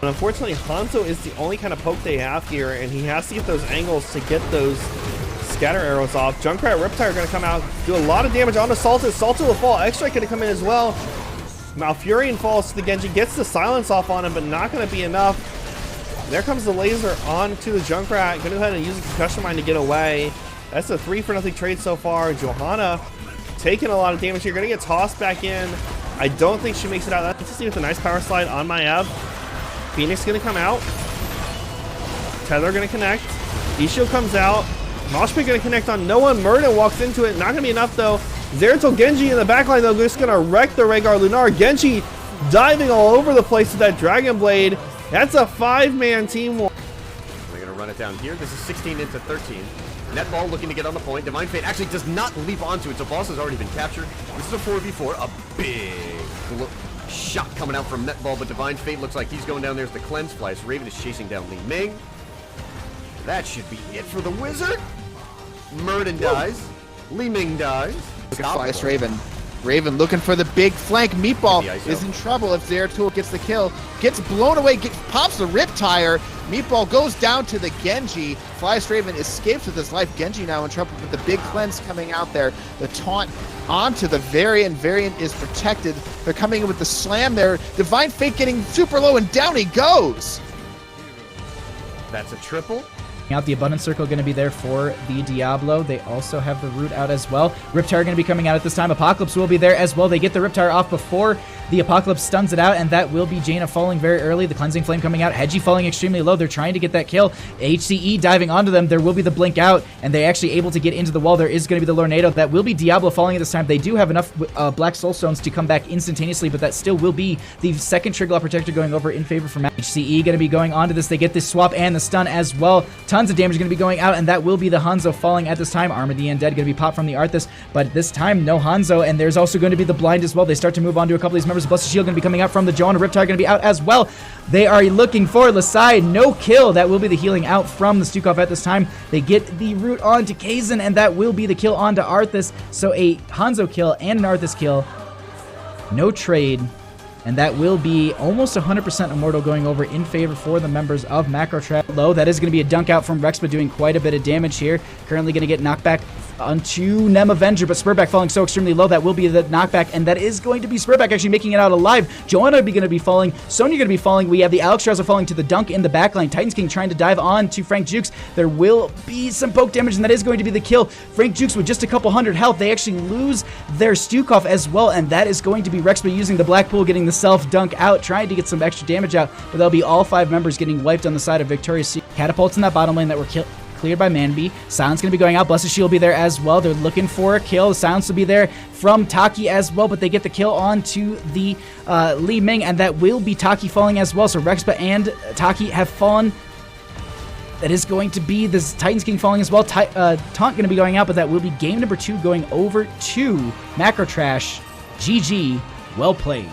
Unfortunately, Hanzo is the only kind of poke they have here, and he has to get those angles to get those scatter arrows off. Junkrat, Riptire are going to come out, do a lot of damage on the Salted. Salted will fall. X-Ray going to come in as well. Malfurion falls to the Genji, gets the silence off on him, but not going to be enough. There comes the laser onto the Junkrat. Going to go ahead and use a concussion mine to get away. That's a 3-for-0 trade so far. Johanna taking a lot of damage here. Going to get tossed back in. I don't think she makes it out. Let's see with a nice power slide on Maiev. Phoenix going to come out. Tether going to connect. Ishio comes out. Moshpit going to connect on no one. Murden walks into it. Not going to be enough though. Zeratul Genji in the backline though, just going to wreck the Rhaegar Lunar. Genji diving all over the place with that Dragon Blade. That's a 5-man team war. They're going to run it down here. This is 16 into 13. Netball looking to get on the point. Divine Fate actually does not leap onto it, so boss has already been captured. This is a 4v4. A big shot coming out from Netball, but Divine Fate looks like he's going down. There's the Cleanse Flash. Raven is chasing down Li Ming. That should be it for the Wizard. Murden dies. Li Ming dies. Flash Raven. Raven looking for the big flank. Meatball is in trouble if Zeratul gets the kill. Gets blown away, pops the Riptire. Meatball goes down to the Genji. Flash Raven escapes with his life. Genji now in trouble with the big cleanse coming out there. The taunt onto the Varian. Varian is protected. They're coming in with the slam there. Divine Fate getting super low and down he goes. That's a triple. Out the Abundance Circle going to be there for the Diablo. They also have the Root out as well. Riptire going to be coming out at this time. Apocalypse will be there as well. They get the Riptire off before the Apocalypse stuns it out, and that will be Jaina falling very early. The Cleansing Flame coming out. Hedgie falling extremely low. They're trying to get that kill. HCE diving onto them. There will be the Blink out, and they're actually able to get into the wall. There is going to be the Lornado. That will be Diablo falling at this time. They do have enough Black Soul Stones to come back instantaneously, but that still will be the second Triglaw Protector going over in favor for Matt. HCE going to be going onto this. They get this swap and the stun as well. Tons of damage going to be going out, and that will be the Hanzo falling at this time. Armor the Undead going to be popped from the Arthas, but this time no Hanzo, and there's also going to be the Blind as well. They start to move on to a couple of these members. Blessed Shield going to be coming out from the Johanna. Riptire going to be out as well. They are looking for Lasai. No kill. That will be the healing out from the Stukov at this time. They get the Root onto Kazan, and that will be the kill onto Arthas. So a Hanzo kill and an Arthas kill. No trade. And that will be almost 100% Immortal going over in favor for the members of Macrotrap. Low, that is going to be a dunk out from Rexpa doing quite a bit of damage here. Currently going to get knocked back onto Nem Avenger, but Spurback falling so extremely low. That will be the knockback, and that is going to be Spurback actually making it out alive. Joanna going to be falling. Sonya going to be falling. We have the Alex Strauss falling to the dunk in the backline. Titans King trying to dive on to Frank Jukes. There will be some poke damage, and that is going to be the kill. Frank Jukes with just a couple hundred health. They actually lose their Stukov as well, and that is going to be Rexpa using the Blackpool, getting the self-dunk out, trying to get some extra damage out, but that'll be all 5 members getting wiped on the side of Victorious. Catapults in that bottom lane that were cleared by Manby. Silence going to be going out. Blessed Shield will be there as well. They're looking for a kill. Silence will be there from Taki as well, but they get the kill onto the Li Ming, and that will be Taki falling as well. So Rexpa and Taki have fallen. That is going to be the Titans King falling as well. Taunt going to be going out, but that will be game number 2 going over to Macrotrash. GG. Well played.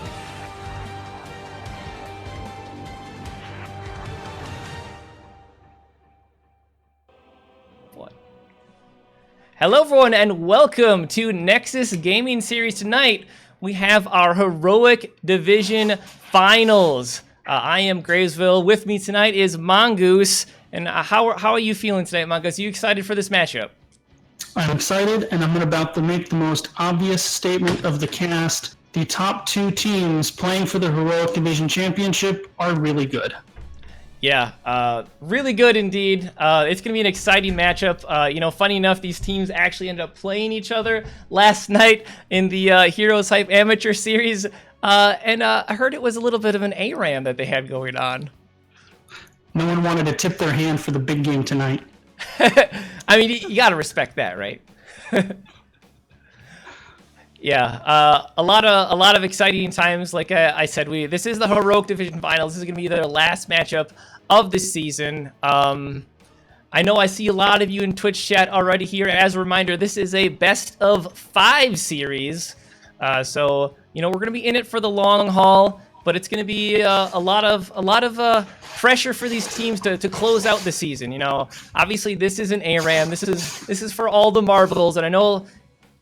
Hello everyone and welcome to Nexus Gaming Series. Tonight we have our Heroic Division Finals. I am Gravesville. With me tonight is Mongoose. And how are you feeling tonight, Mongoose? Are you excited for this matchup? I'm excited, and I'm about to make the most obvious statement of the cast. The top 2 teams playing for the Heroic Division Championship are really good. Yeah, really good indeed. It's going to be an exciting matchup. You know, funny enough, these teams actually ended up playing each other last night in the Heroes Hype Amateur Series. And I heard it was a little bit of an ARAM that they had going on. No one wanted to tip their hand for the big game tonight. I mean, you got to respect that, right? Yeah, a lot of exciting times. Like I said, this is the Heroic Division Finals. This is going to be their last matchup of this season. I know I see a lot of you in Twitch chat already here. As a reminder, this is a best of 5 series. So, you know, we're going to be in it for the long haul, but it's going to be a lot of pressure for these teams to close out the season. You know, obviously this is an ARAM. This is for all the marbles, and I know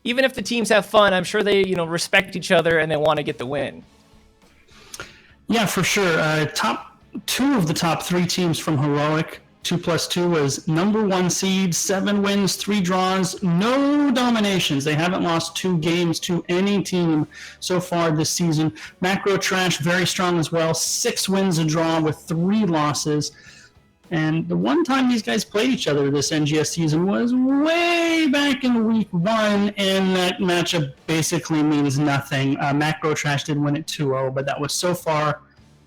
even if the teams have fun, I'm sure they, you know, respect each other and they want to get the win. Yeah, for sure. two of the top three teams from Heroic. 2+2 was number 1 seed, 7 wins, 3 draws, no dominations. They haven't lost 2 games to any team so far this season. Macro Trash, very strong as well, 6 wins, a draw with 3 losses. And the one time these guys played each other this NGS season was way back in week 1, and that matchup basically means nothing. Macro Trash did win it 2-0, but that was so far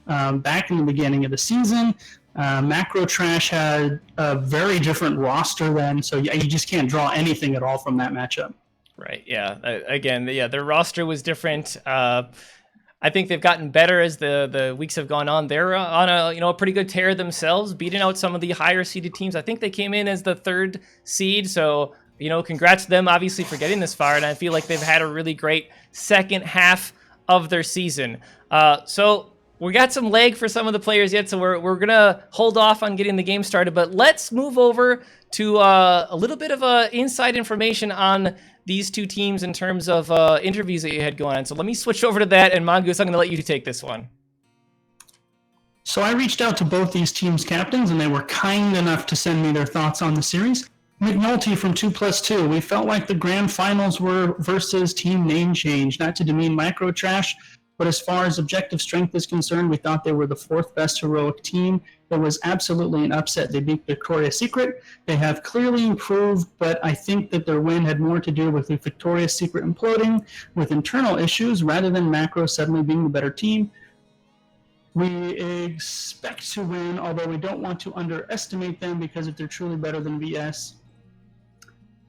back in the beginning of the season. Macro Trash had a very different roster then, so you just can't draw anything at all from that matchup. Right, yeah. Again, yeah, their roster was different. I think they've gotten better as the weeks have gone on. They're on a pretty good tear themselves, beating out some of the higher seeded teams. I think they came in as the 3rd seed, so congrats to them obviously for getting this far, and I feel like they've had a really great second half of their season. So we got some leg for some of the players yet, so we're gonna hold off on getting the game started. But let's move over to a little bit of inside information on these two teams in terms of interviews that you had going on. So let me switch over to that, and Mongoose, I'm gonna let you take this one. So I reached out to both these teams' captains, and they were kind enough to send me their thoughts on the series. McNulty from 2+2, we felt like the grand finals were versus team name change, not to demean Micro Trash, but as far as objective strength is concerned, we thought they were the 4th best Heroic team. It was absolutely an upset. They beat Victoria's Secret. They have clearly improved, but I think that their win had more to do with the Victoria's Secret imploding, with internal issues, rather than Macro suddenly being the better team. We expect to win, although we don't want to underestimate them, because if they're truly better than VS,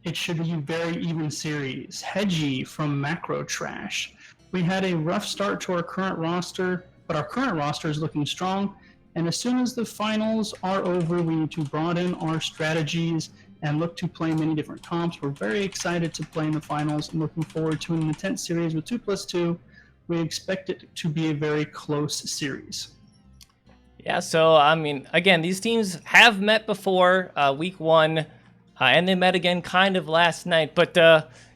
it should be a very even series. Hedgie from Macro Trash. We had a rough start to our current roster, but our current roster is looking strong. And as soon as the finals are over, we need to broaden our strategies and look to play many different comps. We're very excited to play in the finals and looking forward to an intense series with 2+2. We expect it to be a very close series. Yeah, so, I mean, again, these teams have met before, week 1, and they met again kind of last night. But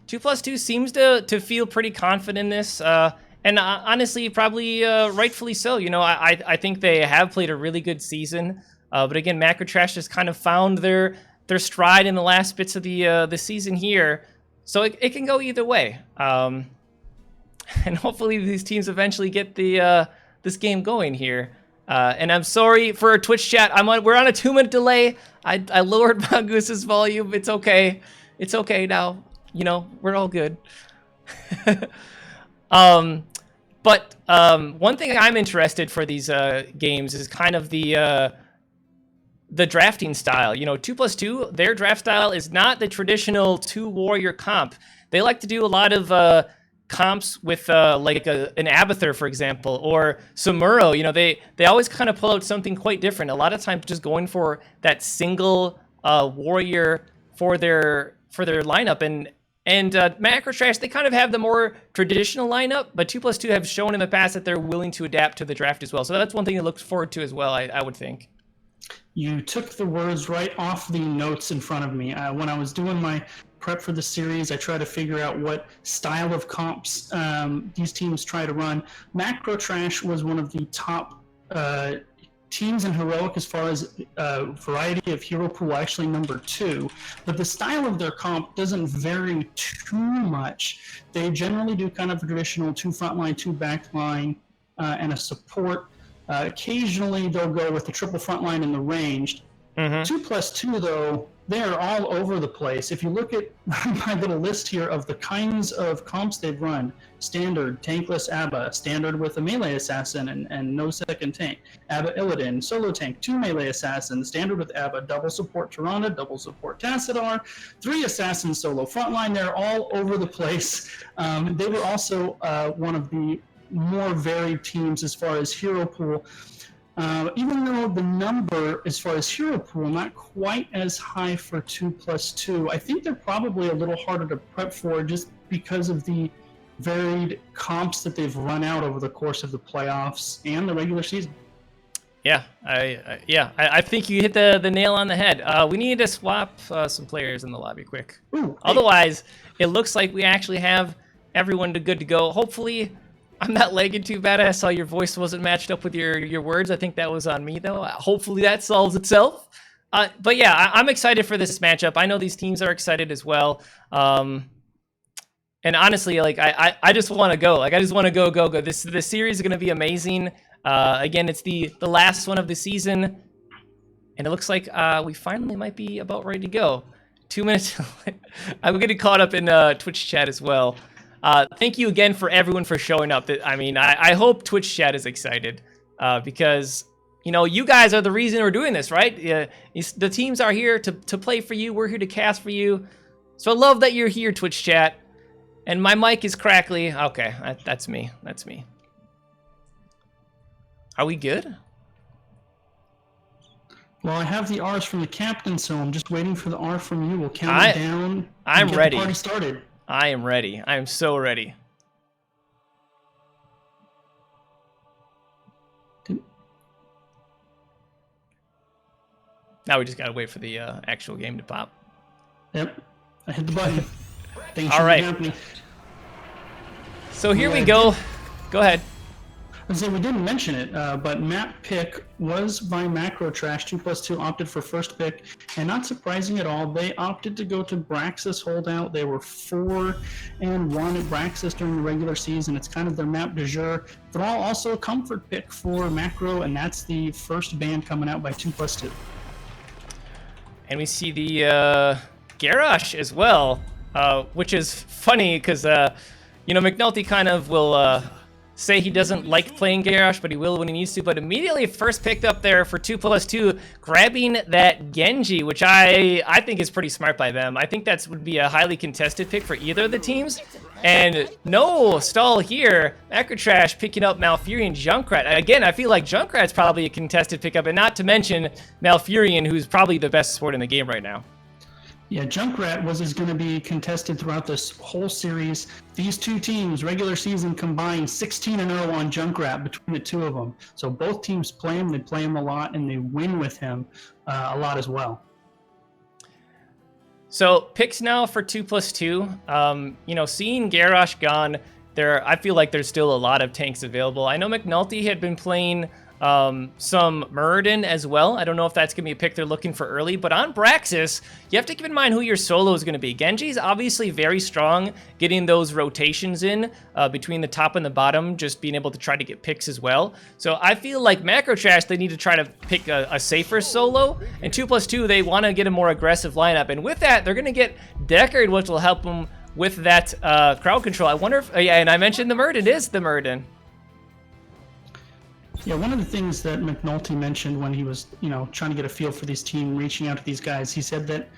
2+2 seems to feel pretty confident in this, and honestly, probably rightfully so. I think they have played a really good season, but again, Macro Trash has kind of found their stride in the last bits of the season here, so it can go either way. And hopefully these teams eventually get this game going here. And I'm sorry for our Twitch chat. We're on a 2-minute delay. I lowered Mongoose's volume. It's okay. It's okay now. We're all good. But one thing I'm interested for these games is kind of the drafting style. 2+2, their draft style is not the traditional 2 warrior comp. They like to do a lot of comps with like an Abathur, for example, or Samuro. They always kind of pull out something quite different. A lot of times just going for that single warrior for their lineup. And Macro Trash, they kind of have the more traditional lineup, but 2+2 have shown in the past that they're willing to adapt to the draft as well. So that's one thing to look forward to as well, I would think. You took the words right off the notes in front of me. When I was doing my prep for the series, I tried to figure out what style of comps these teams try to run. Macro Trash was one of the top teams in Heroic as far as variety of hero pool, actually number 2, but the style of their comp doesn't vary too much. They generally do kind of a traditional 2 frontline, 2 backline, and a support. Occasionally they'll go with the triple frontline and the ranged. 2+2 though, they're all over the place. If you look at my little list here of the kinds of comps they've run: standard, tankless Abba, standard with a melee assassin and no second tank, Abba Illidan, solo tank, 2 melee assassins, standard with Abba, double support Tyrande, double support Tassadar, 3 assassins solo frontline. They're all over the place. They were also one of the more varied teams as far as hero pool. Even though the number, as far as hero pool, not quite as high for 2+2, I think they're probably a little harder to prep for just because of the varied comps that they've run out over the course of the playoffs and the regular season. Yeah, I think you hit the nail on the head. We need to swap some players in the lobby quick. Ooh, hey. Otherwise, it looks like we actually have everyone good to go. Hopefully, I'm not lagging too bad. I saw your voice wasn't matched up with your words. I think that was on me, though. Hopefully that solves itself. But yeah, I'm excited for this matchup. I know these teams are excited as well. And honestly, like I just want to go. Like I just want to go. This series is going to be amazing. Again, it's the last one of the season, and it looks like we finally might be about ready to go. 2 minutes. I'm getting caught up in Twitch chat as well. Thank you again for everyone for showing up. I mean, I hope Twitch chat is excited because, you know, you guys are the reason we're doing this, right? The teams are here to play for you. We're here to cast for you. So I love that you're here, Twitch chat. And my mic is crackly. Okay, that's me. That's me. Are we good? Well, I have the R's from the captain, so I'm just waiting for the R from you. We'll count it down. I'm get ready. The party started. I am ready. I am so ready. Now we just gotta wait for the actual game to pop. Yep, I hit the button. Thanks All for right. helping me. So here we go. Go ahead. I say we didn't mention it, but map pick was by Macro Trash. 2+2 opted for first pick, and not surprising at all, they opted to go to Braxis holdout. They were 4-1 at Braxis during the regular season. It's kind of their map du jour. Thrall also a comfort pick for Macro, and that's the first ban coming out by 2+2. And we see the Garrosh as well, which is funny because, you know, McNulty kind of will say he doesn't like playing Garrosh, but he will when he needs to. But immediately first picked up there for 2+2, grabbing that Genji, which I think is pretty smart by them. I think that would be a highly contested pick for either of the teams. And no stall here. Macrotrash picking up Malfurion Junkrat. Again, I feel like Junkrat's probably a contested pickup, and not to mention Malfurion, who's probably the best support in the game right now. Yeah, Junkrat is going to be contested throughout this whole series. These two teams, regular season combined, 16-0 on Junkrat between the two of them. So both teams play him, they play him a lot, and they win with him a lot as well. So picks now for 2+2. You know, seeing Garrosh gone, I feel like there's still a lot of tanks available. I know McNulty had been playing some Muradin as well. I don't know if that's going to be a pick they're looking for early, but on Braxis, you have to keep in mind who your solo is going to be. Genji's obviously very strong, getting those rotations in between the top and the bottom, just being able to try to get picks as well. So I feel like Macro Trash, they need to try to pick a safer solo, and 2+2, they want to get a more aggressive lineup, and with that, they're going to get Deckard, which will help them with that crowd control. I wonder if, yeah, and I mentioned the Muradin is the Muradin. Yeah, one of the things that McNulty mentioned when he was, you know, trying to get a feel for this team, reaching out to these guys, he said that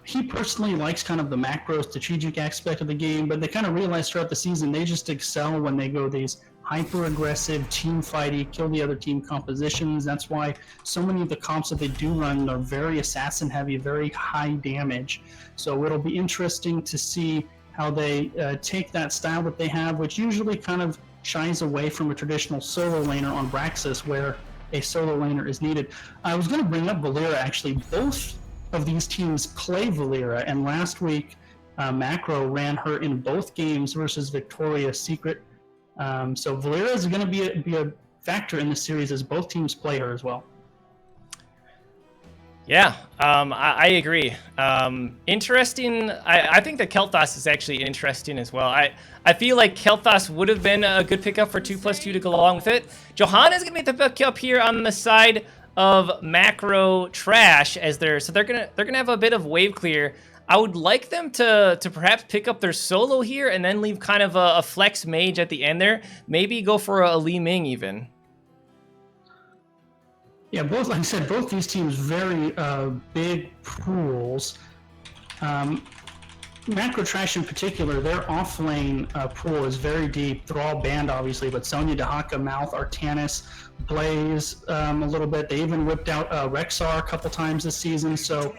he personally likes kind of the macro strategic aspect of the game, but they kind of realized throughout the season they just excel when they go these hyper-aggressive, team fighty, kill the other team compositions. That's why so many of the comps that they do run are very assassin-heavy, very high damage. So it'll be interesting to see how they take that style that they have, which usually kind of shies away from a traditional solo laner on Braxis where a solo laner is needed. I was going to bring up Valera, actually. Both of these teams play Valera, and last week Macro ran her in both games versus Victoria's Secret. So Valera is going to be a factor in this series as both teams play her as well. Yeah, I agree. Interesting. I think that Kel'Thas is actually interesting as well. I feel like Kel'Thas would have been a good pickup for 2+2 to go along with it. Johanna is gonna make the pickup here on the side of Macro Trash as they're gonna have a bit of wave clear. I would like them to perhaps pick up their solo here and then leave kind of a flex mage at the end there. Maybe go for a Li Ming even. Yeah, both, like I said, both these teams very big pools. Macro Trash in particular, their off-lane pool is very deep. They're all banned, obviously, but Sonya, Dahaka, Mouth, Artanis, Blaze a little bit. They even whipped out Rexar a couple times this season, so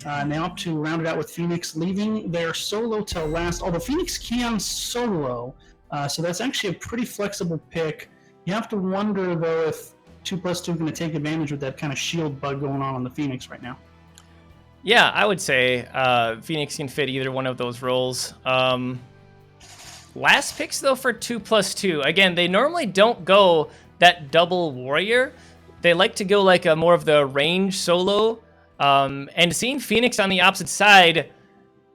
and they opt to round it out with Phoenix, leaving their solo till last, although Phoenix can solo, so that's actually a pretty flexible pick. You have to wonder, though, if 2+2 going to take advantage of that kind of shield bug going on the Phoenix right now. Yeah, I would say Phoenix can fit either one of those roles. Last picks, though, for 2+2. Again, they normally don't go that double warrior. They like to go like a more of the range solo. And seeing Phoenix on the opposite side,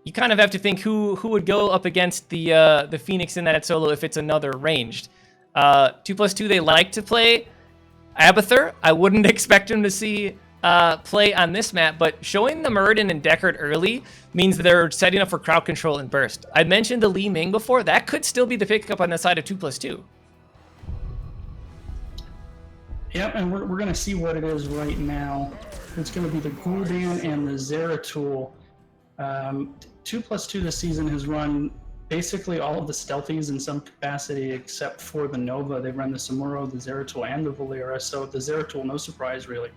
you kind of have to think who would go up against the Phoenix in that solo if it's another ranged. 2+2, they like to play Abathur. I wouldn't expect him to see play on this map, but showing the Muradin and Deckard early means they're setting up for crowd control and burst. I mentioned the Li Ming before. That could still be the pickup on the side of 2+2. Yep, and we're going to see what it is right now. It's going to be the Gul'dan and the Zeratul. 2+2 this season has run basically all of the stealthies in some capacity except for the Nova. They've run the Samuro, the Zeratul, and the Valera, so the Zeratul, no surprise, really.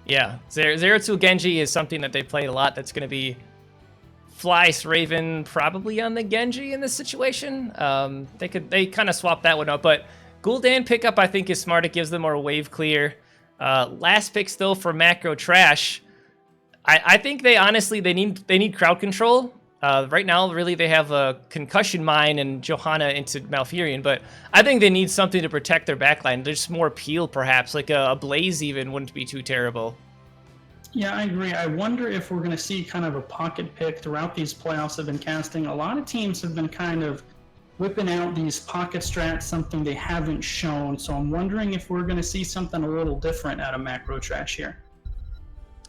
Yeah, Zeratul Genji is something that they played a lot. That's going to be Fleiss Raven probably on the Genji in this situation. They kind of swap that one up, but Gul'dan pickup I think is smart. It gives them more wave clear. Last pick still for Macro Trash. I think they need crowd control. Right now, really, they have a Concussion Mine and Johanna into Malfurion, but I think they need something to protect their backline. There's more peel, perhaps, like a Blaze even wouldn't be too terrible. Yeah, I agree. I wonder if we're going to see kind of a pocket pick throughout these playoffs have been casting. A lot of teams have been kind of whipping out these pocket strats, something they haven't shown. So I'm wondering if we're going to see something a little different out of Macro Trash here.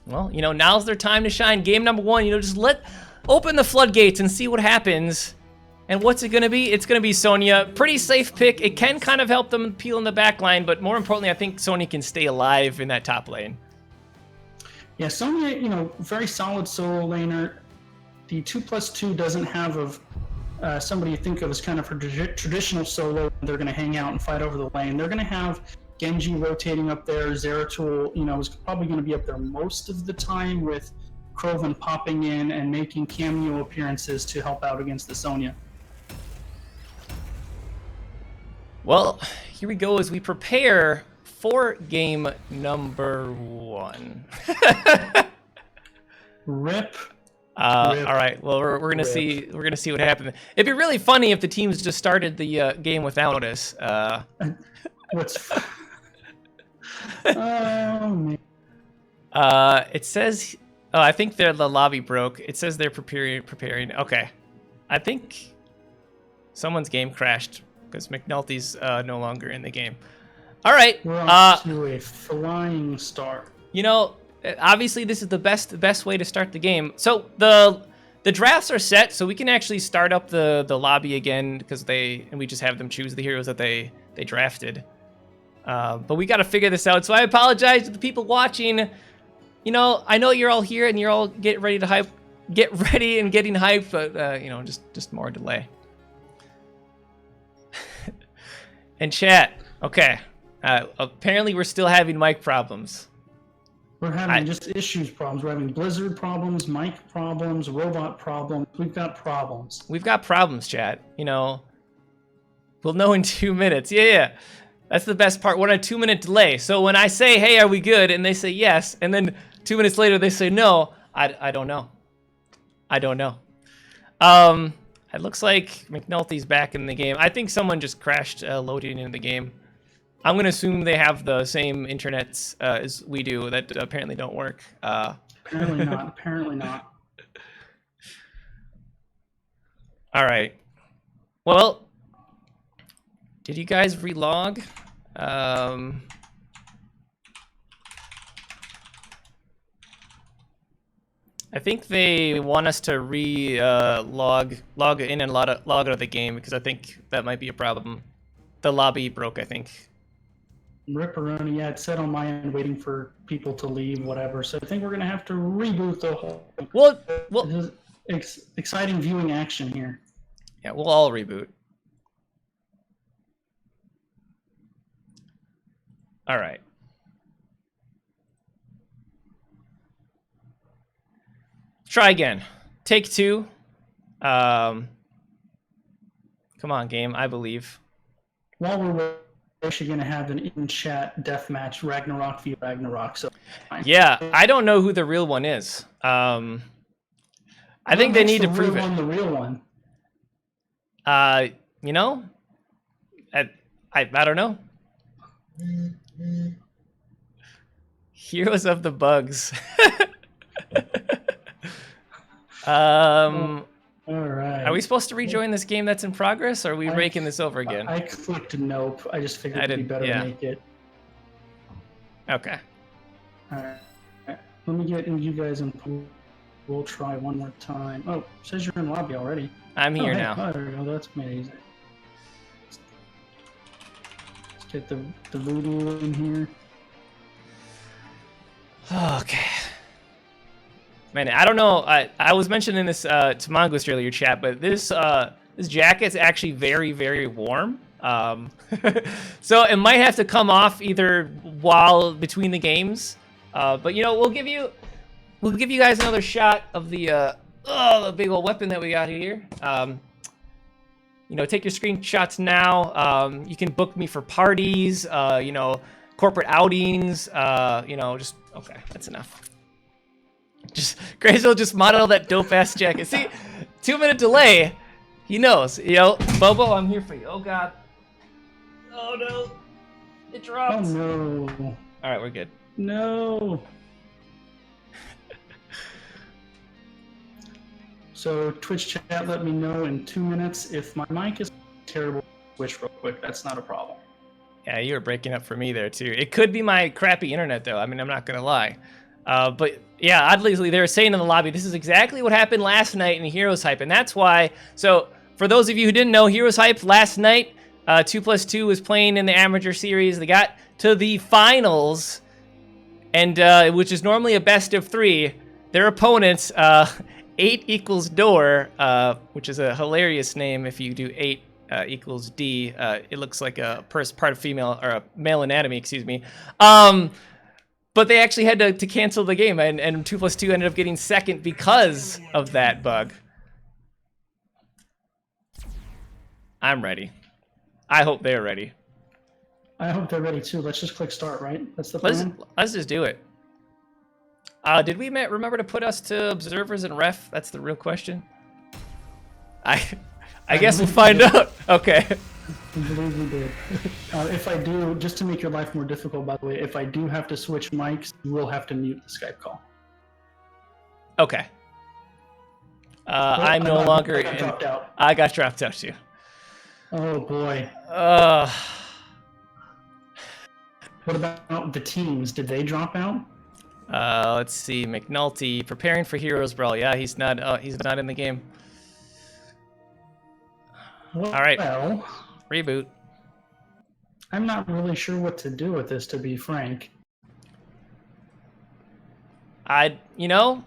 Well, now's their time to shine. Game number 1, just open the floodgates and see what happens. And what's it going to be? It's going to be Sonya. Pretty safe pick. It can kind of help them peel in the back line, but more importantly, I think Sonya can stay alive in that top lane. Yeah, Sonya, very solid solo laner. The 2+2 doesn't have somebody you think of as kind of her traditional solo. They're going to hang out and fight over the lane. They're going to have Genji rotating up there. Zeratul, is probably going to be up there most of the time with Krovan popping in and making cameo appearances to help out against the Sonya. Well, here we go as we prepare for game number 1. Rip. All right. Well, we're gonna see. We're gonna see what happens. It'd be really funny if the teams just started the game without us. What's? Oh man. It says. Oh, I think the lobby broke. It says they're preparing. Okay. I think someone's game crashed because McNulty's no longer in the game. All right. We're off to a flying start. Obviously this is the best way to start the game. So the drafts are set, so we can actually start up the lobby again because we just have them choose the heroes that they drafted. But we got to figure this out. So I apologize to the people watching. I know you're all here and you're all get ready and getting hyped, but just more delay. And chat. Okay. Apparently we're still having mic problems. We're having just problems. We're having Blizzard problems, mic problems, robot problems. We've got problems. We've got problems, chat. We'll know in 2 minutes. Yeah. That's the best part. We're on a 2-minute delay. So when I say, hey, are we good? And they say yes. And then 2 minutes later, they say no. I don't know. I don't know. It looks like McNulty's back in the game. I think someone just crashed loading into the game. I'm going to assume they have the same internets as we do that apparently don't work. Apparently not. Apparently not. All right. Well, did you guys relog? I think they want us to log in and log out of the game because I think that might be a problem. The lobby broke, I think. Ripperoni, yeah, it said on my end, waiting for people to leave, whatever. So I think we're gonna have to reboot the whole. Well, exciting viewing action here. Yeah, we'll all reboot. All right. Try again. Take 2. Come on, game. I believe. While we're actually going to have an in-chat deathmatch, Ragnarok v Ragnarok. So yeah, I don't know who the real one is. I think they need to prove it. The real one. You know, I don't know. Heroes of the Bugs. All right. Are we supposed to rejoin this game that's in progress, or are we raking this over again? I clicked nope. I just figured it'd be better to make it. Okay. All right. Let me get you guys in pool. We'll try one more time. Oh, it says you're in lobby already. I'm here hey, now. Oh, there we go. That's amazing. Let's get the voodoo in here. Okay. Man, I don't know. I was mentioning this to Mongoose earlier, chat, but this jacket's actually very, very warm. So it might have to come off either while between the games. But you know, we'll give you guys another shot of the big old weapon that we got here. You know, take your screenshots now. You can book me for parties. You know, corporate outings. You know, just okay. That's enough. Just Grazel just modeled that dope ass jacket. See, 2-minute delay. He knows. You know, Bobo, I'm here for you. Oh god. Oh no. It dropped. Oh no. All right, we're good. No. So Twitch chat, let me know in 2 minutes if my mic is terrible. Switch real quick. That's not a problem. Yeah, you were breaking up for me there too. It could be my crappy internet though. I mean, I'm not gonna lie. But yeah, oddly, they were saying in the lobby, this is exactly what happened last night in Heroes Hype, and that's why. So for those of you who didn't know, Heroes Hype last night, 2+2 was playing in the amateur series. They got to the finals, and which is normally a best of 3. Their opponents, 8 equals door, which is a hilarious name if you do 8 equals D. It looks like a part of female or a male anatomy, excuse me. But they actually had to cancel the game, and 2+2 ended up getting second because of that bug. I'm ready. I hope they're ready. I hope they're ready too. Let's just click start, right? That's the plan. Let's just do it. Did we remember to put us to observers and ref? That's the real question. I guess we'll find out. Okay. I believe we did. If I do, just to make your life more difficult, by the way, if I do have to switch mics, we'll have to mute the Skype call. Okay. I'm no longer. I got dropped out. I got dropped out too. Oh boy. What about the teams? Did they drop out? Let's see. McNulty preparing for Heroes Brawl. Yeah, he's not in the game. Well, all right. Reboot. I'm not really sure what to do with this, to be frank. You know,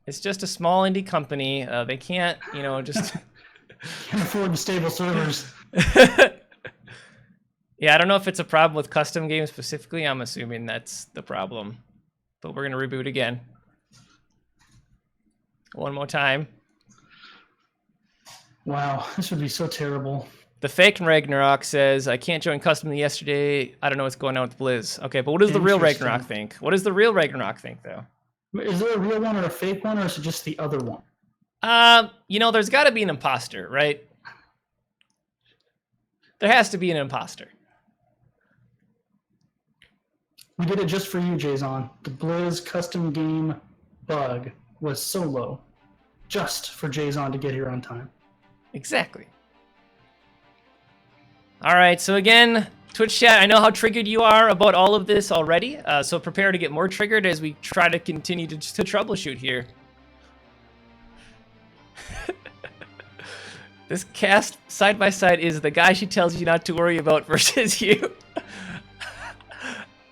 it's just a small indie company. They can't, you know, just can't afford the stable servers. Yeah, I don't know if it's a problem with custom games specifically. I'm assuming that's the problem. But we're gonna reboot again. One more time. Wow, this would be so terrible. The fake Ragnarok says, I can't join custom yesterday. I don't know what's going on with Blizz. Okay, but what does the real Ragnarok think? What does the real Ragnarok think, though? Is there a real one or a fake one, or is it just the other one? You know, there's got to be an imposter, right? There has to be an imposter. We did it just for you, Jason. The Blizz custom game bug was solo, just for Jason to get here on time. Exactly. All right, so again, Twitch chat, I know how triggered you are about all of this already, so prepare to get more triggered as we try to continue to troubleshoot here. This cast side by side is the guy she tells you not to worry about versus you.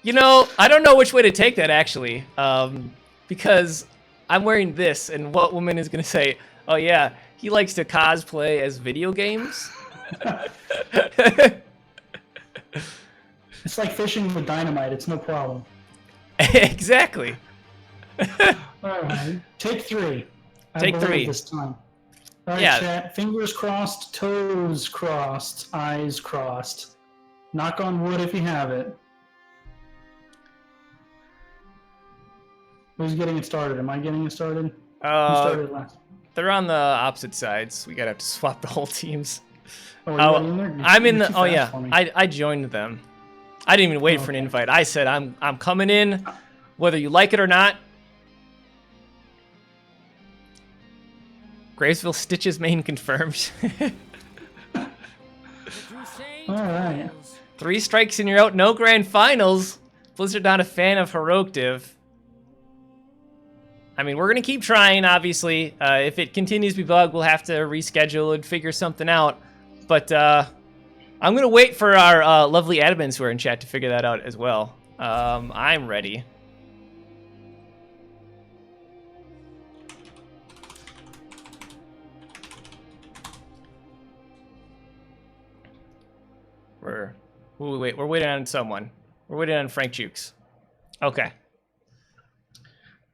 You know, I don't know which way to take that actually, because I'm wearing this, and what woman is gonna say, "Oh yeah, he likes to cosplay as video games"? It's like fishing with dynamite. It's no problem. Exactly. All right, take 3. Take 3 this time. All right, yeah. Chat. Fingers crossed, toes crossed, eyes crossed. Knock on wood if you have it. Who's getting it started? Am I getting it started? Who started last? They're on the opposite sides. We gotta have to swap the whole teams. Oh, are you already in there? I'm in You're the. too Oh fast yeah, for me. I joined them. I didn't even wait for an invite. I said I'm coming in, whether you like it or not. Gravesville Stitches main confirmed. All right. 3 strikes and you're out. No grand finals. Blizzard not a fan of Heroic Div. I mean, we're going to keep trying, obviously. If it continues to be bugged, we'll have to reschedule and figure something out. But I'm going to wait for our lovely admins who are in chat to figure that out as well. I'm ready. We're waiting on someone. We're waiting on Frank Jukes. Okay.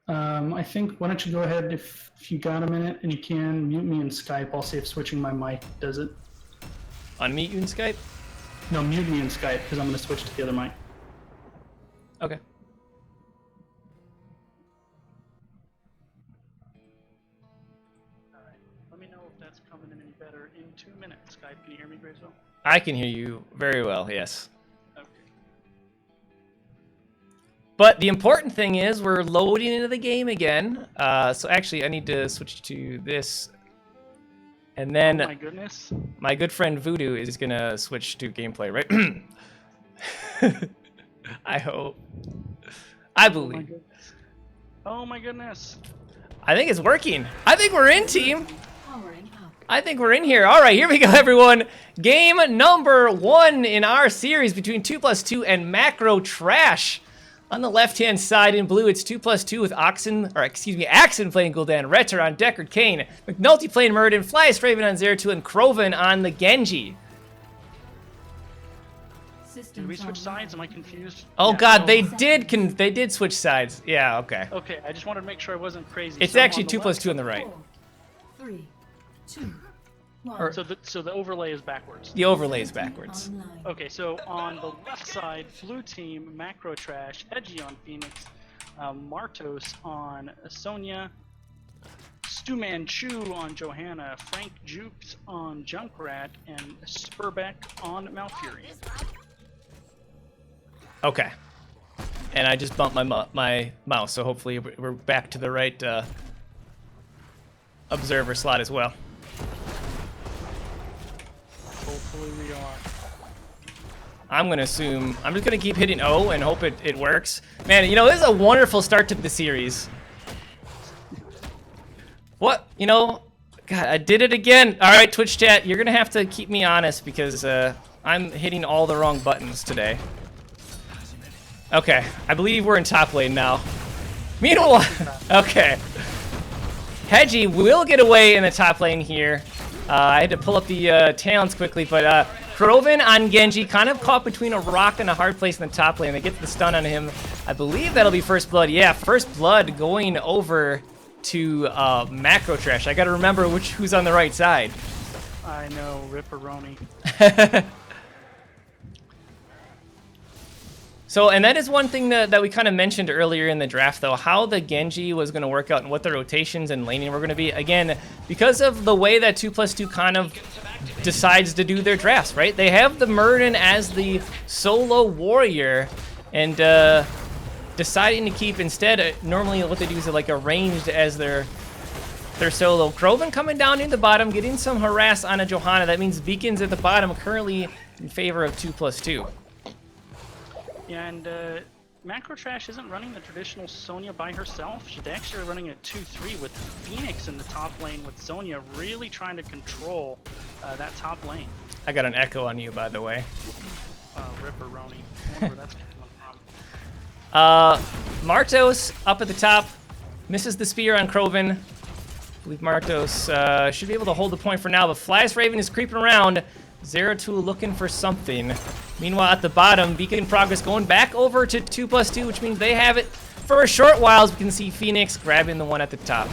I think, why don't you go ahead if you got a minute and you can mute me in Skype. I'll see if switching my mic does it. Unmute you in Skype? No, mute me in Skype because I'm going to switch to the other mic. Okay. All right. Let me know if that's coming in any better in 2 minutes. Skype, can you hear me, Gravesville? I can hear you very well, yes. Okay. But the important thing is we're loading into the game again. So actually, I need to switch to this. And then Oh my goodness. my good friend Voodoo is going to switch to gameplay, right? I hope. I Oh my believe. goodness. Oh my goodness. I think it's working. I think we're in, team. Powering up. I think we're in here. All right, here we go, everyone. Game number 1 in our series between 2+2 and Macro Trash. On the left-hand side in blue, it's 2+2 with Axon playing Gul'dan, Retter on Deckard Kane, McNulty playing Muradin, Flyest Raven on Zeratul, and Krovan on the Genji. Did we switch sides? Am I confused? Oh Yeah, God, so- they did switch sides. Yeah, okay. Okay, I just wanted to make sure I wasn't crazy. It's So actually on the 2+2 on the right. 4, 3, 2, 1. Or- So the overlay is backwards. The overlay is backwards. Online. Okay, so on the left side, blue team, Macro Trash, Edgy on Phoenix, Martos on Sonya, Stu Manchu on Johanna, Frank Jukes on Junkrat, and Spurbeck on Malfury. Okay. And I just bumped my mouse, so hopefully we're back to the right observer slot as well. Hopefully we are. I'm gonna assume I'm just gonna keep hitting O and hope it works. Man, you know, this is a wonderful start to the series. What? You know, God, I did it again. All right, Twitch chat, you're gonna have to keep me honest because I'm hitting all the wrong buttons today. Okay, I believe we're in top lane now. Meanwhile, okay. Hedgie will get away in the top lane here. I had to pull up the talents quickly, but Krovan on Genji kind of caught between a rock and a hard place in the top lane. They get the stun on him. I believe that'll be first blood. Yeah, first blood going over to Macro Trash. I got to remember who's on the right side. I know, Ripperoni. So, and that is one thing that we kind of mentioned earlier in the draft, though, how the Genji was going to work out and what the rotations and laning were going to be. Again, because of the way that 2+2 kind of decides to do their drafts, right? They have the Muradin as the solo warrior, and deciding to keep instead, normally what they do is like a ranged as their solo. Krovan coming down in the bottom, getting some harass on a Johanna. That means Beacon's at the bottom, currently in favor of 2+2. Yeah, and Macro Trash isn't running the traditional Sonya by herself. She's actually running a 2-3 with Phoenix in the top lane, with Sonya really trying to control that top lane. I got an echo on you, by the way. Ripperoni. I wonder where that's coming from. Martos up at the top, misses the spear on Krovan. I believe Martos should be able to hold the point for now, but Flyest Raven is creeping around. Zeratul looking for something. Meanwhile, at the bottom, Beacon Progress going back over to 2+2, which means they have it for a short while, as we can see Phoenix grabbing the one at the top.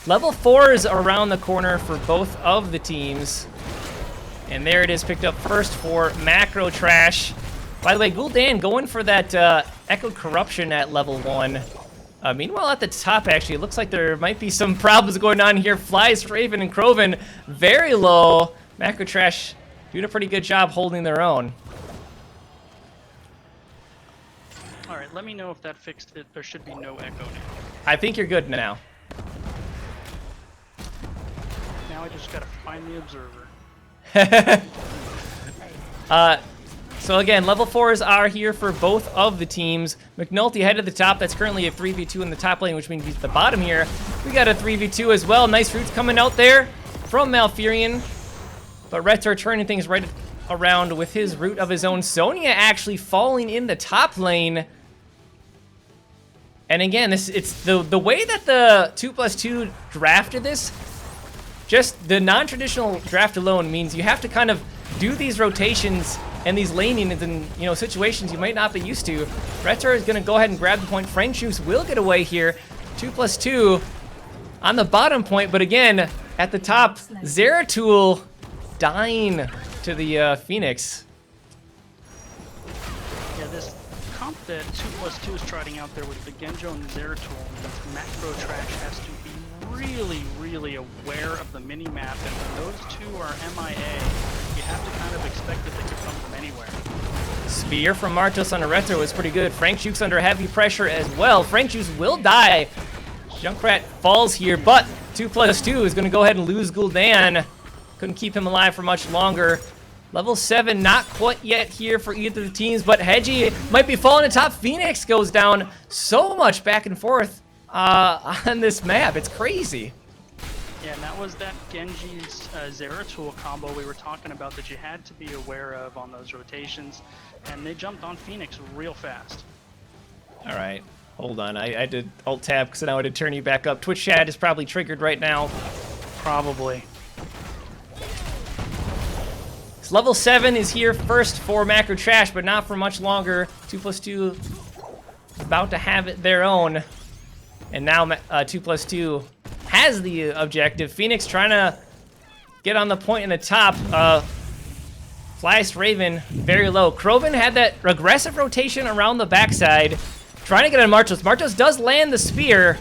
Level 4 is around the corner for both of the teams. And there it is, picked up first for Macro Trash. By the way, Gul'dan going for that Echo Corruption at level 1. Meanwhile, at the top, actually, it looks like there might be some problems going on here. Flies, Raven, and Kroven very low. Macro Trash doing a pretty good job holding their own. All right, let me know if that fixed it. There should be no echo now. I think you're good now. Now I just gotta find the observer. So again, level 4s are here for both of the teams. McNulty head to the top. That's currently a 3v2 in the top lane, which means he's at the bottom here. We got a 3v2 as well. Nice roots coming out there from Malfurion. But Retter turning things right around with his root of his own. Sonya actually falling in the top lane. And again, it's the way that the 2+2 drafted this. Just the non-traditional draft alone means you have to kind of do these rotations and these lanings in, you know, situations you might not be used to. Retter is going to go ahead and grab the point. Frank Juice will get away here. 2+2 on the bottom point, but again, at the top, Zeratul dying to the Phoenix. Yeah, this comp that 2+2 is trotting out there with the Genjo and Zeratul, Macro Trash has to be really aware of the mini-map, and when those two are MIA, you have to kind of expect that they could come from anywhere. Spear from Martos on a Retter was pretty good. Frank Juke's under heavy pressure as well. Frank Juke will die. Junkrat falls here, but 2+2 is going to go ahead and lose Gul'dan. Couldn't keep him alive for much longer. Level 7, not quite yet here for either of the teams, but Hedgie might be falling to top. Phoenix goes down. So much back and forth on this map. It's crazy. Yeah, and that was that Genji's Zeratul combo we were talking about that you had to be aware of on those rotations, and they jumped on Phoenix real fast. All right, hold on. I did Alt-Tab because now I had to turn you back up. Twitch chat is probably triggered right now. Probably. So level 7 is here first for Macro Trash, but not for much longer. 2+2 is about to have it their own. And now 2+2 has the objective. Phoenix trying to get on the point in the top. Flyest Raven very low. Kroven had that aggressive rotation around the backside, trying to get on Martos. Martos does land the spear.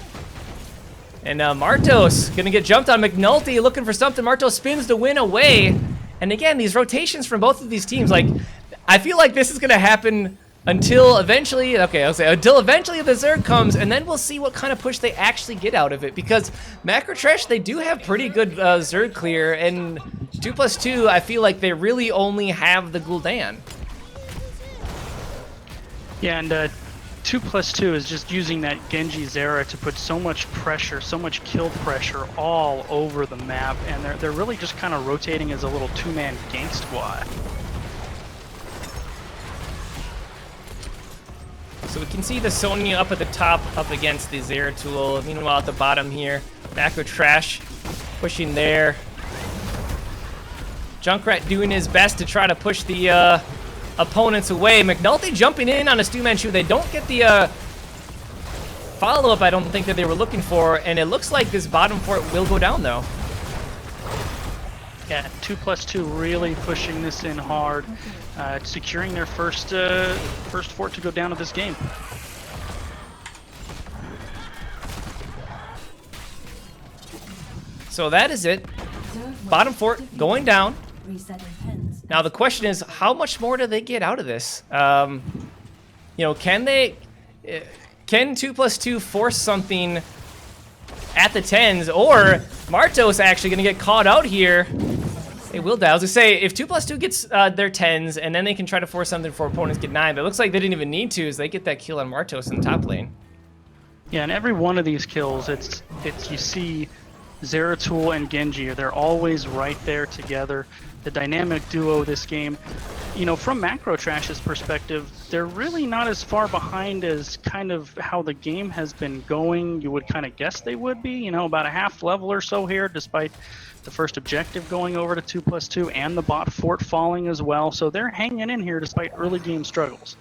And Martos gonna get jumped on. McNulty looking for something. Martos spins the win away. And again, these rotations from both of these teams, like, I feel like this is gonna happen until eventually, okay, I'll say until eventually the Zerg comes, and then we'll see what kind of push they actually get out of it. Because Macro Trash, they do have pretty good Zerg clear, and 2+2, I feel like they really only have the Gul'dan. Yeah, and 2+2 is just using that Genji Zera to put so much pressure, so much kill pressure all over the map, and they're really just kind of rotating as a little two-man gank squad. So we can see the Sonya up at the top, up against the Zeratul. Meanwhile, at the bottom here, Macro Trash pushing there. Junkrat doing his best to try to push the opponents away. McNulty jumping in on a Stu Manchu. They don't get the follow-up, I don't think, that they were looking for, and it looks like this bottom fort will go down, though. Yeah, 2+2 really pushing this in hard, securing their first fort to go down of this game. So that is it. Bottom fort going down. Now the question is, how much more do they get out of this? You know, can 2+2 force something at the 10s, or Martos actually gonna get caught out here? They will die. I was gonna say, if 2+2 gets their 10s, and then they can try to force something for opponents get 9, but it looks like they didn't even need to, as they get that kill on Martos in the top lane. Yeah, and every one of these kills, it's you see Zeratul and Genji, they're always right there together. The dynamic duo this game. You know, from Macro Trash's perspective, they're really not as far behind as kind of how the game has been going. You would kind of guess they would be, you know, about a half level or so here, despite the first objective going over to 2+2 and the bot fort falling as well. So they're hanging in here despite early game struggles.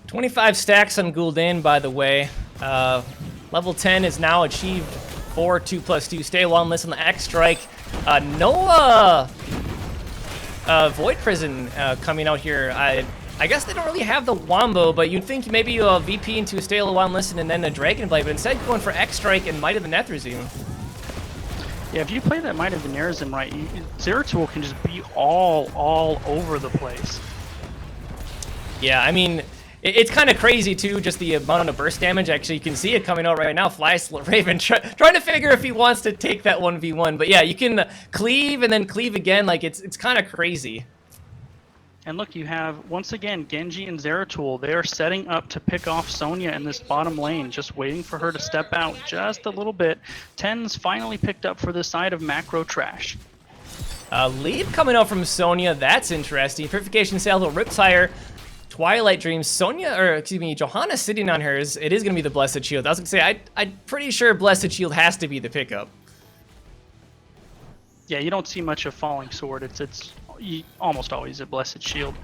25 stacks on Gul'dan, by the way. Level 10 is now achieved for 2+2. Stay one, listen to X Strike. No Void Prison coming out here. I guess they don't really have the Wombo, but you'd think maybe a VP into a Stale of One Listen and then a Dragon Blade, but instead going for X-Strike and Might of the Netherzim. Yeah, if you play that Might of the Netherzim right, Zeratul can just be all over the place. Yeah, I mean, it's kind of crazy too, just the amount of burst damage. Actually, you can see it coming out right now. Raven trying to figure if he wants to take that 1v1. But yeah, you can cleave and then cleave again. Like, it's kind of crazy. And look, you have, once again, Genji and Zeratul. They are setting up to pick off Sonya in this bottom lane, just waiting for her to step out just a little bit. 10's finally picked up for the side of Macro Trash. Lead coming out from Sonya. That's interesting. Purification Salvo, Riptire, Twilight Dream. Sonya, or excuse me, Johanna sitting on hers. It is going to be the Blessed Shield. I was going to say, I'm pretty sure Blessed Shield has to be the pickup. Yeah, you don't see much of Falling Sword. It's almost always a Blessed Shield.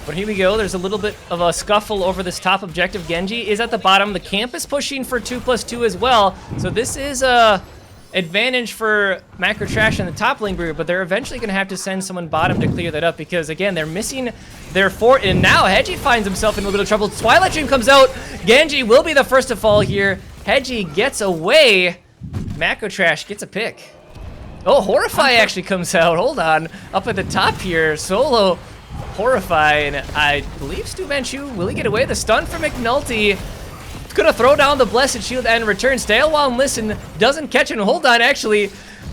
But here we go. There's a little bit of a scuffle over this top objective. Genji is at the bottom. The camp is pushing for 2+2 as well. So this is a advantage for Macro Trash in the top lane group, but they're eventually going to have to send someone bottom to clear that up because, again, they're missing their fort. And now Hedgie finds himself in a little bit of trouble. Twilight Dream comes out. Genji will be the first to fall here. Hedgie gets away. Macro Trash gets a pick. Oh, Horrify actually comes out. Hold on. Up at the top here, Solo, Horrify, and I believe Stu Manchu, will he get away? The stun from McNulty. Gonna throw down the Blessed Shield and return. Stay a while and listen. Doesn't catch it. Hold on, actually.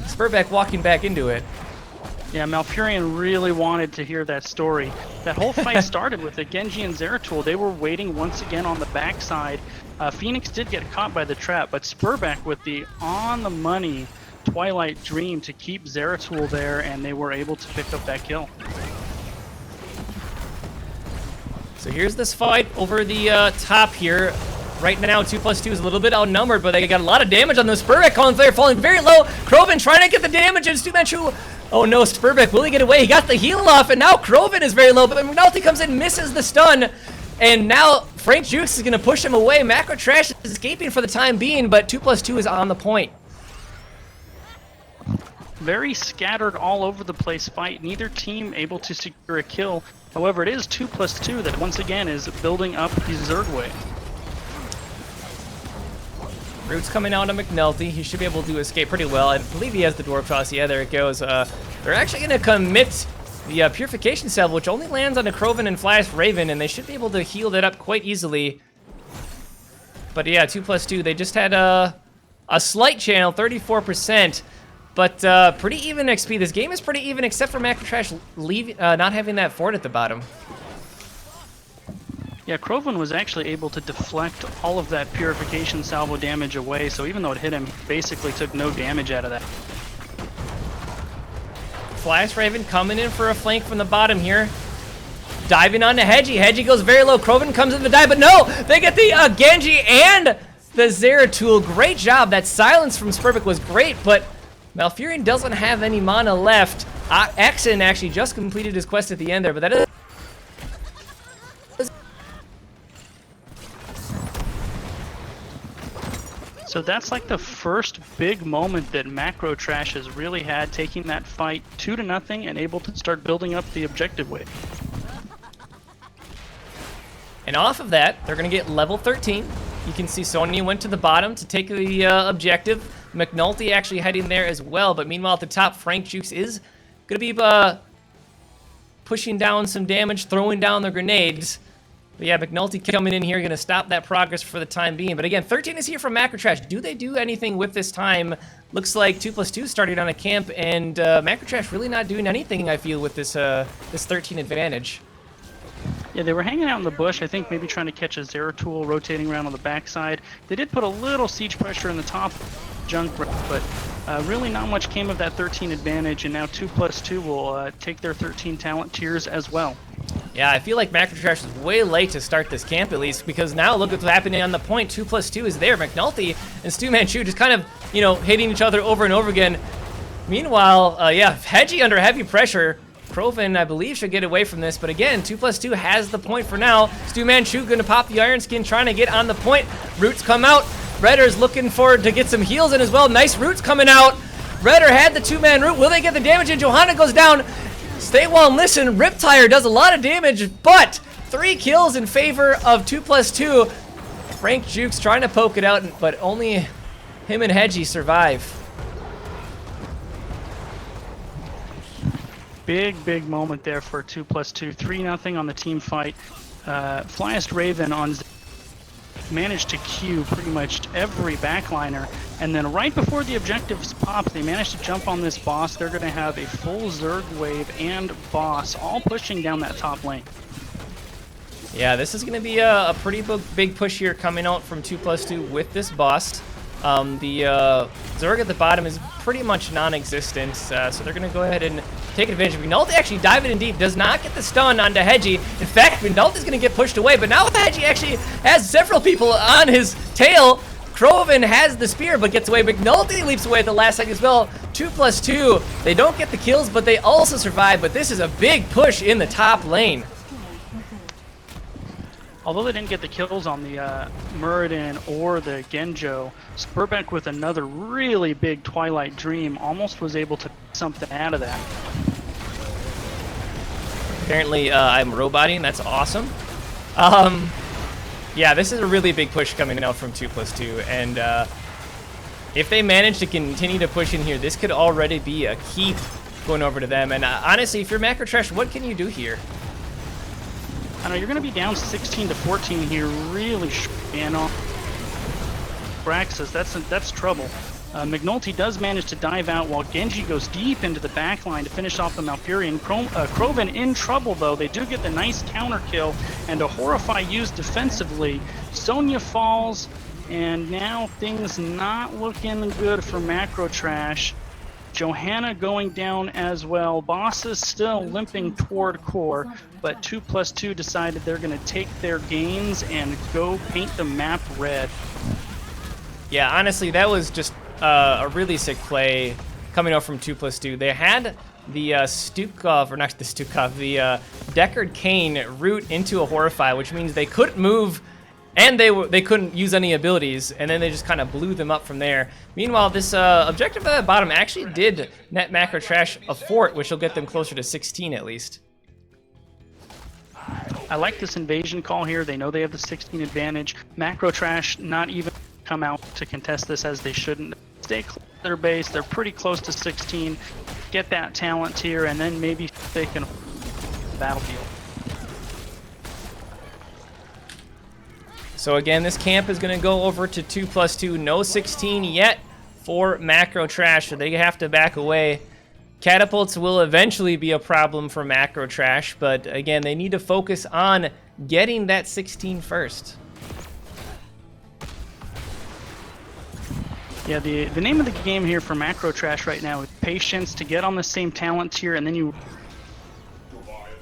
Spurback walking back into it. Yeah, Malfurion really wanted to hear that story. That whole fight started with Genji and Zeratul. They were waiting once again on the backside. Phoenix did get caught by the trap, but Spurback with the on-the-money Twilight Dream to keep Zeratul there, and they were able to pick up that kill. So here's this fight over the top here. Right now, 2+2 is a little bit outnumbered, but they got a lot of damage on the Spurback. Colin Flare falling very low. Krovan trying to get the damage, and Stu Manchu. Oh no, Spurback, will he get away? He got the heal off, and now Krovan is very low, but McNulty comes in, misses the stun, and now Frank Jukes is going to push him away. Macro Trash is escaping for the time being, but 2+2 is on the point. Very scattered all over the place fight. Neither team able to secure a kill. However, it is 2+2 that once again is building up the Zerg wave. Roots coming out on McNulty. He should be able to escape pretty well. I believe he has the Dwarf Toss. Yeah, there it goes. They're actually going to commit the Purification Salve, which only lands on the Krovan and Flash Raven, and they should be able to heal that up quite easily. But yeah, 2+2. They just had a slight channel, 34%. But pretty even XP. This game is pretty even, except for Macro Trash not having that fort at the bottom. Yeah, Krovan was actually able to deflect all of that Purification Salvo damage away, so even though it hit him, he basically took no damage out of that. Flash Raven coming in for a flank from the bottom here. Diving onto Hedgie. Hedgie goes very low. Krovan comes in to dive, but no! They get the Genji and the Zeratul. Great job. That silence from Spurback was great, but Malfurion doesn't have any mana left. Axon actually just completed his quest at the end there, but that is... So that's like the first big moment that Macro Trash has really had, taking that fight 2-0 and able to start building up the objective wave. And off of that, they're going to get level 13. You can see Sonya went to the bottom to take the objective. McNulty actually heading there as well, but meanwhile at the top, Frank Jukes is going to be pushing down some damage, throwing down the grenades. But yeah, McNulty coming in here, going to stop that progress for the time being. But again, 13 is here from Macro Trash. Do they do anything with this time? Looks like 2+2 starting on a camp, and Macro Trash really not doing anything, I feel, with this 13 advantage. Yeah, they were hanging out in the bush, I think maybe trying to catch a Zeratul rotating around on the backside. They did put a little siege pressure in the top junk, but really not much came of that 13 advantage, and now 2+2 will take their 13 talent tiers as well. Yeah, I feel like Macro Trash is way late to start this camp, at least, because now look what's happening on the point. 2+2 is there. McNulty and Stu Manchu just kind of, you know, hitting each other over and over again. Meanwhile, yeah, Hedgie under heavy pressure. Krovan, I believe, should get away from this, but again, 2+2 has the point for now. Stu Manchu gonna pop the Iron Skin, trying to get on the point. Roots come out. Redder's looking to get some heals in as well. Nice Roots coming out. Redder had the two-man root. Will they get the damage in? Johanna goes down. Stay well and listen. Riptire does a lot of damage, but 3 kills in favor of 2+2. Frank Jukes trying to poke it out, but only him and Hedgie survive. Big moment there for 2+2. 3-0 on the team fight. Flyest Raven on managed to queue pretty much every backliner, and then right before the objectives pop, they managed to jump on this boss. They're going to have a full Zerg wave and boss all pushing down that top lane. Yeah, this is going to be a pretty big push here coming out from 2+2 with this boss. The Zerg at the bottom is pretty much non-existent, so they're going to go ahead and take advantage. McNulty actually diving in deep, does not get the stun onto Hedgie. In fact, McNulty's going to get pushed away, but now Hedgie actually has several people on his tail. Croven has the spear, but gets away. McNulty leaps away at the last second as well. 2+2, they don't get the kills, but they also survive, but this is a big push in the top lane. Although they didn't get the kills on the Muradin or the Genjo, Spurbeck with another really big Twilight Dream almost was able to get something out of that. Apparently, I'm roboting. That's awesome. Yeah, this is a really big push coming out from 2+2, and if they manage to continue to push in here, this could already be a keep going over to them. And honestly, if you're Macro Trash, what can you do here? I know you're going to be down 16-14 here, really and on Braxis. That's trouble. McNulty does manage to dive out while Genji goes deep into the backline to finish off the Malfurion. Croven in trouble though. They do get the nice counter kill and a Horrify used defensively. Sonya falls, and now things not looking good for Macro Trash. Johanna going down as well. Boss is still limping toward core, but 2+2 decided they're going to take their gains and go paint the map red. Yeah, honestly, that was just a really sick play coming out from 2+2. They had the Stukov, or not the Stukov, the Deckard Cain route into a Horrify, which means they couldn't move and they couldn't use any abilities, and then they just kind of blew them up from there. Meanwhile, this objective at the bottom actually did net Macro Trash a fort, which will get them closer to 16 at least. I like this invasion call here. They know they have the 16 advantage. Macro Trash not even come out to contest this as they shouldn't. Stay close to their base. They're pretty close to 16. Get that talent tier, and then maybe they can battlefield. So again, this camp is going to go over to 2+2. No 16 yet for Macro Trash, so they have to back away. Catapults will eventually be a problem for Macro Trash, but again, they need to focus on getting that 16 first. Yeah, the name of the game here for Macro Trash right now is patience, to get on the same talent tier, and then you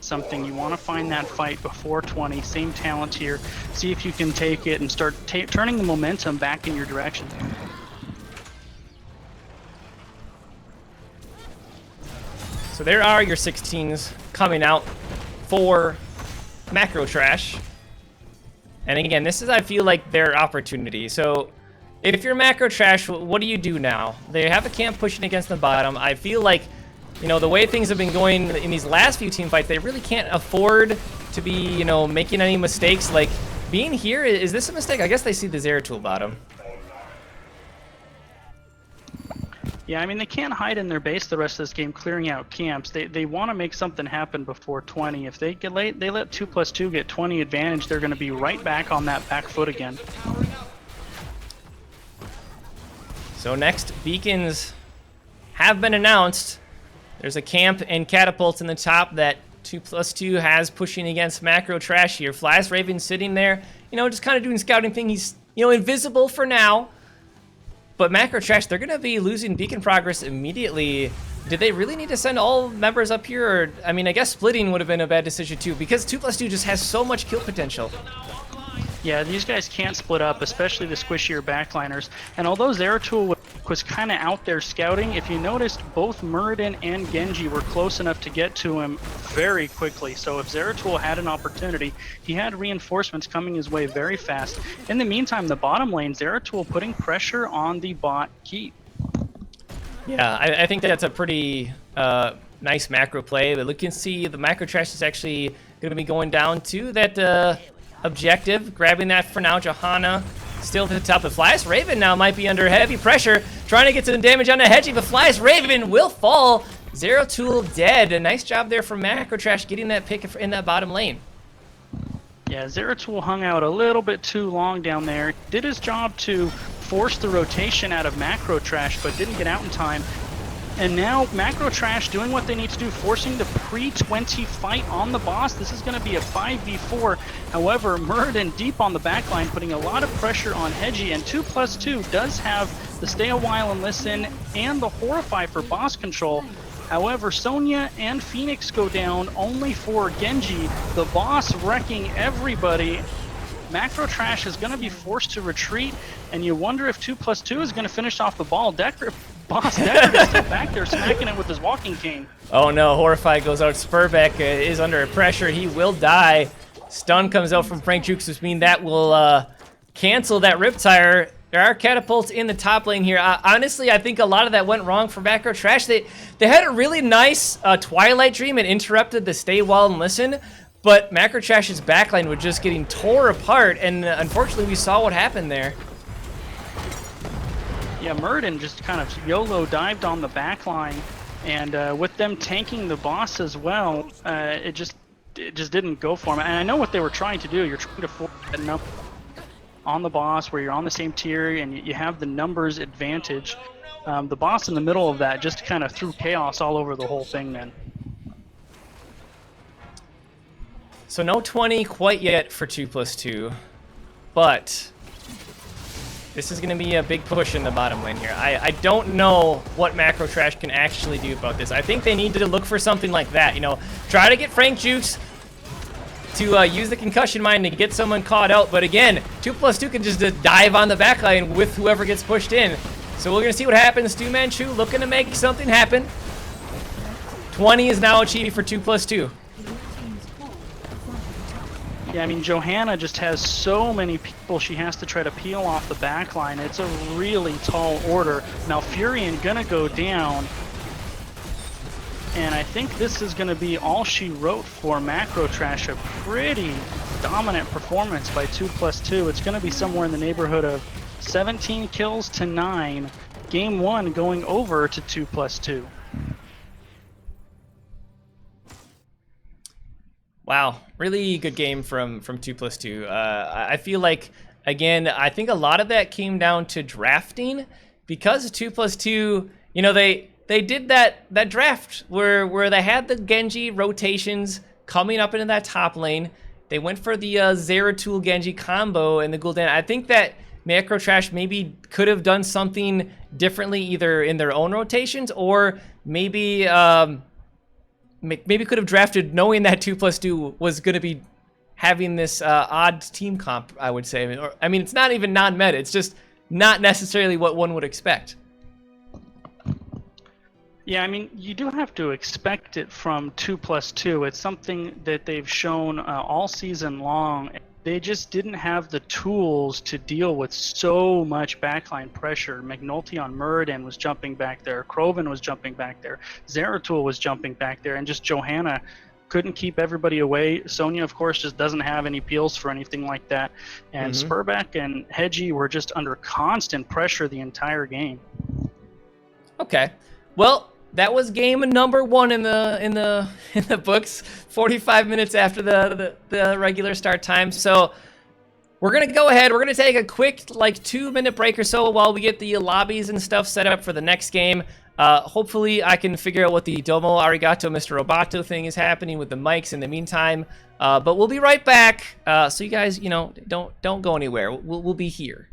something. You want to find that fight before 20, same talent tier, see if you can take it and start turning the momentum back in your direction. So there are your 16s coming out for Macro Trash. And again, this is, I feel like, their opportunity. So if you're Macro Trash, what do you do now? They have a camp pushing against the bottom. I feel like, you know, the way things have been going in these last few team fights, they really can't afford to be, you know, making any mistakes. Like, being here, is this a mistake? I guess they see the Zeratul bottom. Yeah, I mean, they can't hide in their base the rest of this game, clearing out camps. They want to make something happen before 20. If they get late, they let 2+2 get 20 advantage, they're going to be right back on that back foot again. So next, beacons have been announced. There's a camp and catapults in the top that 2+2 has pushing against Macro Trash here. Flyest Raven sitting there, you know, just kind of doing scouting thing. He's, you know, invisible for now. But Macro Trash, they're going to be losing beacon progress immediately. Did they really need to send all members up here? Or, I mean, I guess splitting would have been a bad decision too, because 2+2 just has so much kill potential. Yeah, these guys can't split up, especially the squishier backliners. And although Zeratul was kind of out there scouting, if you noticed, both Muradin and Genji were close enough to get to him very quickly. So if Zeratul had an opportunity, he had reinforcements coming his way very fast. In the meantime, the bottom lane, Zeratul putting pressure on the bot keep. Yeah, I think that's a pretty nice macro play. But look and see, the macro trash is actually going to be going down to that objective, grabbing that for now. Johanna still at the top. The Flyest Raven now might be under heavy pressure, trying to get some damage on the Hedgie, but Flyest Raven will fall. Zeratul dead. A nice job there from macro trash getting that pick in that bottom lane. Yeah, Zeratul hung out a little bit too long down there. Did his job to force the rotation out of Macro Trash, but didn't get out in time. And now Macro Trash doing what they need to do, forcing the pre-20 fight on the boss. This is going to be a 5v4. However, Muradin deep on the backline, putting a lot of pressure on Hedgie, and 2+2 does have the Stay a While and Listen and the Horrify for boss control. However, Sonya and Phoenix go down only for Genji, the boss wrecking everybody. Macro Trash is going to be forced to retreat, and you wonder if 2+2 is going to finish off the ball. Boss Deckard is still back there smacking it with his walking cane. Oh no, Horrify goes out. Spurbeck is under pressure. He will die. Stun comes out from Frank Jukes, which means that will cancel that Riptire. There are catapults in the top lane here. Honestly, I think a lot of that went wrong for Macro Trash. They had a really nice Twilight Dream and interrupted the Stay While and Listen, but Macro Trash's backline was just getting tore apart, and unfortunately we saw what happened there. Yeah, Muradin just kind of YOLO dived on the backline, and with them tanking the boss as well, it just didn't go for him. And I know what they were trying to do. You're trying to force that number on the boss where you're on the same tier and you have the numbers advantage. The boss in the middle of that just kind of threw chaos all over the whole thing then. So no 20 quite yet for 2+2, but this is going to be a big push in the bottom lane here. I don't know what Macro Trash can actually do about this. I think they need to look for something like that, you know, try to get Frank Jukes to use the concussion mine to get someone caught out, but again, 2+2 can just dive on the backline with whoever gets pushed in. So we're going to see what happens. Stu Manchu looking to make something happen. 20 is now achieved for 2+2. Yeah, I mean, Johanna just has so many people she has to try to peel off the backline. It's a really tall order. Now, Furion gonna go down, and I think this is gonna be all she wrote for Macro Trash. A pretty dominant performance by 2+2. It's gonna be somewhere in the neighborhood of 17 kills to 9. Game 1 going over to 2+2. Wow, really good game from 2+2. I feel like, again, I think a lot of that came down to drafting, because 2+2, you know, they did that draft where they had the Genji rotations coming up into that top lane. They went for the Zeratul Genji combo and the Gul'dan. I think that Macro Trash maybe could have done something differently, either in their own rotations or maybe could have drafted knowing that 2+2 was going to be having this odd team comp, I would say. I mean, it's not even non-meta. It's just not necessarily what one would expect. Yeah, I mean, you do have to expect it from 2+2. It's something that they've shown all season long. They just didn't have the tools to deal with so much backline pressure. McNulty on Muradin was jumping back there. Krovan was jumping back there. Zeratul was jumping back there. And just Johanna couldn't keep everybody away. Sonya, of course, just doesn't have any peels for anything like that. And Spurbeck and Hedgie were just under constant pressure the entire game. Okay. Well, that was game number 1 in the books. 45 minutes after the regular start time. So we're gonna go ahead. We're gonna take a quick 2-minute break or so while we get the lobbies and stuff set up for the next game. Hopefully I can figure out what the Domo Arigato Mr. Roboto thing is happening with the mics in the meantime. But we'll be right back. So you guys, you know, don't go anywhere. We'll be here.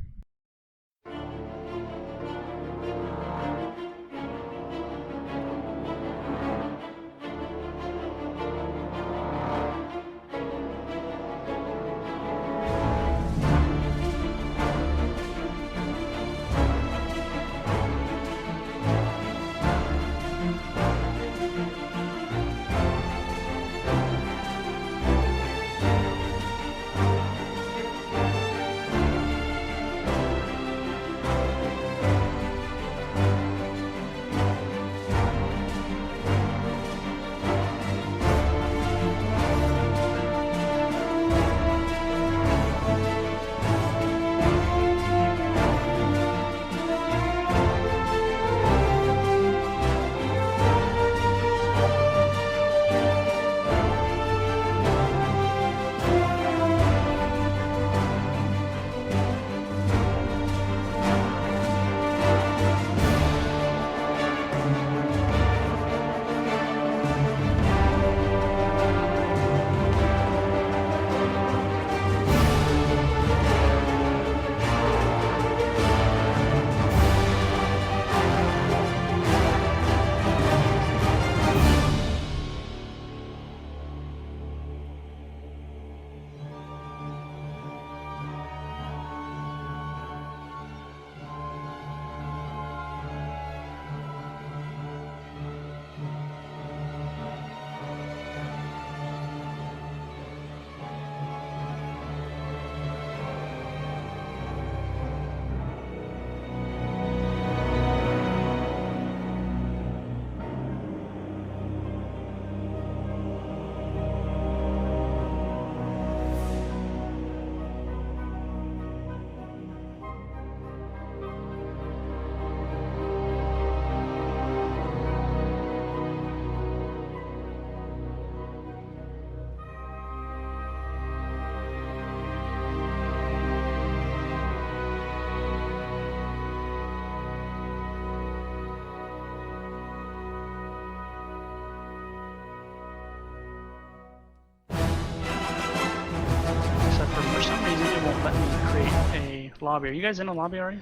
won't let me create a lobby. Are you guys in a lobby already?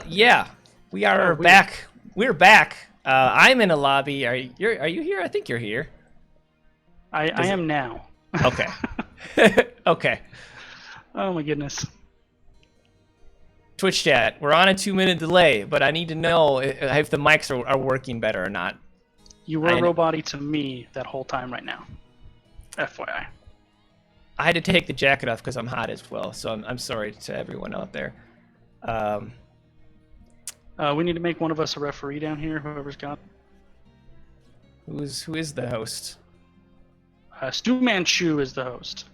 Yeah, we are back. We're back. I'm in a lobby. Are you here? I think you're here. I am now. Okay. Okay. Oh my goodness. Twitch chat, we're on a 2-minute delay, but I need to know if the mics are working better or not. You were robot-y to me that whole time right now. FYI. I had to take the jacket off because I'm hot as well, so I'm sorry to everyone out there. We need to make one of us a referee down here, whoever's got. Who is the host? Stu Manchu is the host.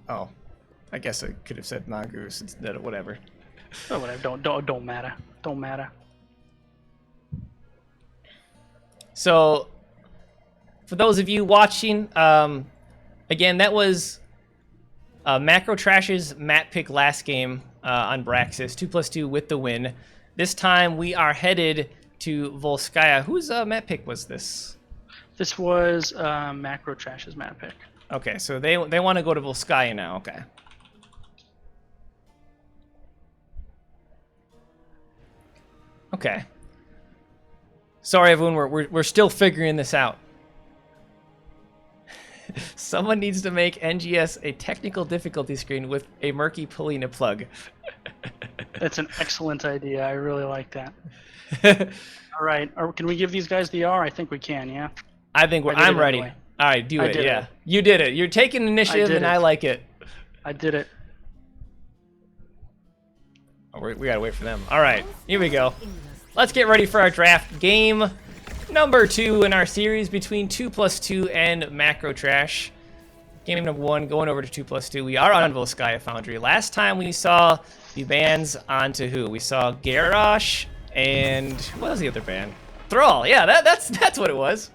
Oh, I guess I could have said Mongoose instead of whatever. Oh, whatever. Don't matter. Don't matter. So, for those of you watching, again, that was Macro Trash's map pick last game on Braxis, 2+2 with the win. This time we are headed to Volskaya. Whose map pick was this? This was Macro Trash's map pick. Okay, so they want to go to Volskaya now. Okay. Okay. Sorry, everyone. We're still figuring this out. Someone needs to make NGS a technical difficulty screen with a murky pulling a plug. That's an excellent idea. I really like that. All right. Can we give these guys the R? I think we can. Yeah. I think I'm ready. Anyway. All right, do it. Yeah, you did it. You're taking initiative, and I like it. I did it. Oh, we gotta wait for them. All right, here we go. Let's get ready for our draft. Game number 2 in our series between 2+2 and Macro Trash. Game number 1 going over to 2+2. We are on Volskaya Foundry. Last time we saw the bans onto who? We saw Garrosh and what was the other ban? Thrall. Yeah, that's what it was.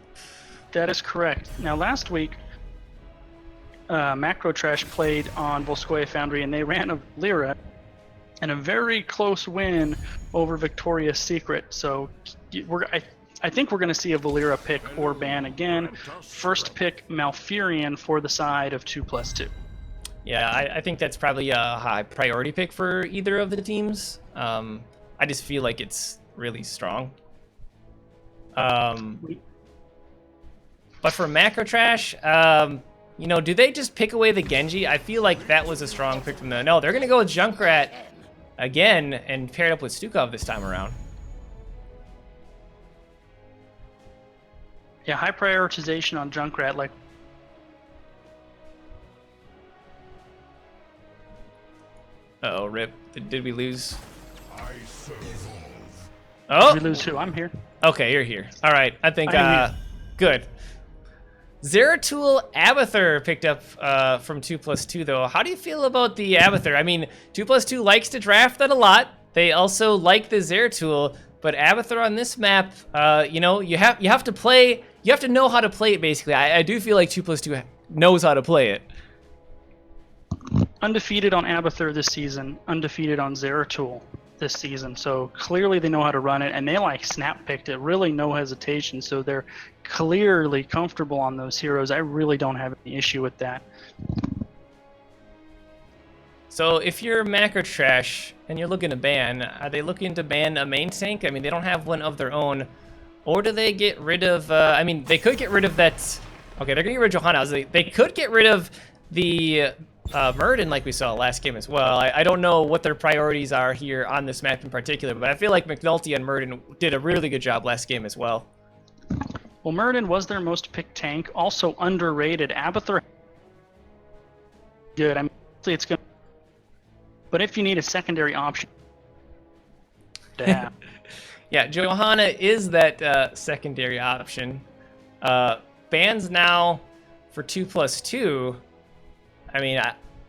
That is correct. Now, last week, Macro Trash played on Volskaya Foundry, and they ran a Lyra and a very close win over Victoria's Secret. So I think we're going to see a Valera pick or ban again. First pick Malfurion for the side of 2+2. Yeah, I think that's probably a high priority pick for either of the teams. I just feel like it's really strong. But for Macro Trash, you know, do they just pick away the Genji? I feel like that was a strong pick from them. No, they're going to go with Junkrat again and pair it up with Stukov this time around. Yeah, high prioritization on Junkrat. Like, uh-oh, rip. Did we lose? Oh! Did we lose who? I'm here. Okay, you're here. All right, I think, I'm here. Good. Zeratul Abathur picked up from 2+2, though. How do you feel about the Abathur? I mean, 2+2 likes to draft that a lot. They also like the Zeratul, but Abathur on this map, you know, you have to play. You have to know how to play it. Basically, I do feel like 2+2 knows how to play it. Undefeated on Abathur this season. Undefeated on Zeratul this season. So clearly they know how to run it, and they like snap picked it. Really, no hesitation. So they're clearly comfortable on those heroes. I really don't have any issue with that. So if you're Macro Trash and you're looking to ban, are they looking to ban a main tank? I mean, they don't have one of their own. Or do they get rid of, I mean, they could get rid of that. Okay, they're going to get rid of Johanna. They could get rid of the Murden like we saw last game as well. I don't know what their priorities are here on this map in particular, but I feel like McNulty and Murden did a really good job last game as well. Well, Murden was their most picked tank, also underrated. Abathur, good. I mean, it's good. But if you need a secondary option, yeah, Johanna is that secondary option. Bans now for 2+2. I mean,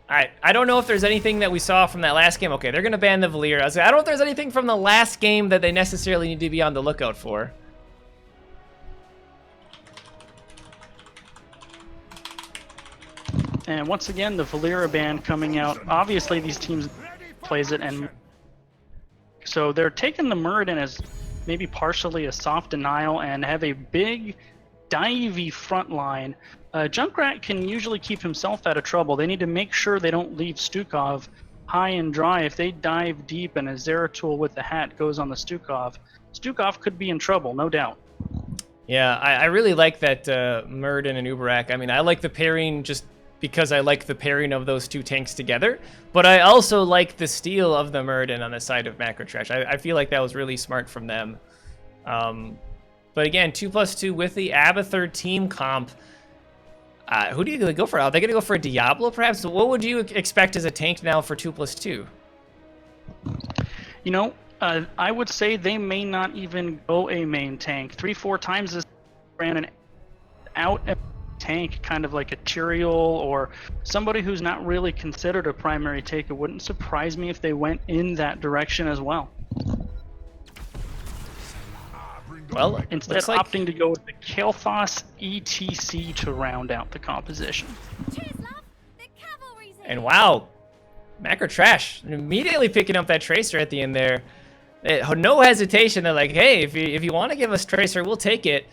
I don't know if there's anything that we saw from that last game. Okay, they're going to ban the Valir. I don't know if there's anything from the last game that they necessarily need to be on the lookout for. And once again, the Valera ban coming out. Obviously, these teams plays it, and so they're taking the Muradin as maybe partially a soft denial and have a big divey front line, Junkrat can usually keep himself out of trouble. They need to make sure they don't leave Stukov high and dry. If they dive deep and a Zeratul with the hat goes on the Stukov, Stukov could be in trouble, no doubt. Yeah, I really like that Murden and Uberak. I mean, I like the pairing just because I like the pairing of those two tanks together, but I also like the steal of the Murden on the side of Macro Trash. I feel like that was really smart from them. But again, 2+2 with the Abathur team comp. Who do you go for? Are they going to go for a Diablo, perhaps? What would you expect as a tank now for 2+2? You know, I would say they may not even go a main tank. 3-4 times this ran an out tank, kind of like a Tyrael or somebody who's not really considered a primary take. It wouldn't surprise me if they went in that direction as well. Well, instead opting to go with the Kael'thas ETC to round out the composition. And wow, Macro Trash immediately picking up that Tracer at the end there. No hesitation. They're like, hey, if you want to give us Tracer, we'll take it.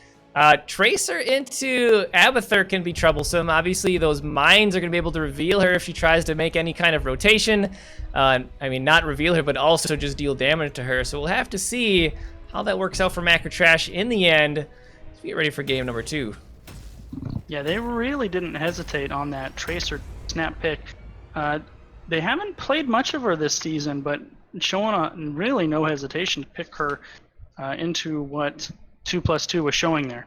Tracer into Abathur can be troublesome. Obviously, those mines are going to be able to reveal her if she tries to make any kind of rotation. I mean, not reveal her, but also just deal damage to her. So we'll have to see how that works out for Macro Trash in the end. Let's get ready for game number 2. Yeah, they really didn't hesitate on that Tracer snap pick. They haven't played much of her this season, but showing really no hesitation to pick her into what 2+2 was showing there.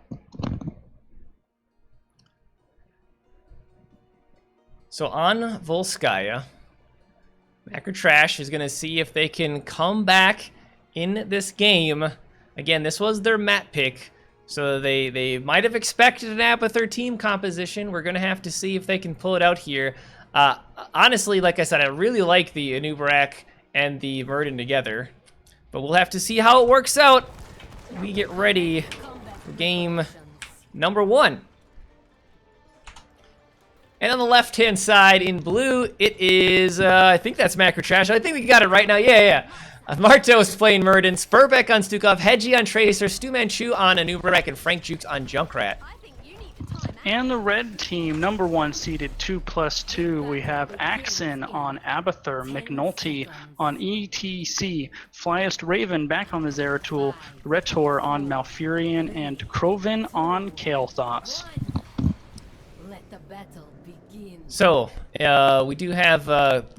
So on Volskaya, Macro Trash is going to see if they can come back in this game. Again, this was their map pick, so they might have expected an Abathur team composition. We're going to have to see if they can pull it out here. Honestly, like I said, I really like the Anubarak and the Murden together, but we'll have to see how it works out. We get ready for game number 1. And on the left-hand side in blue, it is, I think that's Macro Trash. I think we got it right now. Yeah. Marto is playing Murden, Spurbeck on Stukov, Hedgie on Tracer, Stu Manchu on Anubarak, and Frank Jukes on Junkrat. And the red team, number 1 seeded 2+2, we have Axon on Abathur, McNulty on ETC, Flyest Raven back on the Zeratul, Retor on Malfurion, and Kroven on Kael'thas. Let the battle begin. So, we do have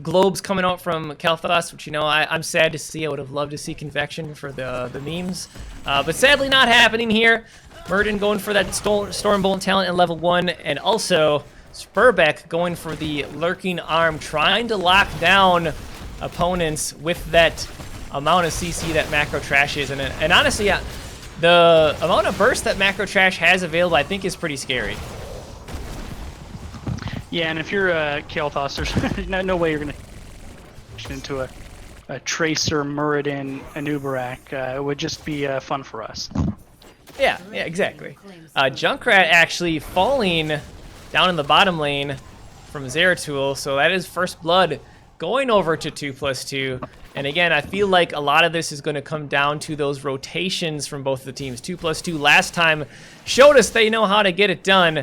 globes coming out from Kael'thas, which, you know, I'm sad to see. I would have loved to see Convection for the memes. But sadly not happening here. Murden going for that Stormbolt talent in level 1, and also Spurbeck going for the Lurking Arm, trying to lock down opponents with that amount of CC that Macro Trash is. And honestly, yeah, the amount of burst that Macro Trash has available, I think, is pretty scary. Yeah, and if you're Kael'thas, there's no way you're going to into a Tracer, Muradin, Anubarak. It would just be fun for us. Yeah, exactly. Junkrat actually falling down in the bottom lane from Zeratul, so that is first blood going over to 2+2. And again, I feel like a lot of this is going to come down to those rotations from both the teams. 2+2 last time showed us they know how to get it done.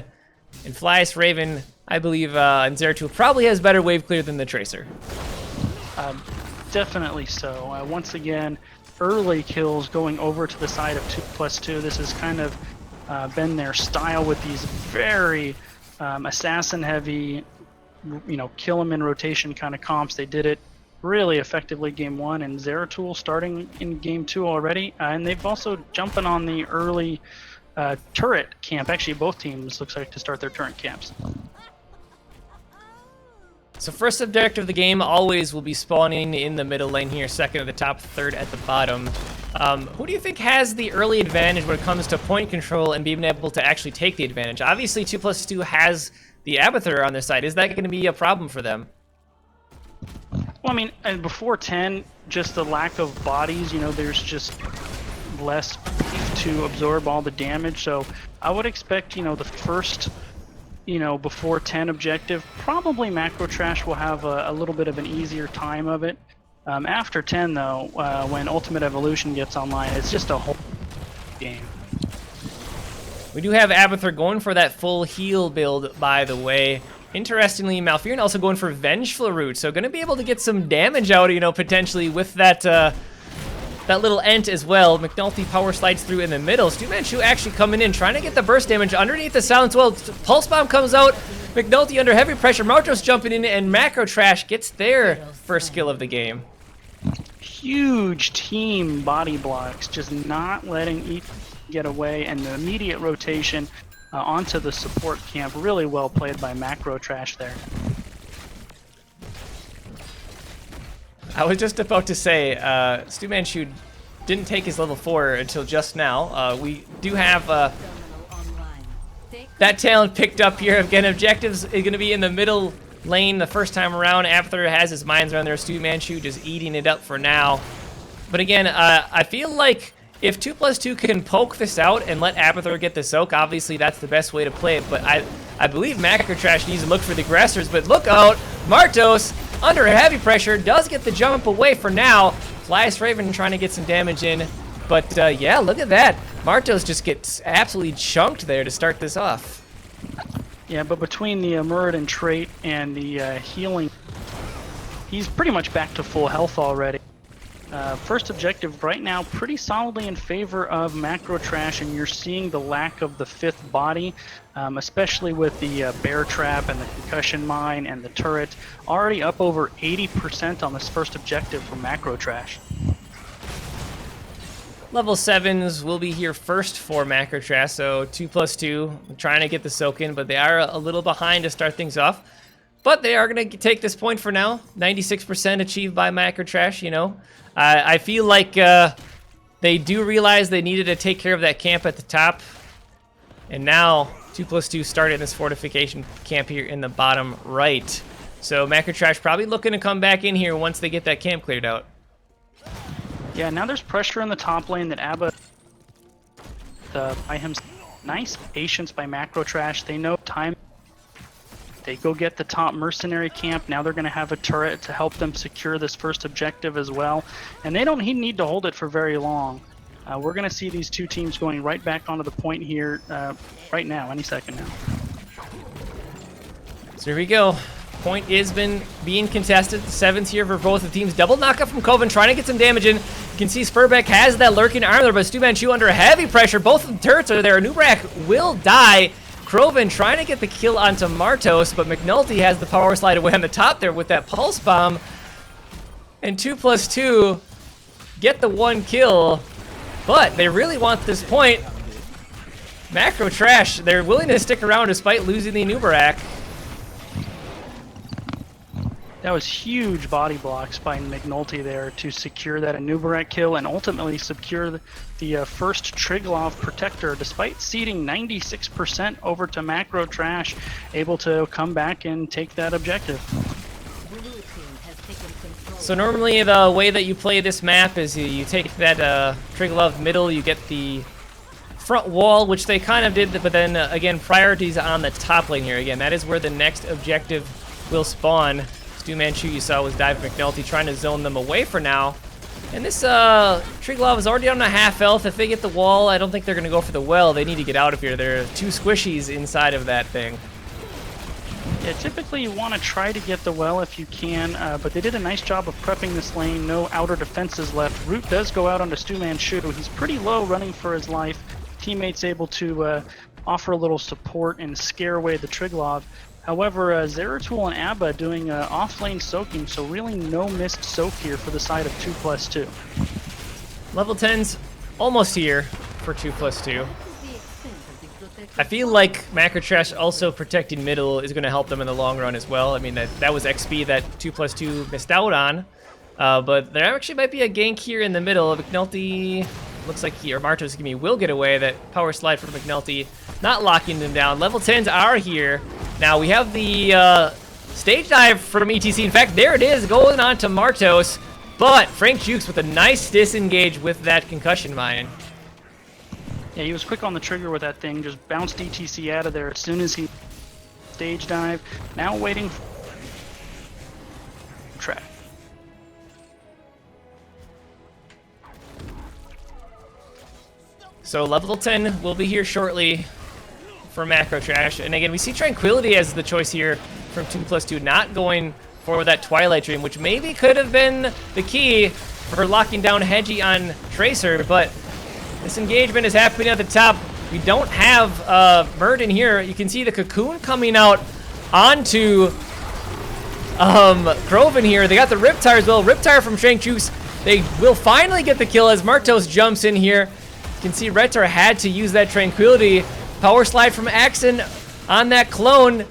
And Flyest Raven, I believe, and Zeratul probably has better wave clear than the Tracer. Definitely so. Once again, early kills going over to the side of 2+2. This has kind of been their style with these very assassin-heavy, kill them in rotation kind of comps. They did it really effectively game 1, and Zeratul starting in game 2 already. And they've also jumping on the early turret camp. Actually, both teams looks like to start their turret camps. So first objective of the game always will be spawning in the middle lane here, second at the top, third at the bottom. Who do you think has the early advantage when it comes to point control and being able to actually take the advantage? Obviously, 2+2 has the Abathur on their side. Is that going to be a problem for them? Well, I mean, and before 10, just the lack of bodies, there's just less to absorb all the damage. So I would expect, the first before 10 objective, probably Macro Trash will have a little bit of an easier time of it. After 10, though, when Ultimate Evolution gets online, it's just a whole game. We do have Abathur going for that full heal build, by the way. Interestingly, Malfurion also going for Vengeful Root, so going to be able to get some damage out, you know, potentially with that that little Ent as well. McNulty power slides through in the middle. Stu Manchu actually coming in, trying to get the burst damage underneath the silence. Well, Pulse Bomb comes out. McNulty under heavy pressure. Martos jumping in, and Macro Trash gets their first kill of the game. Huge team body blocks, just not letting each get away, and the immediate rotation onto the support camp. Really well played by Macro Trash there. I was just about to say, Stu Manchu didn't take his level 4 until just now. We do have that talent picked up here. Again, objectives is going to be in the middle lane the first time around. Abathur has his mines around there. Stu Manchu just eating it up for now. But again, I feel like if 2+2 can poke this out and let Abathur get the soak, obviously that's the best way to play it. But I believe Macro Trash needs to look for the aggressors. But look out, Martos under heavy pressure does get the jump away for now. Flyest Raven trying to get some damage in. But yeah, look at that. Martos just gets absolutely chunked there to start this off. Yeah, but between the Muradin trait and the healing, he's pretty much back to full health already. First objective right now pretty solidly in favor of Macro Trash, and you're seeing the lack of the 5th body, especially with the bear trap and the concussion mine and the turret, already up over 80% on this first objective for Macro Trash. Level 7s will be here first for Macro Trash, so 2+2, trying to get the soak in, but they are a little behind to start things off. But they are going to take this point for now. 96% achieved by Macro Trash, you know. I feel like they do realize they needed to take care of that camp at the top. And now 2+2 started this fortification camp here in the bottom right. So Macro Trash probably looking to come back in here once they get that camp cleared out. Yeah, now there's pressure in the top lane that Abba by him. Nice patience by Macro Trash. They know time. They go get the top mercenary camp. Now they're going to have a turret to help them secure this first objective as well. And they don't need to hold it for very long. We're going to see these two teams going right back onto the point here right now, any second now. So here we go. Point is being contested. 7th here for both the teams. Double knockup from Coven, trying to get some damage in. You can see Spurbeck has that lurking arm there, but Stu Manchu under heavy pressure. Both of the turrets are there. Nubrak will die. Krovan trying to get the kill onto Martos, but McNulty has the power slide away on the top there with that pulse bomb. And 2+2 get the 1 kill, but they really want this point. Macro Trash, they're willing to stick around despite losing the Nubarak. That was huge body blocks by McNulty there to secure that Anubarak kill and ultimately secure the first Triglav Protector, despite ceding 96% over to Macro Trash, able to come back and take that objective. So normally the way that you play this map is you take that Triglav middle, you get the front wall, which they kind of did, but then again, priorities on the top lane here. Again, that is where the next objective will spawn. Stu Manchu, you saw, was Dive McNulty trying to zone them away for now. And this Triglav is already on a half health. If they get the wall, I don't think they're going to go for the well. They need to get out of here. There are 2 squishies inside of that thing. Yeah, typically you want to try to get the well if you can, but they did a nice job of prepping this lane. No outer defenses left. Root does go out onto Stu Manchu. He's pretty low running for his life. Teammates able to offer a little support and scare away the Triglav. However, Zeratul and Abba doing off-lane soaking, so really no missed soak here for the side of 2+2. Level 10's almost here for 2+2. I feel like Macro Trash also protecting middle is going to help them in the long run as well. I mean, that was XP that 2+2 missed out on. But there actually might be a gank here in the middle. McNulty looks like Martos will get away. That power slide from McNulty, not locking them down. Level 10s are here. Now we have the stage dive from ETC. In fact, there it is, going on to Martos. But Frank Jukes with a nice disengage with that concussion mine. Yeah, he was quick on the trigger with that thing. Just bounced ETC out of there as soon as he stage dive. Now waiting for track. So level 10 will be here shortly. for Macro Trash. And again, we see Tranquility as the choice here from 2+2, not going for that Twilight Dream, which maybe could have been the key for locking down Hedgie on Tracer, but this engagement is happening at the top. We don't have Murden here. You can see the Cocoon coming out onto Groven here. They got the Riptire as well. Riptire from Shank Juice. They will finally get the kill as Martos jumps in here. You can see Retar had to use that Tranquility. Power Slide from Axon on that clone.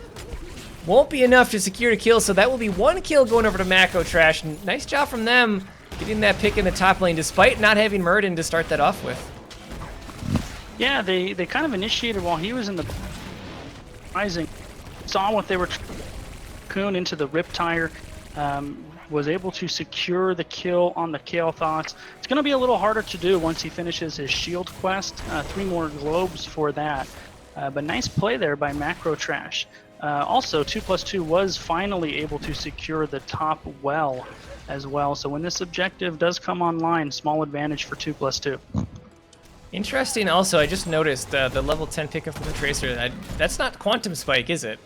Won't be enough to secure a kill, so that will be 1 kill going over to Macro Trash. Nice job from them getting that pick in the top lane, despite not having Murden to start that off with. Yeah, they kind of initiated while he was in the rising. Saw what they were Cocoon into the Riptire. Was able to secure the kill on the Kael'thas. It's going to be a little harder to do once he finishes his shield quest. 3 more globes for that. But nice play there by Macro Trash. Also, 2+2 was finally able to secure the top well as well. So when this objective does come online, small advantage for 2+2. Interesting also, I just noticed the level 10 pickup from the Tracer. That's not Quantum Spike, is it?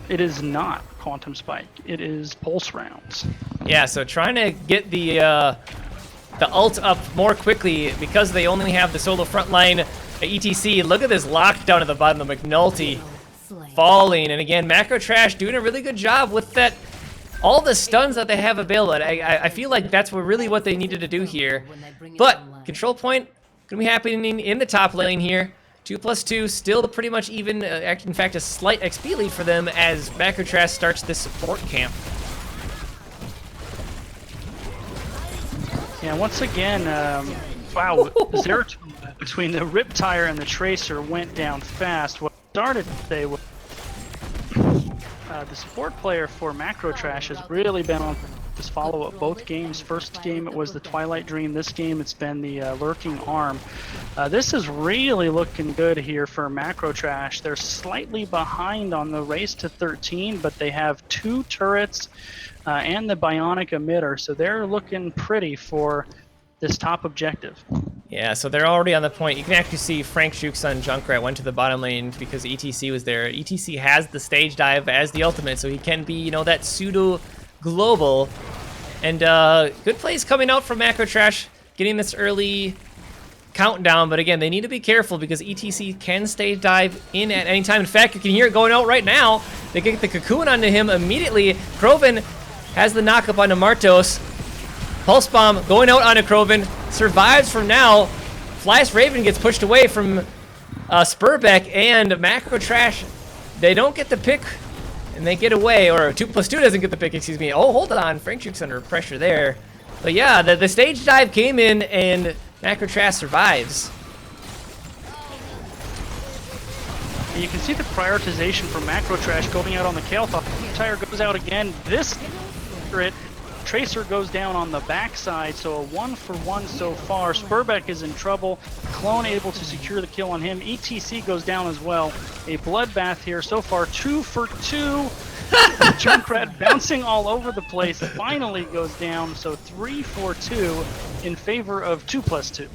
It is not Quantum Spike. It is Pulse Rounds. Yeah, so trying to get the ult up more quickly because they only have the solo frontline ETC. Look at this lockdown at the bottom of McNulty falling. And again, Macro Trash doing a really good job with that. All the stuns that they have available. I feel like that's really what they needed to do here. But control point gonna be happening in the top lane here. 2+2, still pretty much even, in fact, a slight XP lead for them as Macro Trash starts this support camp. Yeah, once again, wow, Zeratul between the Riptire and the Tracer went down fast. What started today was the support player for Macro Trash has really been on this follow-up both games. First game it was the Twilight Dream. This game it's been the Lurking Arm. This is really looking good here for Macro Trash. They're slightly behind on the race to 13, but they have 2 turrets and the Bionic Emitter, so they're looking pretty for this top objective. Yeah, so they're already on the point. You can actually see Frank Juke's son Junkrat went to the bottom lane because ETC was there. ETC has the stage dive as the ultimate, so he can be, that pseudo global. And good plays coming out from Macro Trash, getting this early countdown. But again, they need to be careful because ETC can stage dive in at any time. In fact, you can hear it going out right now. They get the Cocoon onto him immediately. Kroven has the knockup onto Martos. Pulse Bomb going out onto Kroven. Survives from now. Flyest Raven gets pushed away from Spurbeck, and Macro Trash, they don't get the pick, and they get away, or 2+2 doesn't get the pick, excuse me. Oh, hold on, Frank Juke's under pressure there. But yeah, the stage dive came in, and Macro Trash survives. And you can see the prioritization for Macro Trash going out on the Kael'thas. Tire goes out again. This Tracer goes down on the backside, so a 1-for-1 so far. Spurbeck is in trouble. Clone able to secure the kill on him. ETC goes down as well. A bloodbath here so far. 2-for-2. Junkrat bouncing all over the place. Finally goes down, so 3-for-2 in favor of 2+2.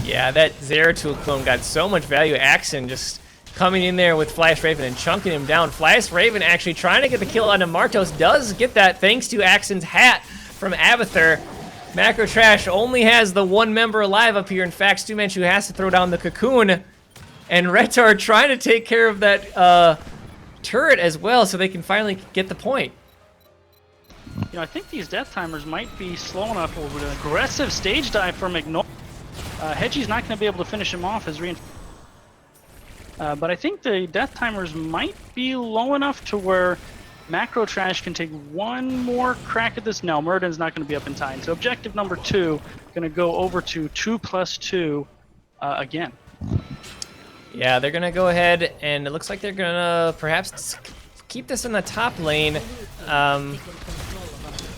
Yeah, that Zeratul clone got so much value. Axon just coming in there with Flash Raven and chunking him down. Flash Raven actually trying to get the kill onto Martos. Does get that thanks to Axon's hat from Abathur. Macro Trash only has the 1 member alive up here. In fact, Stumanchu has to throw down the Cocoon. And Retar trying to take care of that turret as well so they can finally get the point. I think these death timers might be slow enough with an aggressive stage dive from Ignore. Hedgie's not going to be able to finish him off as reinforcement. But I think the death timers might be low enough to where Macro Trash can take 1 more crack at this. No, Murden's not going to be up in time. So objective number 2 going to go over to 2+2 again. Yeah, they're going to go ahead, and it looks like they're going to perhaps keep this in the top lane.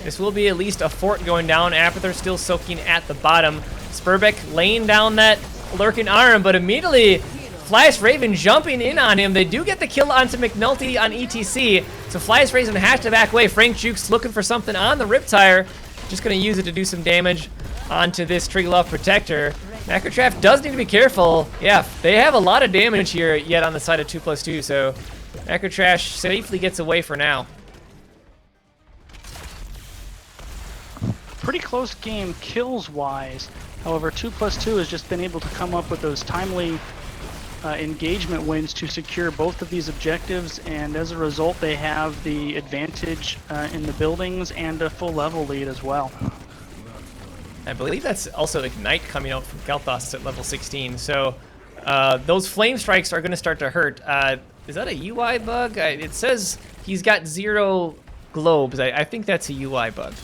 This will be at least a fort going down. Abathur still soaking at the bottom. Spurbeck laying down that Lurking Arm, but immediately Flyest Raven jumping in on him. They do get the kill onto McNulty on ETC, so Flyest Raven has to back away. Frank Juke's looking for something on the Riptire. Just going to use it to do some damage. onto this Triglav Protector. Macrotrash does need to be careful. Yeah, they have a lot of damage here yet on the side of 2+2, so Macrotrash safely gets away for now. Pretty close game kills-wise. However, 2+2 has just been able to come up with those timely engagement wins to secure both of these objectives, and as a result, they have the advantage in the buildings and a full level lead as well. I believe that's also Ignite coming out from Kalthos at level 16, so those Flame Strikes are going to start to hurt. Is that a UI bug? It says he's got 0 globes. I think that's a UI bug.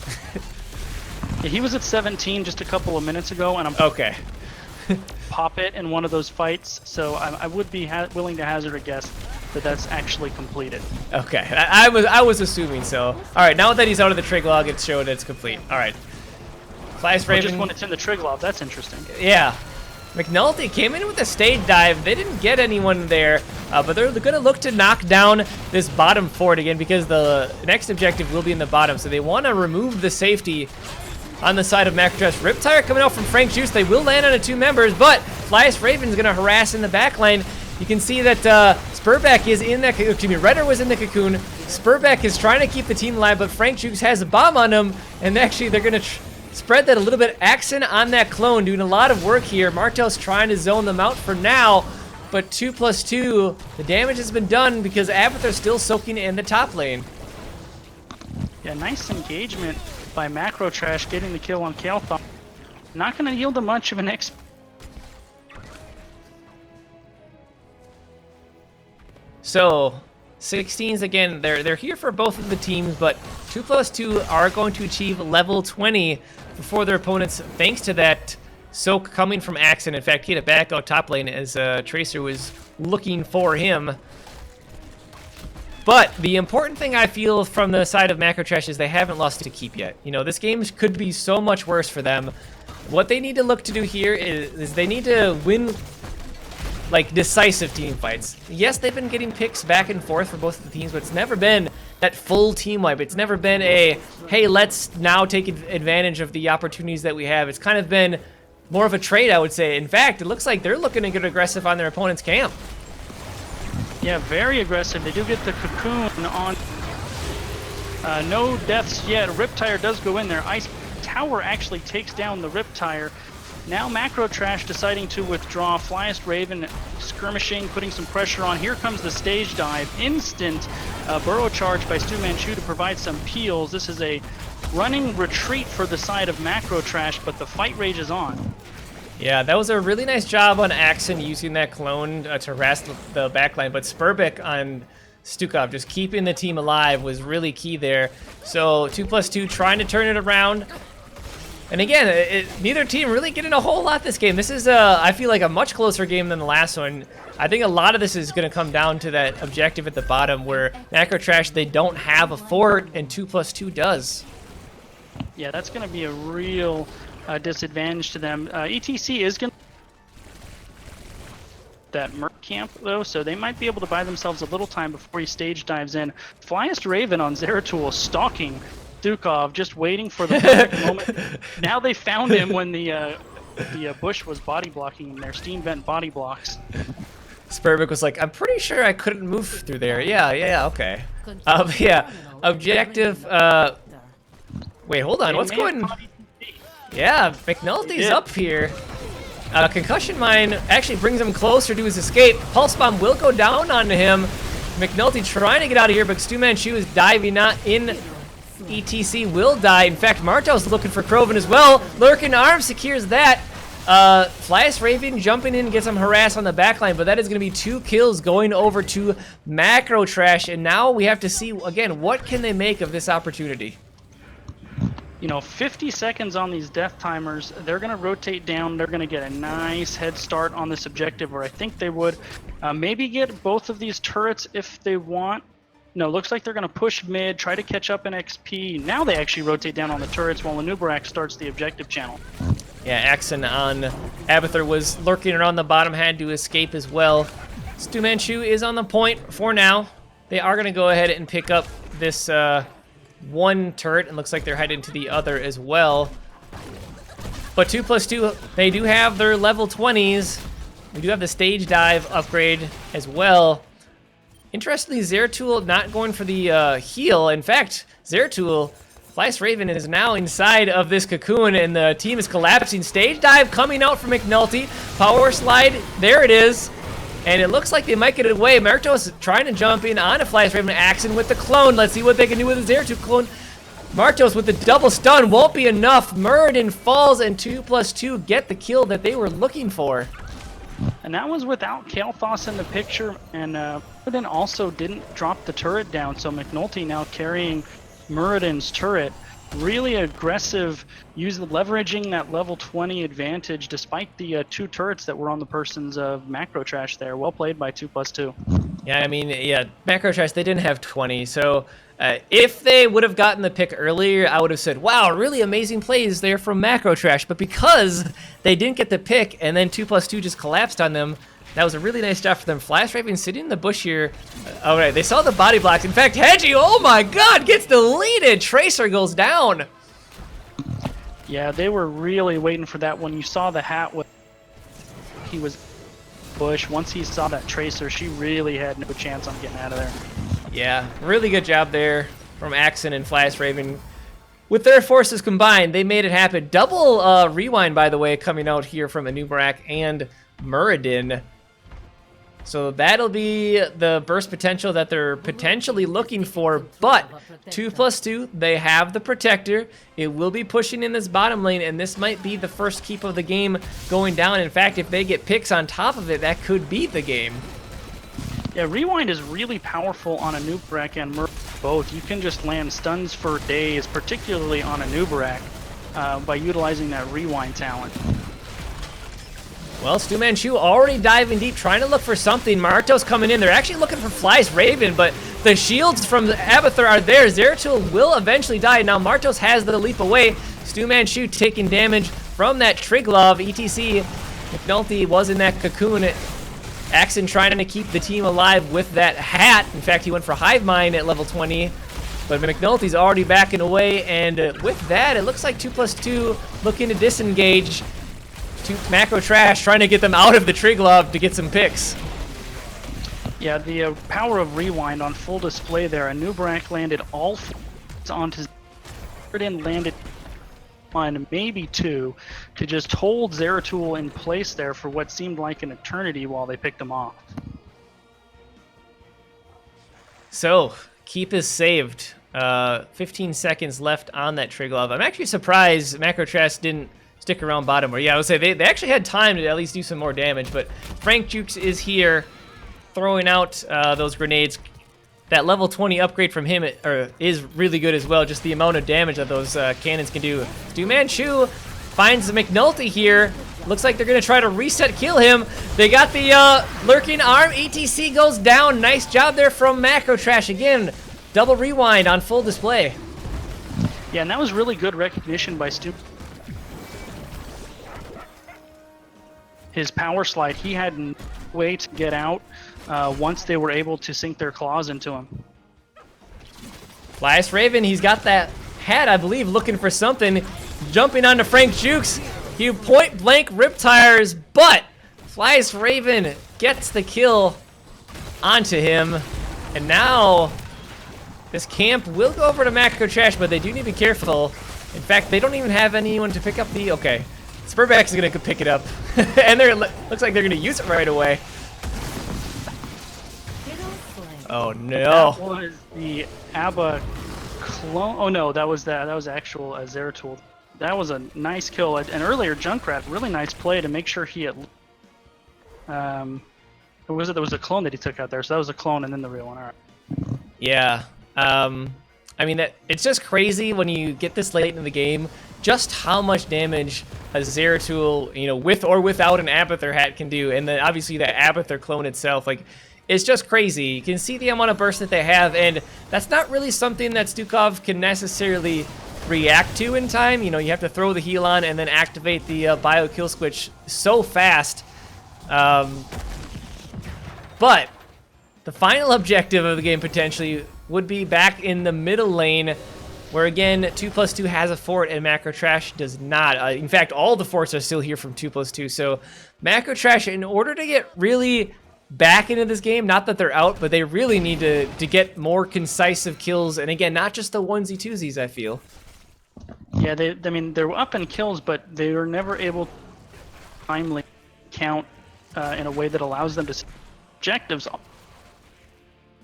Yeah, he was at 17 just a couple of minutes ago, and I'm okay. pop it in one of those fights, so I would be willing to hazard a guess that that's actually completed. Okay, I was assuming so. All right, now that he's out of the trig log, it's showed it's complete. All right. Flash Raven. Just when it's in the trig log, that's interesting. Yeah. McNulty came in with a stage dive. They didn't get anyone there, but they're going to look to knock down this bottom fort again because the next objective will be in the bottom. So they want to remove the safety on the side of Macrotrash. Riptire coming out from Frank Juice. They will land on 2 members, but Flyest Raven's going to harass in the back lane. You can see that Spurback is in that, excuse me, Redder was in the cocoon. Spurback is trying to keep the team alive, but Frank Juice has a bomb on him, and actually they're going to spread that a little bit. Axon on that clone, doing a lot of work here. Martel's trying to zone them out for now, but 2+2, the damage has been done because Abathur's still soaking in the top lane. Yeah, nice engagement by Macrotrash getting the kill on Kalthon. Not going to yield them much of an XP. So 16s again, they're here for both of the teams, but 2+2 are going to achieve level 20 before their opponents, thanks to that soak coming from Axon. In fact, he had a back out top lane as Tracer was looking for him. But the important thing I feel from the side of Macrotrash is they haven't lost to Keep yet. You know, this game could be so much worse for them. What they need to look to do here is they need to win, like, decisive team fights. Yes, they've been getting picks back and forth for both of the teams, but it's never been that full team wipe. It's never been a, hey, let's now take advantage of the opportunities that we have. It's kind of been more of a trade, I would say. In fact, it looks like they're looking to get aggressive on their opponent's camp. Yeah, very aggressive. They do get the cocoon on. No deaths yet. Riptire does go in there. Ice Tower actually takes down the Riptire. Now Macrotrash deciding to withdraw. Flyest Raven skirmishing, putting some pressure on. Here comes the stage dive. Instant burrow charge by Stu Manchu to provide some peels. This is a running retreat for the side of Macrotrash, but the fight rages on. Yeah, that was a really nice job on Axon using that clone to harass the backline, but Spurbeck on Stukov just keeping the team alive was really key there. So 2+2 trying to turn it around. And again, neither team really getting a whole lot this game. This is, I feel like, a much closer game than the last one. I think a lot of this is going to come down to that objective at the bottom where Macrotrash, they don't have a fort and 2+2 does. Yeah, that's going to be a real disadvantage to them. ETC is going to that Merc camp, though, so they might be able to buy themselves a little time before he stage dives in. Flyest Raven on Zeratul stalking Dukov, just waiting for the perfect moment. Now they found him when the bush was body blocking him there. Steam vent body blocks. Spurbeck was like, I'm pretty sure I couldn't move through there. Yeah, okay. Yeah, objective, wait, hold on, what's going on? Yeah, McNulty's up here. Concussion Mine actually brings him closer to his escape. Pulse Bomb will go down onto him. McNulty trying to get out of here, but Stu Manchu is diving not in. ETC will die. In fact, Martel's looking for Krovan as well. Lurking Arm secures that. Flyest Raven jumping in, gets some harass on the backline, but that is going to be 2 kills going over to Macrotrash, and now we have to see, again, what can they make of this opportunity? You know, 50 seconds on these death timers. They're going to rotate down. They're going to get a nice head start on this objective, or I think they would. Maybe get both of these turrets if they want. No, looks like they're going to push mid, try to catch up in XP. Now they actually rotate down on the turrets while Anubarak starts the objective channel. Yeah, Axon on Abathur was lurking around the bottom, had to escape as well. Stu Manchu is on the point for now. They are going to go ahead and pick up this one turret, and looks like they're heading to the other as well. But 2+2, they do have their level 20s. We do have the stage dive upgrade as well. Interestingly, Zeratul not going for the heal. In fact, Zeratul, Flyce Raven is now inside of this cocoon, and the team is collapsing. Stage dive coming out from McNulty. Power slide, there it is. And it looks like they might get it away. Martos trying to jump in onto Flyce Raven. Axon with the clone. Let's see what they can do with the Zeratul clone. Martos with the double stun won't be enough. Muradin falls, and 2+2 get the kill that they were looking for. And that was without Kael'thas in the picture, and Muradin also didn't drop the turret down, so McNulty now carrying Muradin's turret. Really aggressive, leveraging that level 20 advantage despite the 2 turrets that were on the person's macro trash there. Well played by 2+2. Yeah, I mean, yeah, macro trash, they didn't have 20, so if they would have gotten the pick earlier, I would have said, wow, really amazing plays there from macro trash, but because they didn't get the pick and then 2+2 just collapsed on them, that was a really nice job for them. Flyce Raven sitting in the bush here. All right, they saw the body blocks. In fact, Hedgie, oh my god, gets deleted. Tracer goes down. Yeah, they were really waiting for that when you saw the hat with he was bush. Once he saw that Tracer, she really had no chance on getting out of there. Yeah, really good job there from Axon and Flyce Raven. With their forces combined, they made it happen. Double rewind, by the way, coming out here from Anubarak and Muradin. So that'll be the burst potential that they're potentially looking for, but 2+2, they have the Protector. It will be pushing in this bottom lane, and this might be the first keep of the game going down. In fact, if they get picks on top of it, that could be the game. Yeah, Rewind is really powerful on Anubarak and Muradin both. You can just land stuns for days, particularly on Anubarak, by utilizing that Rewind talent. Well, Stu Manchu already diving deep, trying to look for something. Martos coming in. They're actually looking for Flyce Raven, but the shields from Abathur are there. Zeratul will eventually die. Now Martos has the leap away. Stu Manchu taking damage from that Triglav. ETC, McNulty was in that cocoon. Axon trying to keep the team alive with that hat. In fact, he went for Hive Mind at level 20. But McNulty's already backing away, and with that, it looks like 2+2 looking to disengage. Macro Trash trying to get them out of the Triglav to get some picks. Yeah, the power of Rewind on full display there. Anubarak landed all 4 onto Zeratul, landed on maybe 2 to just hold Zeratul in place there for what seemed like an eternity while they picked him off. So, keep is saved. 15 seconds left on that Triglav. I'm actually surprised Macro Trash didn't stick around bottom. Or yeah, I would say they actually had time to at least do some more damage, but Frank Jukes is here throwing out those grenades. That level 20 upgrade from him is really good as well, just the amount of damage that those cannons can do. Stu Manchu finds the McNulty here. Looks like they're going to try to reset kill him. They got the lurking arm. ETC goes down. Nice job there from Macro Trash. Again, double rewind on full display. Yeah, and that was really good recognition by Stu. His power slide, he had no way to get out once they were able to sink their claws into him. Flyce Raven, he's got that hat, I believe, looking for something. Jumping onto Frank Jukes. He point blank riptires, but Flyce Raven gets the kill onto him. And now this camp will go over to Macro Trash, but they do need to be careful. In fact, they don't even have anyone to pick up the... Okay. Spurback is going to pick it up. And looks like they're going to use it right away. Oh, no. That was the Abba clone. Oh, no, that was actual Zeratul. That was a nice kill. And earlier, Junkrat, really nice play to make sure he had... There was a clone that he took out there, so that was a clone and then the real one. All right. Yeah. I mean, it's just crazy when you get this late in the game, just how much damage a Zeratul, with or without an Abathur hat can do. And then obviously the Abathur clone itself, like, it's just crazy. You can see the amount of burst that they have, and that's not really something that Stukov can necessarily react to in time. You have to throw the heal on and then activate the bio kill switch so fast. But the final objective of the game potentially would be back in the middle lane. where again 2+2 has a fort and Macro Trash does not. In fact, all the forts are still here from 2+2. So Macro Trash, in order to get really back into this game, not that they're out, but they really need to get more concisive kills, and again, not just the onesie twosies, I feel. Yeah, I mean, they're up in kills, but they were never able to timely count in a way that allows them to objectives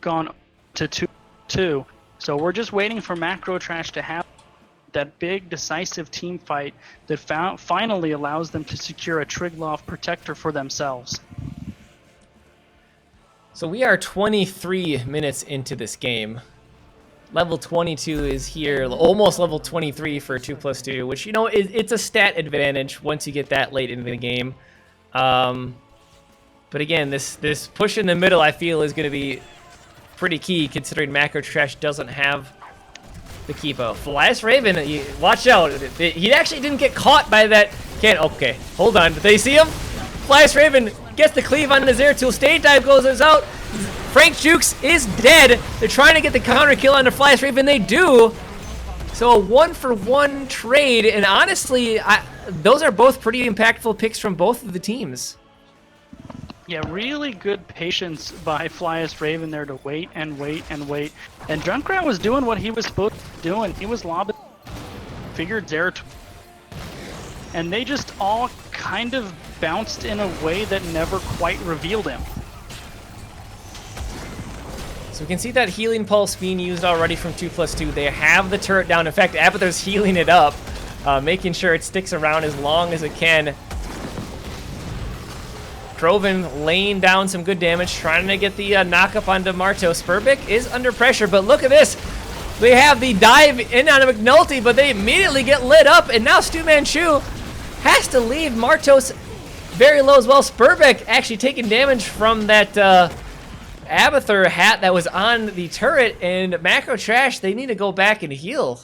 gone to 2-2. So we're just waiting for Macro Trash to have that big decisive team fight that finally allows them to secure a Triglav protector for themselves. So we are 23 minutes into this game. Level 22 is here, almost level 23 for 2+2, which, you know, it's a stat advantage once you get that late into the game. But again, this push in the middle, I feel, is going to be pretty key, considering Macro Trash doesn't have the Keepo. Flyest Raven, watch out. He actually didn't get caught by that can. Okay, hold on. Did they see him? Flyest Raven gets the cleave on the Zeratul. Stage dive goes out. Frank Jukes is dead. They're trying to get the counter kill on the Flyest Raven. They do. So a 1-for-1 trade, and honestly, those are both pretty impactful picks from both of the teams. Yeah, really good patience by Flyest Raven there to wait and wait and wait. And Junkrat was doing what he was supposed to be doing. He was lobbing, figured Zeratul. And they just all kind of bounced in a way that never quite revealed him. So we can see that healing pulse being used already from 2+2. They have the turret down. In fact, Abathur's healing it up, making sure it sticks around as long as it can. Kroven laying down some good damage, trying to get the knock up onto Marto. Spurbik is under pressure, but look at this. They have the dive in on a McNulty, but they immediately get lit up, and now Stu Manchu has to leave. Martos very low as well. Spurbik actually taking damage from that Abathur hat that was on the turret, and Macro Trash, they need to go back and heal.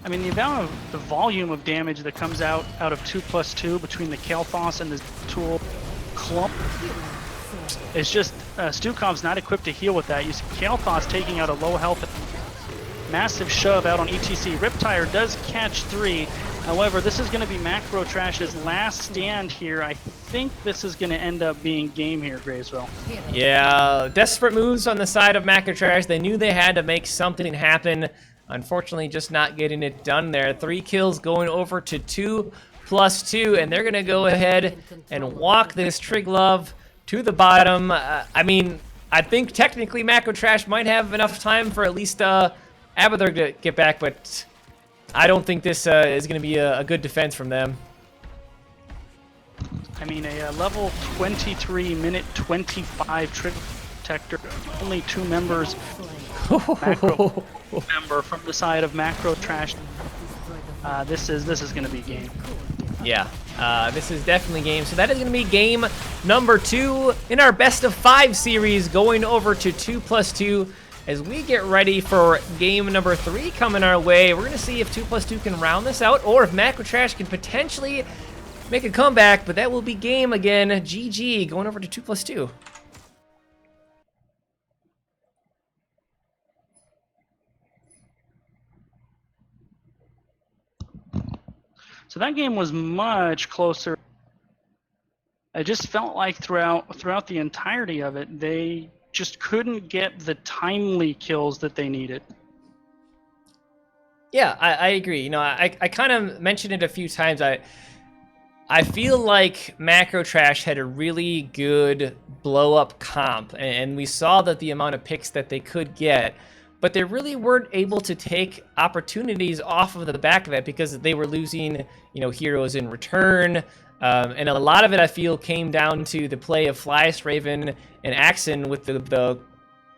I mean, the volume of damage that comes out of 2+2 between the Kael'thas and the Tool clump is just, Stukov's not equipped to heal with that. You see Kael'thas taking out a low health, massive shove out on ETC. Riptire does catch 3. However, this is going to be Macro Trash's last stand here. I think this is going to end up being game here, Graysville. Yeah, desperate moves on the side of Macro Trash. They knew they had to make something happen. Unfortunately, just not getting it done there. 3 kills going over to 2+2, and they're going to go ahead and walk this Triglav to the bottom. I mean, I think technically Macro Trash might have enough time for at least Abathur to get back, but I don't think this is going to be a good defense from them. I mean, a level 23, minute 25 Triglav protector, only 2 members. Macro member from the side of Macro Trash. This is going to be game. Yeah, this is definitely game. So that is going to be game number 2 in our best of 5 series, going over to 2+2 as we get ready for game number 3 coming our way. We're going to see if 2+2 can round this out, or if Macro Trash can potentially make a comeback, but that will be game again. GG, going over to 2+2. So that game was much closer. I just felt like throughout the entirety of it, they just couldn't get the timely kills that they needed. Yeah, I agree. You know, I kind of mentioned it a few times. I feel like Macro Trash had a really good blow-up comp, and we saw that the amount of picks that they could get, but they really weren't able to take opportunities off of the back of it because they were losing, you know, heroes in return. And a lot of it, I feel, came down to the play of Flyest Raven and Axon with the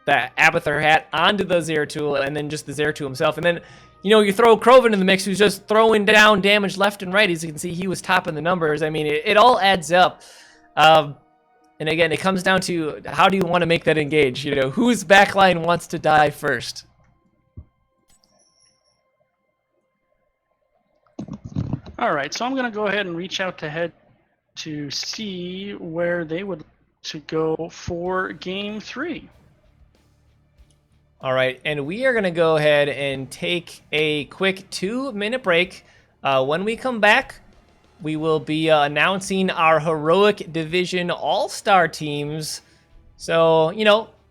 Abathur hat onto the Zeratul, and then just the Zeratul himself. And then, you know, you throw Kroven in the mix, who's just throwing down damage left and right. As you can see, he was topping the numbers. I mean, it all adds up. And again, it comes down to how do you want to make that engage? You know, whose backline wants to die first? All right, so I'm going to go ahead and reach out to Head to see where they would like to go for game 3. All right, and we are going to go ahead and take a quick 2-minute break. When we come back, we will be announcing our Heroic Division All-Star teams. So,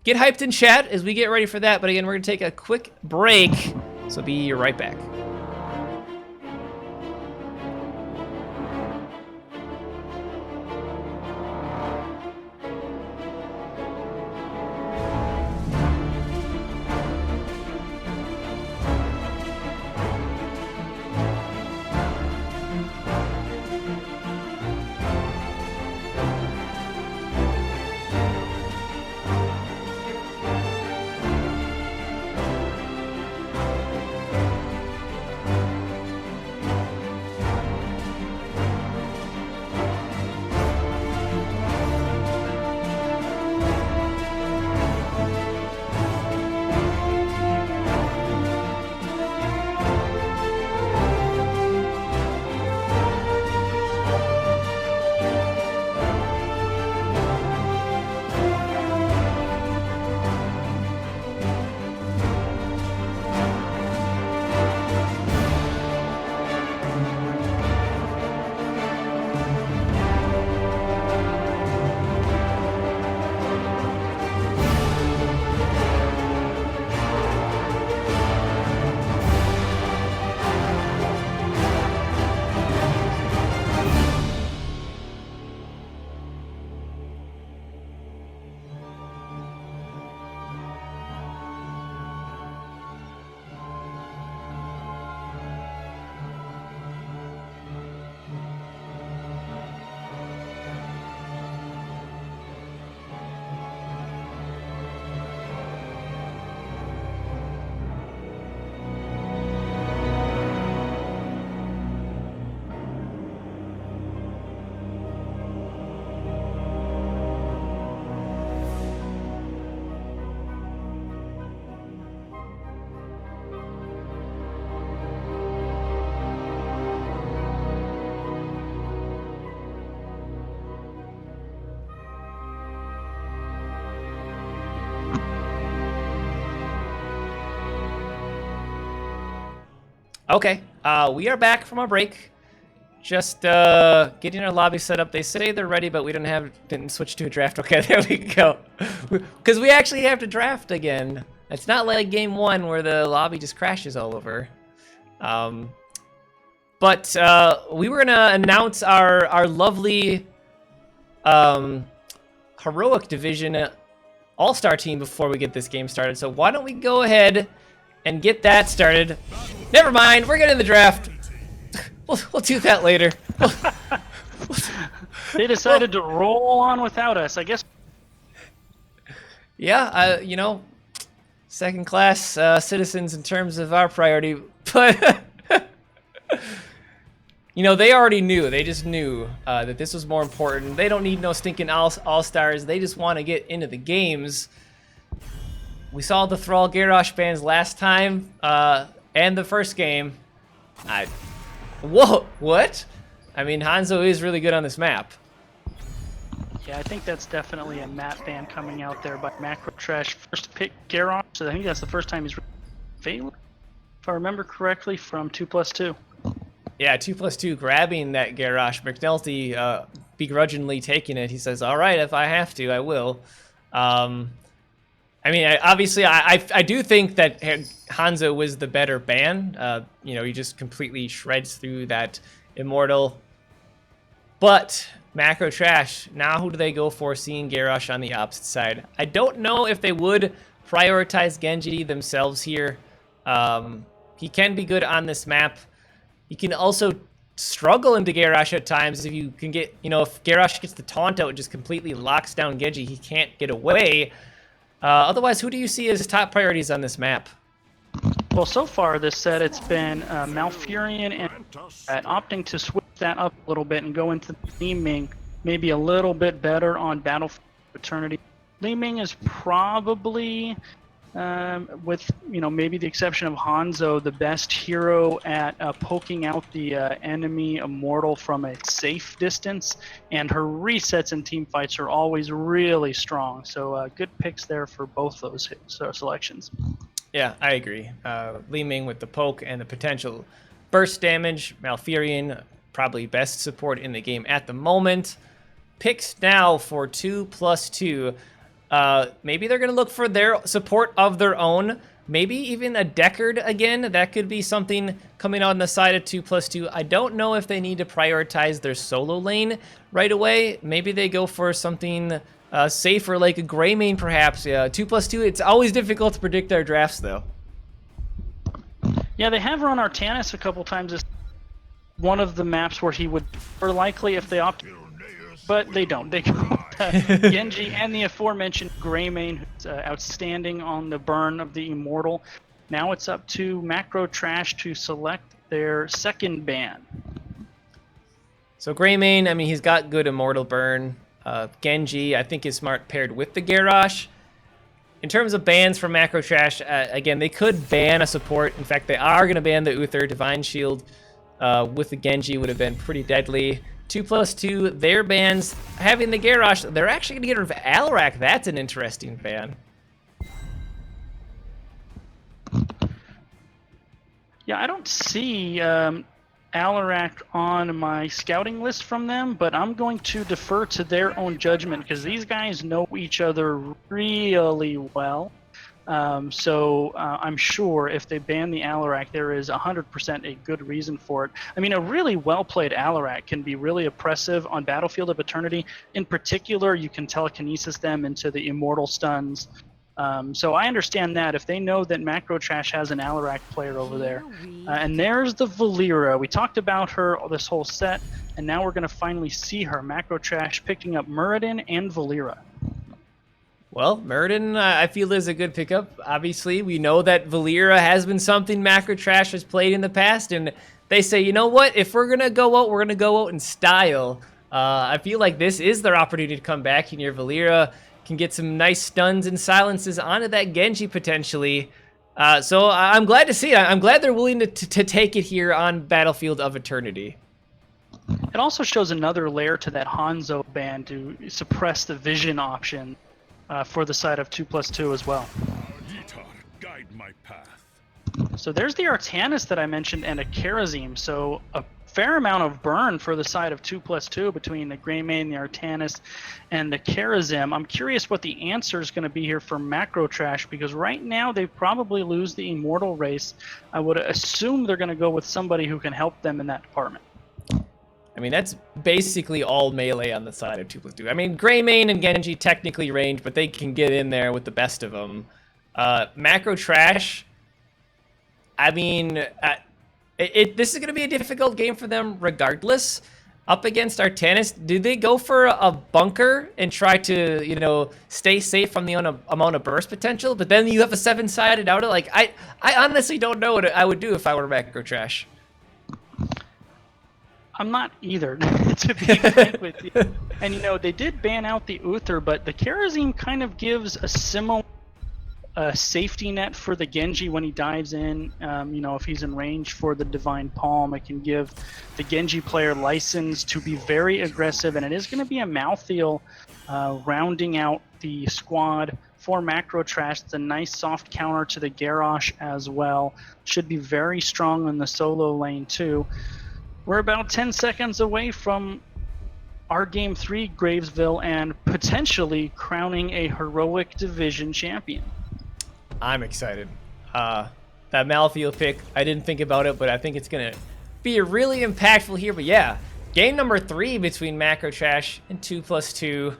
get hyped in chat as we get ready for that. But again, we're going to take a quick break. So be right back. Okay, we are back from our break. Just getting our lobby set up. They say they're ready, but we didn't switch to a draft. Okay, there we go. Because we actually have to draft again. It's not like game 1 where the lobby just crashes all over. But we were gonna announce our lovely Heroic Division All-Star team before we get this game started. So why don't we go ahead and get that started? Never mind, we're getting the draft. We'll do that later. They decided to roll on without us, I guess. Yeah, second-class citizens in terms of our priority, but they already knew. They just knew that this was more important. They don't need no stinking all-stars. They just want to get into the games. We saw the Thrall Garrosh bans last time, and the first game. Whoa, what? I mean, Hanzo is really good on this map. Yeah, I think that's definitely a map ban coming out there by Macro Trash. First pick Garrosh, so I think that's the first time he's failing, if I remember correctly, from 2+2. Yeah, 2+2 grabbing that Garrosh. McNulty begrudgingly taking it. He says, all right, if I have to, I will. I mean, obviously, I do think that Hanzo was the better ban. He just completely shreds through that Immortal. But Macro Trash, now who do they go for, seeing Garrosh on the opposite side? I don't know if they would prioritize Genji themselves here. He can be good on this map. He can also struggle into Garrosh at times if you can get, if Garrosh gets the taunt out, it just completely locks down Genji. He can't get away. Otherwise, who do you see as top priorities on this map? Well, so far this set, it's been Malfurion and opting to switch that up a little bit and go into Li Ming, maybe a little bit better on Battlefield Eternity. Li Ming is probably with maybe the exception of Hanzo, the best hero at poking out the enemy immortal from a safe distance, and her resets in team fights are always really strong. So good picks there for both those selections. Yeah, I agree. Li Ming with the poke and the potential burst damage. Malfurion, probably best support in the game at the moment. Picks now for 2+2. Maybe they're going to look for their support of their own. Maybe even a Deckard again. That could be something coming on the side of 2+2. I don't know if they need to prioritize their solo lane right away. Maybe they go for something safer, like a Greymane perhaps. Yeah, 2+2. It's always difficult to predict their drafts, though. Yeah, they have run Artanis a couple times as one of the maps where he would, or likely if they opt, but they don't. They go Genji and the aforementioned Greymane, who's outstanding on the burn of the Immortal. Now it's up to Macro Trash to select their second ban. So Greymane, I mean, he's got good Immortal burn. Genji, I think, is smart paired with the Garrosh. In terms of bans from Macro Trash, again, they could ban a support. In fact, they are going to ban the Uther. Divine Shield with the Genji would have been pretty deadly. 2+2, their bans. Having the Garrosh, they're actually going to get rid of Alarak. That's an interesting ban. Yeah, I don't see Alarak on my scouting list from them, but I'm going to defer to their own judgment because these guys know each other really well. So I'm sure if they ban the Alarak, there is 100% a good reason for it. I mean, a really well-played Alarak can be really oppressive on Battlefield of Eternity. In particular, you can telekinesis them into the immortal stuns. So I understand that if they know that Macro Trash has an Alarak player over there. And there's the Valera. We talked about her this whole set, and now we're going to finally see her. Macro Trash picking up Muradin and Valera. Well, Muradin, I feel is a good pickup. Obviously, we know that Valera has been something Macro Trash has played in the past, and they say, you know what? If we're going to go out, we're going to go out in style. I feel like this is their opportunity to come back, and your Valera can get some nice stuns and silences onto that Genji potentially. So I'm glad to see it. I'm glad they're willing to take it here on Battlefield of Eternity. It also shows another layer to that Hanzo ban to suppress the vision option for the side of 2+2 as well. Guide my path. So there's the Artanis that I mentioned and a Karazim. So a fair amount of burn for the side of 2+2 between the Greymane, the Artanis, and the Karazim. I'm curious what the answer is going to be here for Macro Trash because right now they probably lose the Immortal race. I would assume they're going to go with somebody who can help them in that department. I mean, that's basically all melee on the side of 2+2. I mean, Greymane and Genji technically range, but they can get in there with the best of them. Macro Trash, I mean, this is going to be a difficult game for them regardless. Up against Artanis, do they go for a bunker and try to, stay safe from the amount of burst potential? But then you have a 7-sided out. Like, I honestly don't know what I would do if I were Macro Trash. I'm not either, to be frank with you. And, they did ban out the Uther, but the Karazim kind of gives a similar safety net for the Genji when he dives in. If he's in range for the Divine Palm, it can give the Genji player license to be very aggressive, and it is going to be a mouthfeel rounding out the squad for Macro Trash. It's a nice soft counter to the Garrosh as well. Should be very strong in the solo lane too. We're about 10 seconds away from our Game 3, Gravesville, and potentially crowning a heroic division champion. I'm excited. That Malfield pick, I didn't think about it, but I think it's going to be really impactful here. But yeah, game number 3 between Macro Trash and 2+2.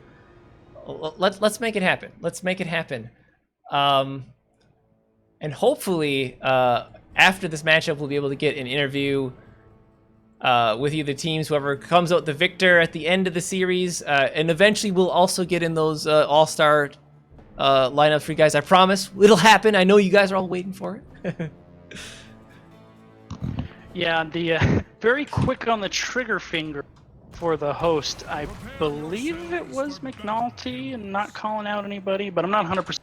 Let's make it happen. Let's make it happen. And hopefully, after this matchup, we'll be able to get an interview with either teams, whoever comes out the victor at the end of the series, and eventually we'll also get in those all-star lineups for you guys. I promise it'll happen. I know you guys are all waiting for it. Yeah, the very quick on the trigger finger for the host. I believe it was McNulty and not calling out anybody, but I'm not 100%.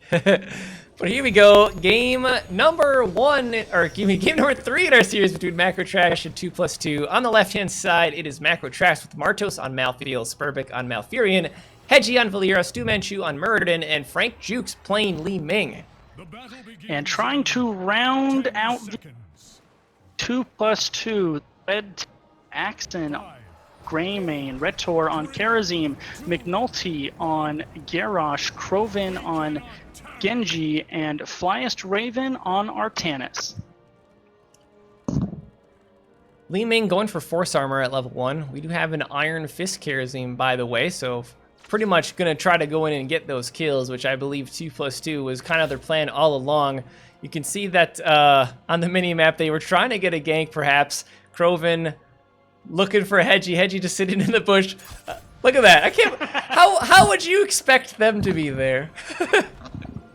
But here we go. Game number 3 in our series between Macro Trash and 2+2. On the left-hand side, it is Macro Trash with Martos on Malthael, Spurbic on Malfurion, Hedgie on Valera, Stu Manchu on Murderden, and Frank Jukes playing Li Ming. And trying to round out the 2+2, Red Axon, Greymane, Retor on Karazim, McNulty on Garrosh, Crovin on Genji, and Flyest Raven on Artanis. Li Ming going for Force Armor at level 1. We do have an Iron Fist Karazim, by the way, so pretty much going to try to go in and get those kills, which I believe 2+2 was kind of their plan all along. You can see that on the mini-map they were trying to get a gank, perhaps. Crovin looking for Hedgie. Hedgie just sitting in the bush. Look at that. I can't... How would you expect them to be there?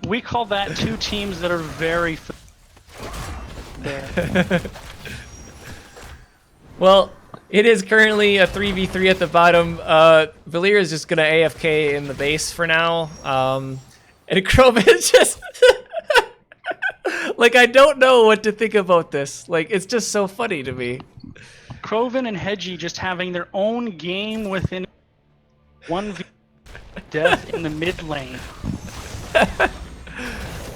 We call that two teams that are very there. Well, it is currently a 3v3 at the bottom. Valir is just going to AFK in the base for now. And Crovin is just... like, I don't know what to think about this. Like, it's just so funny to me. Crovin and Hedgie just having their own game within 1v death in the mid lane.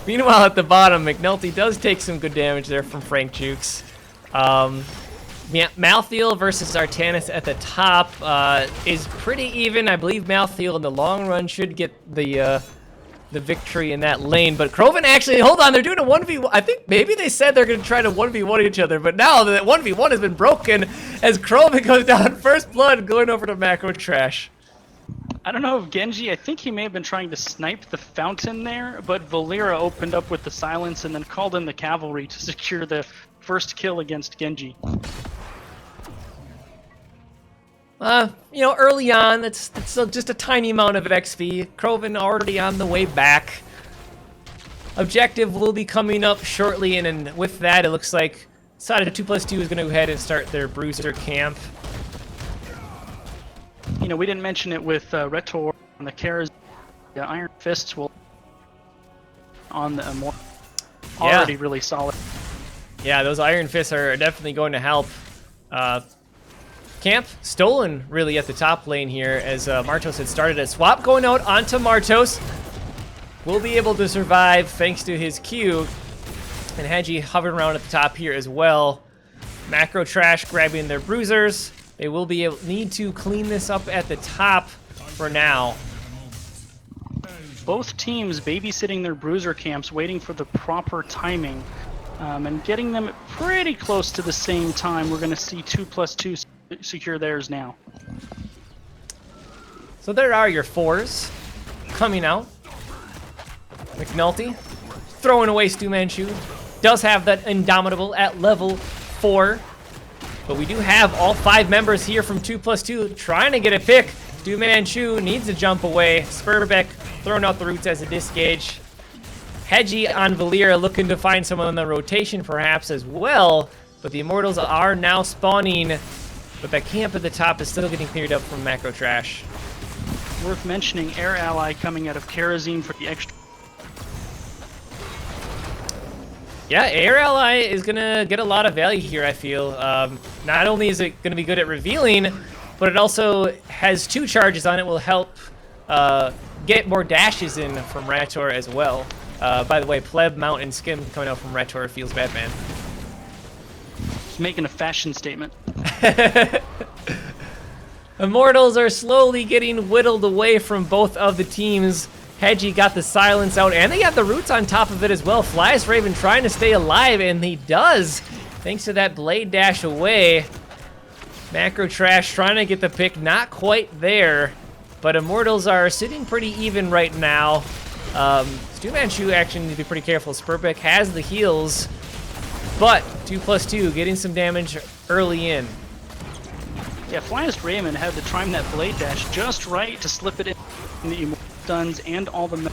Meanwhile, at the bottom, McNulty does take some good damage there from Frank Jukes. Malthael versus Artanis at the top is pretty even. I believe Malthael in the long run should get the victory in that lane. But Crovin actually, hold on, they're doing a 1v1. I think maybe they said they're going to try to 1v1 each other, but now that 1v1 has been broken as Crovin goes down first blood going over to Macro Trash. I don't know if Genji, I think he may have been trying to snipe the fountain there, but Valera opened up with the silence and then called in the cavalry to secure the first kill against Genji. You know, early on, that's just a tiny amount of XP. Crovin already on the way back. Objective will be coming up shortly, and with that, it looks like decided 2+2 is going to go ahead and start their Bruiser camp. You know, we didn't mention it with Retor and the Karas. The Iron Fists will on the more already really solid. Yeah, those Iron Fists are definitely going to help. Camp stolen really at the top lane here as Martos had started a swap going out onto Martos. Will be able to survive thanks to his Q. And Hedgie hovering around at the top here as well. Macro Trash grabbing their Bruisers. They will need to clean this up at the top for now. Both teams babysitting their Bruiser camps, waiting for the proper timing, and getting them pretty close to the same time. We're going to see 2+2 secure theirs now. So there are your 4s coming out. McNulty throwing away Stu Manchu. Does have that Indomitable at level 4. But we do have all 5 members here from 2+2 trying to get a pick. Stu Manchu needs to jump away. Spurbeck throwing out the roots as a disengage. Hedgie on Valera looking to find someone on the rotation perhaps as well. But the Immortals are now spawning. But that camp at the top is still getting cleared up from Macro Trash. Worth mentioning, Air Ally coming out of Karazim for the extra. Yeah, Air Ally is going to get a lot of value here, I feel. Not only is it going to be good at revealing, but it also has 2 charges on it, will help get more dashes in from Retor as well. By the way, Pleb, Mount, and Skim coming out from Retor feels bad, man. Just making a fashion statement. Immortals are slowly getting whittled away from both of the teams. Hedgie got the silence out, and they got the roots on top of it as well. Flyest Raven trying to stay alive, and he does, thanks to that blade dash away. Macro Trash trying to get the pick, not quite there, but Immortals are sitting pretty even right now. Stu Manchu actually need to be pretty careful. Spurbeck has the heals, but 2+2 getting some damage early in. Yeah, Flyest Raven had to time that blade dash just right to slip it in the Immortal stuns and all the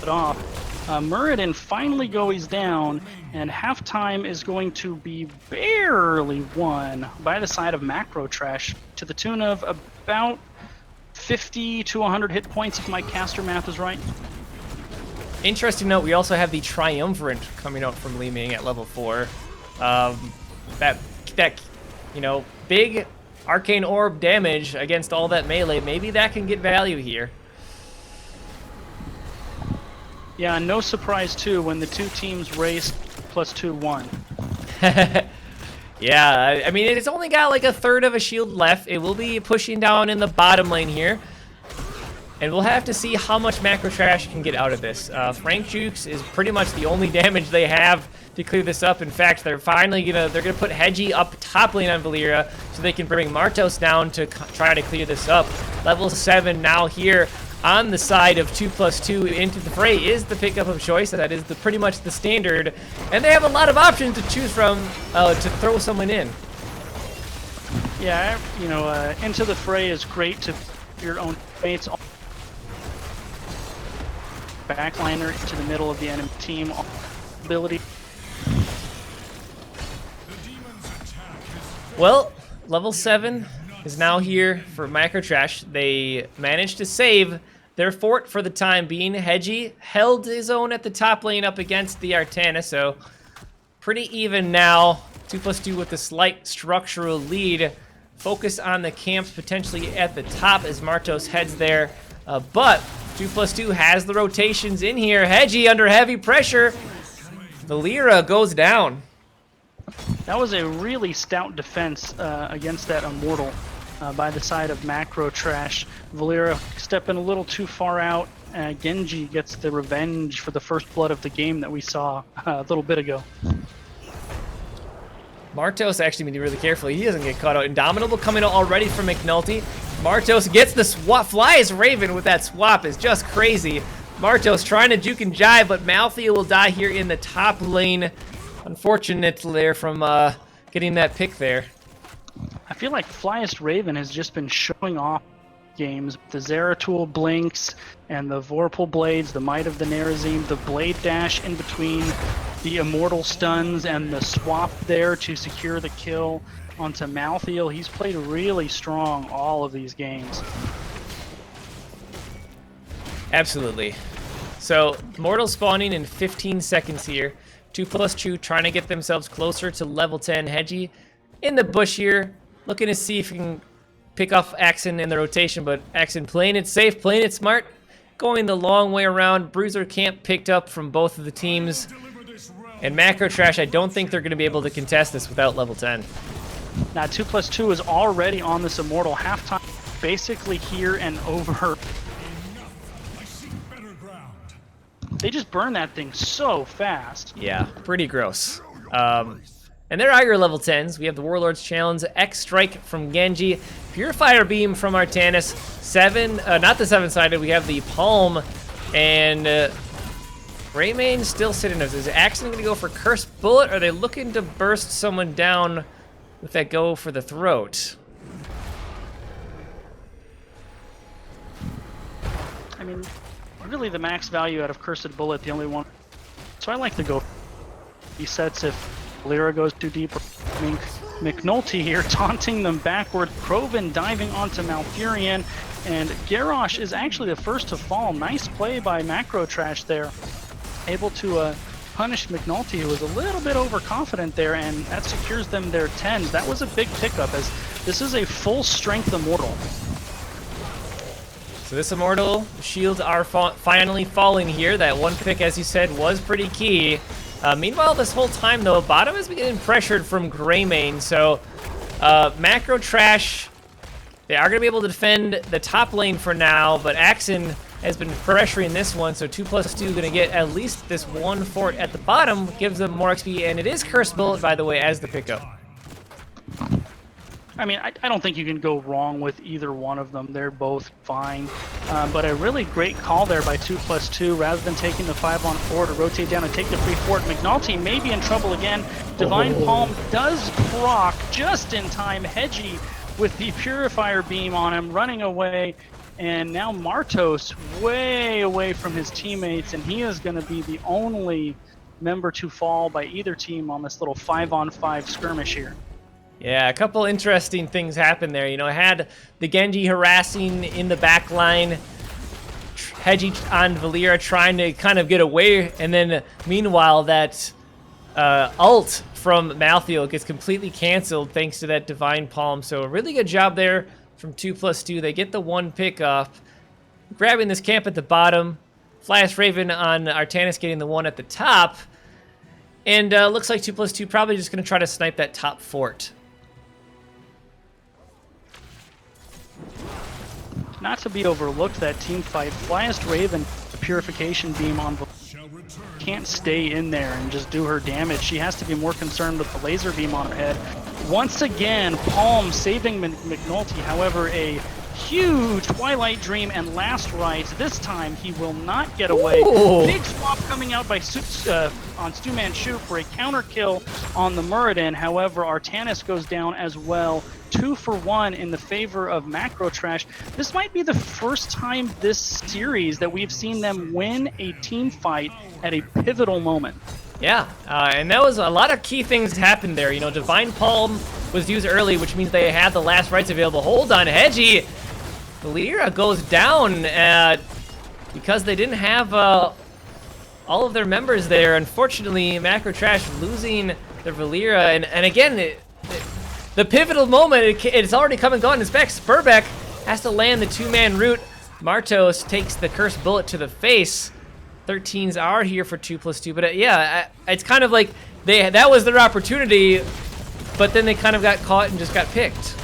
off. Muradin finally goes down, and halftime is going to be barely won by the side of Macro Trash to the tune of about 50 to 100 hit points if my caster math is right. interesting note, we also have the Triumvirate coming out from Li Ming at level 4. That you know, big arcane orb damage against all that melee, maybe that can get value here. Yeah, no surprise too when the two teams race +2 won. Yeah, I mean, it's only got like a third of a shield left. It will be pushing down in the bottom lane here. And we'll have to see how much Macro Trash can get out of this. Frank Jukes is pretty much the only damage they have to clear this up. In fact, they're finally gonna put Hedgie up top lane on Valeera so they can bring Martos down to try to clear this up. Level 7 now here on the side of 2+2 into the fray is the pickup of choice. That is pretty much the standard. And they have a lot of options to choose from to throw someone in. Yeah, you know, into the fray is great to your own mates. Backliner to the middle of the enemy team ability. Well, level 7 is now here for Macro Trash. They managed to save their fort for the time being. Hedgie held his own at the top lane up against the Artana, so pretty even now. 2+2 with a slight structural lead. Focus on the camps potentially at the top as Martos heads there. But 2+2 has the rotations in here. Hedgie under heavy pressure. Valeera goes down. That was a really stout defense against that Immortal by the side of Macro Trash. Valeera stepping a little too far out. Genji gets the revenge for the first blood of the game that we saw a little bit ago. Martos actually needs to be really careful. He doesn't get caught out. Indomitable coming out already from McNulty. Martos gets the swap. Flies Raven with that swap is just crazy. Martos trying to juke and jive, but Malthea will die here in the top lane. Unfortunate there from getting that pick there. I feel like Flyest Raven has just been showing off games. The Zeratul blinks and the Vorpal blades, the Might of the Nerazim, the blade dash in between, the Immortal stuns, and the swap there to secure the kill onto Malthea. He's played really strong all of these games. Absolutely. So, Mortal spawning in 15 seconds here. 2+2 trying to get themselves closer to level 10. Hedgie in the bush here, looking to see if he can pick off Axon in the rotation, but Axon playing it safe, playing it smart, going the long way around. Bruiser camp picked up from both of the teams. And Macro Trash, I don't think they're going to be able to contest this without level 10. Now 2+2 is already on this Immortal. Halftime basically here and over. They just burn that thing so fast. Yeah, pretty gross. And there are your level 10s. We have the Warlord's Challenge, X-Strike from Genji, Purifier Beam from Artanis, not the 7-sided, we have the Palm, and Raymain still sitting us. Is Axon going to go for Cursed Bullet, or are they looking to burst someone down with that go for the throat? I mean, really the max value out of Cursed Bullet, the only one. So I like to go. He sets if Valeera goes too deep. I mean, McNulty here taunting them backward. Krovan diving onto Malfurion. And Garrosh is actually the first to fall. Nice play by Macro Trash there. Able to punish McNulty, who was a little bit overconfident there, and that secures them their 10s. That was a big pickup, as this is a full strength Immortal. So this Immortal, shields are finally falling here. That one pick, as you said, was pretty key. Meanwhile, this whole time, though, bottom has been getting pressured from Greymane. So Macro Trash, they are going to be able to defend the top lane for now, but Axon has been pressuring this one, so 2+2 going to get at least this one fort at the bottom, gives them more XP, and it is Cursed Bullet, by the way, as the pickup. I mean, I don't think you can go wrong with either one of them. They're both fine. But a really great call there by 2+2. Rather than taking the 5-on-4 to rotate down and take the free fort, McNulty may be in trouble again. Divine Palm does proc just in time. Hedgie with the Purifier Beam on him, running away. And now Martos way away from his teammates, and he is going to be the only member to fall by either team on this little 5-on-5 skirmish here. Yeah, a couple interesting things happened there. You know, I had the Genji harassing in the back line, Hedgie on Valeera trying to kind of get away, and then meanwhile that ult from Malthael gets completely canceled thanks to that Divine Palm. So a really good job there from 2+2. They get the 1 pick off, grabbing this camp at the bottom. Flyest Raven on Artanis getting the 1 at the top. And looks like 2+2 probably just going to try to snipe that top fort. Not to be overlooked, that team fight. Flyest Raven, the Purification Beam on can't stay in there and just do her damage. She has to be more concerned with the laser beam on her head. Once again, Palm saving McNulty. However, a huge Twilight Dream and Last Rites. This time, he will not get away. Ooh. Big swap coming out by on Stu Manchu for a counter kill on the Muradin. However, Artanis goes down as well. 2 for 1 in the favor of Macro Trash. This might be the first time this series that we've seen them win a team fight at a pivotal moment. Yeah, and that was a lot of key things happened there. You know, Divine Palm was used early, which means they had the last rights available. Hold on, Hedgie. Valeera goes down because they didn't have all of their members there. Unfortunately, Macro Trash losing their Valeera, and again, the pivotal moment, it's already come and gone. It's back. Spurbeck has to land the 2-man root. Martos takes the cursed bullet to the face. 13s are here for 2+2, but yeah, it's kind of like that was their opportunity, but then they kind of got caught and just got picked.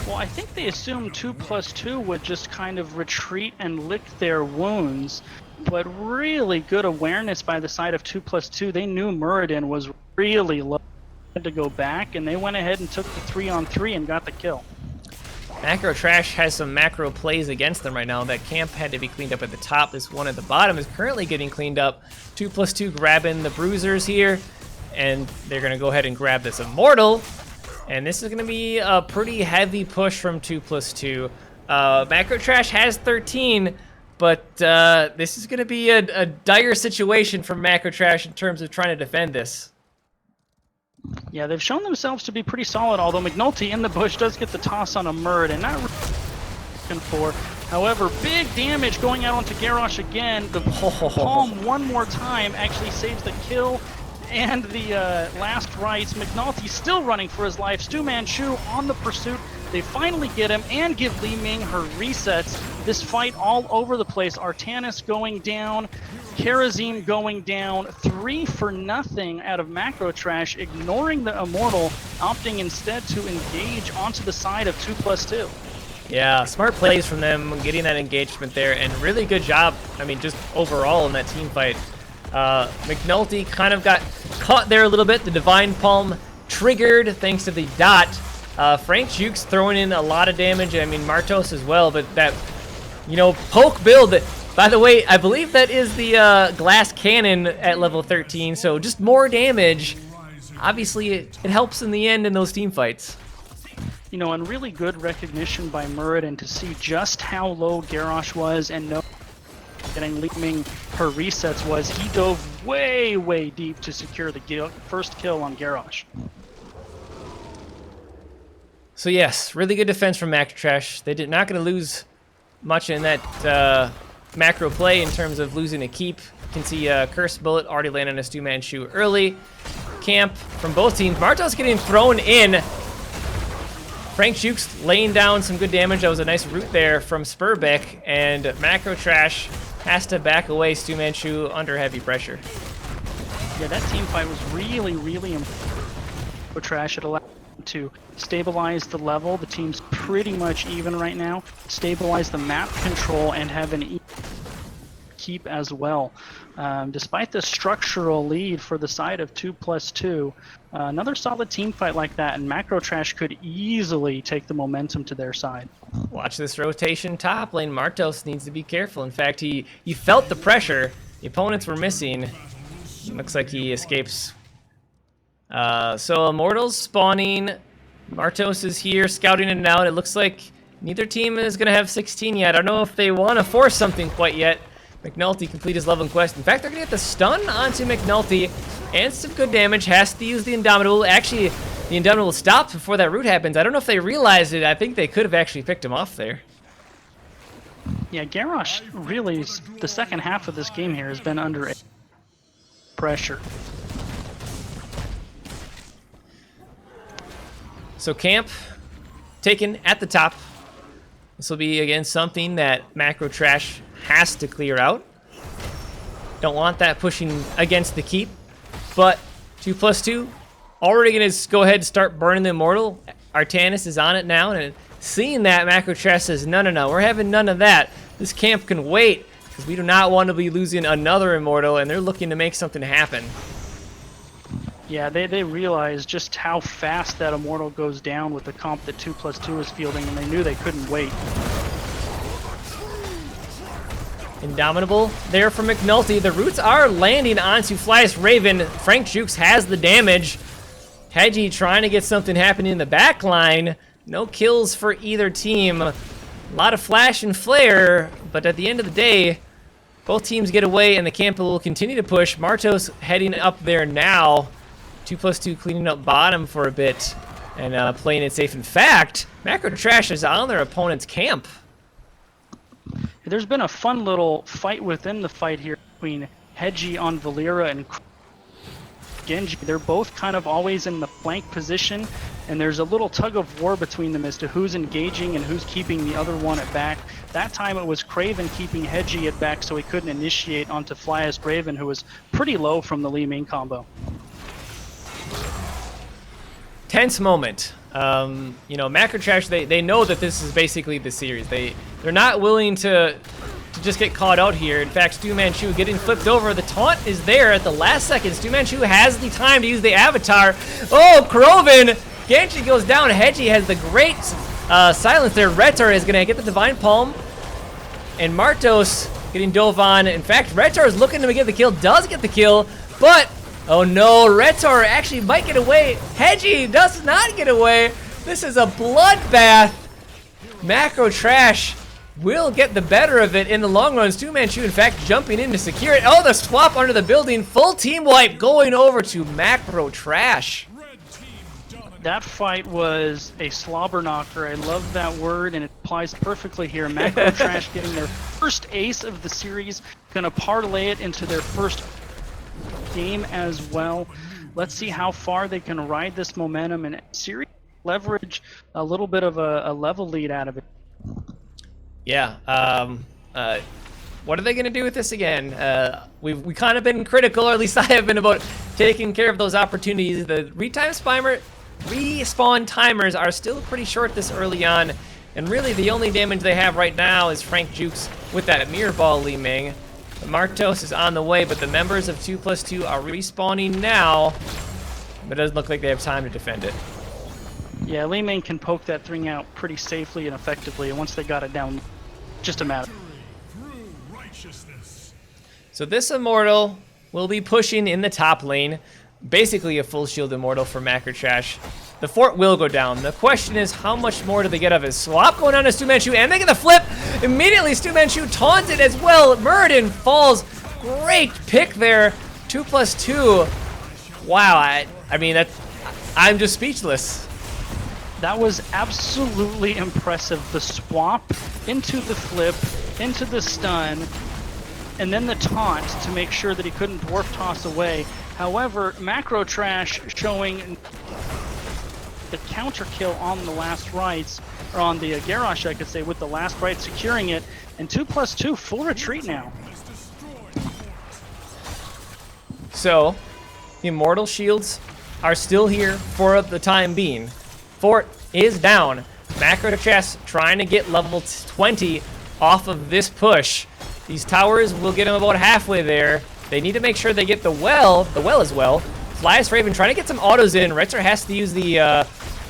Well, I think they assumed 2+2 would just kind of retreat and lick their wounds, but really good awareness by the side of 2+2. They knew Muradin was really low. Had to go back, and they went ahead and took the 3-on-3 and got the kill. Macro Trash has some macro plays against them right now. That camp had to be cleaned up at the top. This one at the bottom is currently getting cleaned up. 2+2 grabbing the bruisers here, and they're going to go ahead and grab this Immortal. And this is going to be a pretty heavy push from 2+2. Macro Trash has 13, but this is going to be a dire situation for Macro Trash in terms of trying to defend this. Yeah, they've shown themselves to be pretty solid, although McNulty in the bush does get the toss on a Murd, and not looking for. However, big damage going out onto Garrosh again. The Palm one more time actually saves the kill and the last rites. McNulty still running for his life. Stu Manchu on the pursuit. They finally get him and give Li Ming her resets. This fight all over the place. Artanis going down, Karazim going down, 3 for nothing out of Macro Trash, ignoring the Immortal, opting instead to engage onto the side of 2+2. Yeah, smart plays from them, getting that engagement there, and really good job, I mean, just overall in that team fight. McNulty kind of got caught there a little bit. The Divine Palm triggered thanks to the dot. Frank Jukes throwing in a lot of damage. I mean, Martos as well, but that, you know, poke build. By the way, I believe that is the glass cannon at level 13, so just more damage. Obviously, it helps in the end in those team fights. You know, and really good recognition by Muradin to see just how low Garrosh was and know getting Li Ming her resets was. He dove way, way deep to secure the first kill on Garrosh. So yes, really good defense from Macro Trash. They did not going to lose much in that macro play in terms of losing a keep. You can see Cursed Bullet already landed on a Stu Manchu early. Camp from both teams. Martos getting thrown in. Frank Jukes laying down some good damage. That was a nice root there from Spurbeck, and Macro Trash has to back away Stu Manchu under heavy pressure. Yeah, that team fight was really, really important for Trash. It allowed them to stabilize the level. The team's pretty much even right now. Stabilize the map control and have an keep as well. Despite the structural lead for the side of 2+2, another solid team fight like that, and Macro Trash could easily take the momentum to their side. Watch this rotation top lane. Martos needs to be careful. In fact, he felt the pressure. The opponents were missing. Looks like he escapes. So Immortals spawning. Martos is here scouting it out. It looks like neither team is going to have 16 yet. I don't know if they want to force something quite yet. McNulty complete his Love and Quest. In fact, they're going to get the stun onto McNulty and some good damage. Has to use the Indomitable. Actually, the Indomitable stops before that root happens. I don't know if they realized it. I think they could have actually picked him off there. Yeah, Garrosh really, the second half of this game here has been under pressure. So camp taken at the top. This will be, again, something that Macro Trash has to clear out. Don't want that pushing against the keep. But 2+2, already going to go ahead and start burning the Immortal. Artanis is on it now, and seeing that, Macro Trash says, no, we're having none of that. This camp can wait, because we do not want to be losing another Immortal, and they're looking to make something happen. Yeah, they realized just how fast that Immortal goes down with the comp that 2+2 is fielding, and they knew they couldn't wait. Indomitable there for McNulty. The roots are landing onto Flyest Raven. Frank Jukes has the damage. Hedgie trying to get something happening in the back line. No kills for either team. A lot of flash and flare, but at the end of the day, both teams get away and the camp will continue to push. Martos heading up there now. 2+2 cleaning up bottom for a bit and playing it safe. In fact, Macro Trash is on their opponent's camp. There's been a fun little fight within the fight here between Hedgie on Valera and Genji. They're both kind of always in the flank position, and there's a little tug of war between them as to who's engaging and who's keeping the other one at back. That time it was Craven keeping Hedgie at back so he couldn't initiate onto Flyest Raven, who was pretty low from the Lee main combo. Tense moment. You know, Macro Trash, they know that this is basically the series. They're not willing to just get caught out here. In fact, Stu Manchu getting flipped over. The taunt is there at the last second. Stu Manchu has the time to use the avatar. Oh, Kroven! Genji goes down. Hedgie has the great silence there. Retar is going to get the Divine Palm. And Martos getting dove on. In fact, Retar is looking to get the kill. Does get the kill, but oh no, Retar actually might get away. Hedgie does not get away. This is a bloodbath. Macro Trash will get the better of it in the long run. Stu Manchu, in fact, jumping in to secure it. Oh, the swap under the building. Full team wipe going over to Macro Trash. That fight was a slobber knocker. I love that word, and it applies perfectly here. Macro Trash getting their first ace of the series. Going to parlay it into their first game as well. Let's see how far they can ride this momentum and series leverage a little bit of a level lead out of it. Yeah. What are they going to do with this again? We've kind of been critical, or at least I have been, about taking care of those opportunities. The respawn timers are still pretty short this early on, and really the only damage they have right now is Frank Jukes with that mirror ball Li Ming. Martos is on the way, but the members of 2+2 are respawning now, but it doesn't look like they have time to defend it. Yeah, Li Ming can poke that thing out pretty safely and effectively, and once they got it down, just a matter. So this Immortal will be pushing in the top lane, basically a full shield Immortal for Macro Trash. The fort will go down. The question is, how much more do they get of his swap going on to Stu Manchu, and they get the flip. Immediately, Stu Manchu taunted as well. Muradin falls. Great pick there. 2+2. Wow, I mean, I'm just speechless. That was absolutely impressive. The swap into the flip, into the stun, and then the taunt to make sure that he couldn't dwarf toss away. However, Macro Trash showing the counter kill on the last rights, or on the Garrosh, I could say, with the last right securing it, and 2+2 full retreat now. So, the Immortal shields are still here for the time being. Fort is down. Macro Trash trying to get level 20 off of this push. These towers will get them about halfway there. They need to make sure they get the well as well. Flyest Raven trying to get some autos in. Retzer has to use the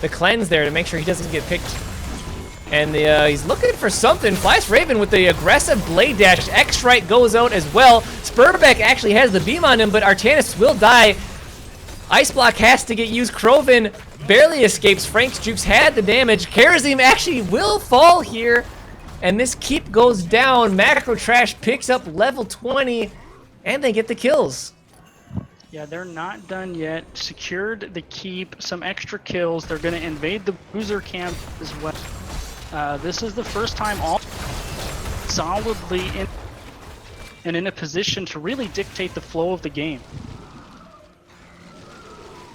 cleanse there to make sure he doesn't get picked. And he's looking for something. Flyest Raven with the aggressive blade dash. X-Strike goes out as well. Spurbeck actually has the beam on him, but Artanis will die. Ice Block has to get used. Kroven barely escapes. Frank's Jukes had the damage. Karazim actually will fall here. And this keep goes down. Macro Trash picks up level 20, and they get the kills. Yeah, they're not done yet. Secured the keep, some extra kills. They're going to invade the Boozer camp as well. This is the first time all solidly in and in a position to really dictate the flow of the game.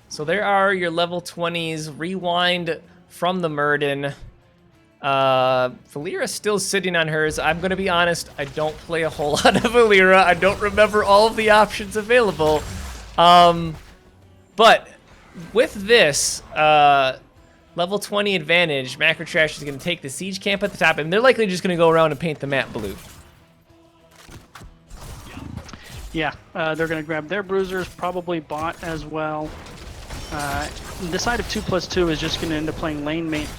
So there are your level 20s. Rewind from the Murden. Valera's still sitting on hers. I'm going to be honest, I don't play a whole lot of Valera. I don't remember all of the options available. But with this level 20 advantage, Macro Trash is going to take the siege camp at the top, and they're likely just going to go around and paint the map blue. Yeah, they're going to grab their bruisers, probably bot as well. The side of 2+2 is just going to end up playing lane mate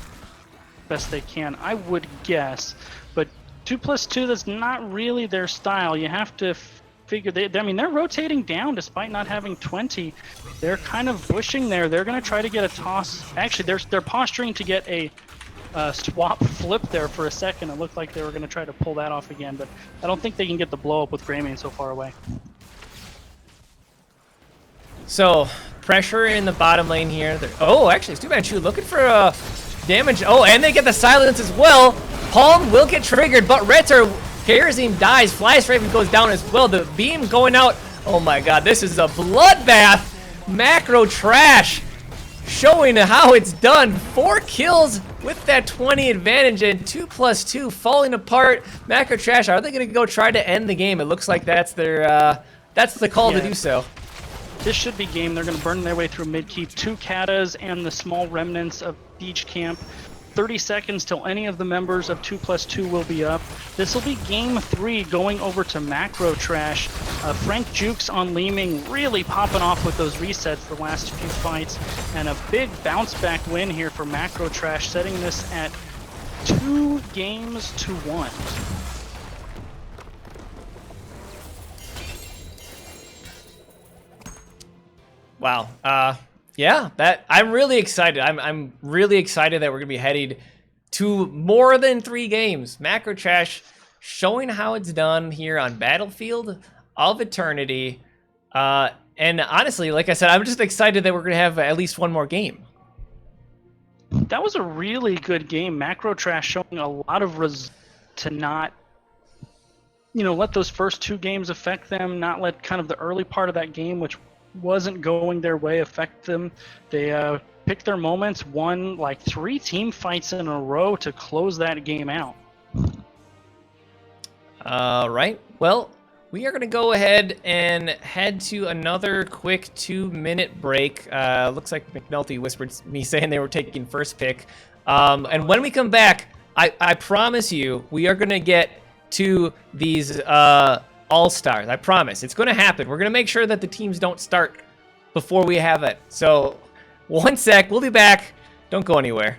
best they can, I would guess. But 2+2, that's not really their style. You have to figure, I mean, they're rotating down despite not having 20. They're kind of bushing there. They're going to try to get a toss. Actually, they're posturing to get a swap flip there for a second. It looked like they were going to try to pull that off again, but I don't think they can get the blow up with Greymane so far away. So, pressure in the bottom lane here. Oh, actually, it's too bad. Chu looking for damage. Oh, and they get the silence as well. Palm will get triggered, but Retter, Kerosene dies. Flyest Raven goes down as well. The beam going out. Oh my god, this is a bloodbath. Macro Trash showing how it's done. 4 kills with that 20 advantage, and 2+2 falling apart. Macro Trash, are they going to go try to end the game? It looks like that's their that's the call to do so. This should be game. They're going to burn their way through mid keep. 2 Katas and the small remnants of Siege Camp. 30 seconds till any of the members of 2+2 will be up. This will be game 3 going over to Macro Trash. Frank Jukes on Leeming really popping off with those resets the last few fights. And a big bounce back win here for Macro Trash, setting this at 2 games to 1. Wow. Yeah, I'm really excited. I'm really excited that we're gonna be headed to more than 3 games. Macro Trash showing how it's done here on Battlefield of Eternity. And honestly, like I said, I'm just excited that we're gonna have at least 1 more game. That was a really good game. Macro Trash showing a lot of to not, let those first 2 games affect them, not let kind of the early part of that game, which wasn't going their way, affect them. They picked their moments, won like 3 team fights in a row to close that game out. All right. Well, we are going to go ahead and head to another quick 2-minute break. Looks like McNulty whispered me saying they were taking first pick. And when we come back, I promise you, we are going to get to these All-Stars. I promise. It's going to happen. We're going to make sure that the teams don't start before we have it. So, 1 sec. We'll be back. Don't go anywhere.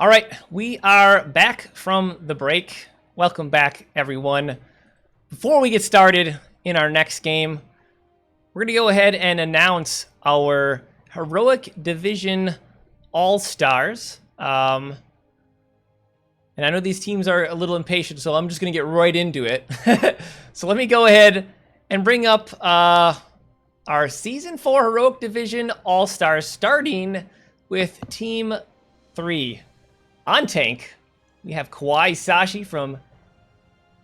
All right, we are back from the break. Welcome back, everyone. Before we get started in our next game, we're going to go ahead and announce our Heroic Division All-Stars. And I know these teams are a little impatient, so I'm just going to get right into it. So let me go ahead and bring up our Season 4 Heroic Division All-Stars, starting with Team 3. On tank, we have Kawhi Sashi from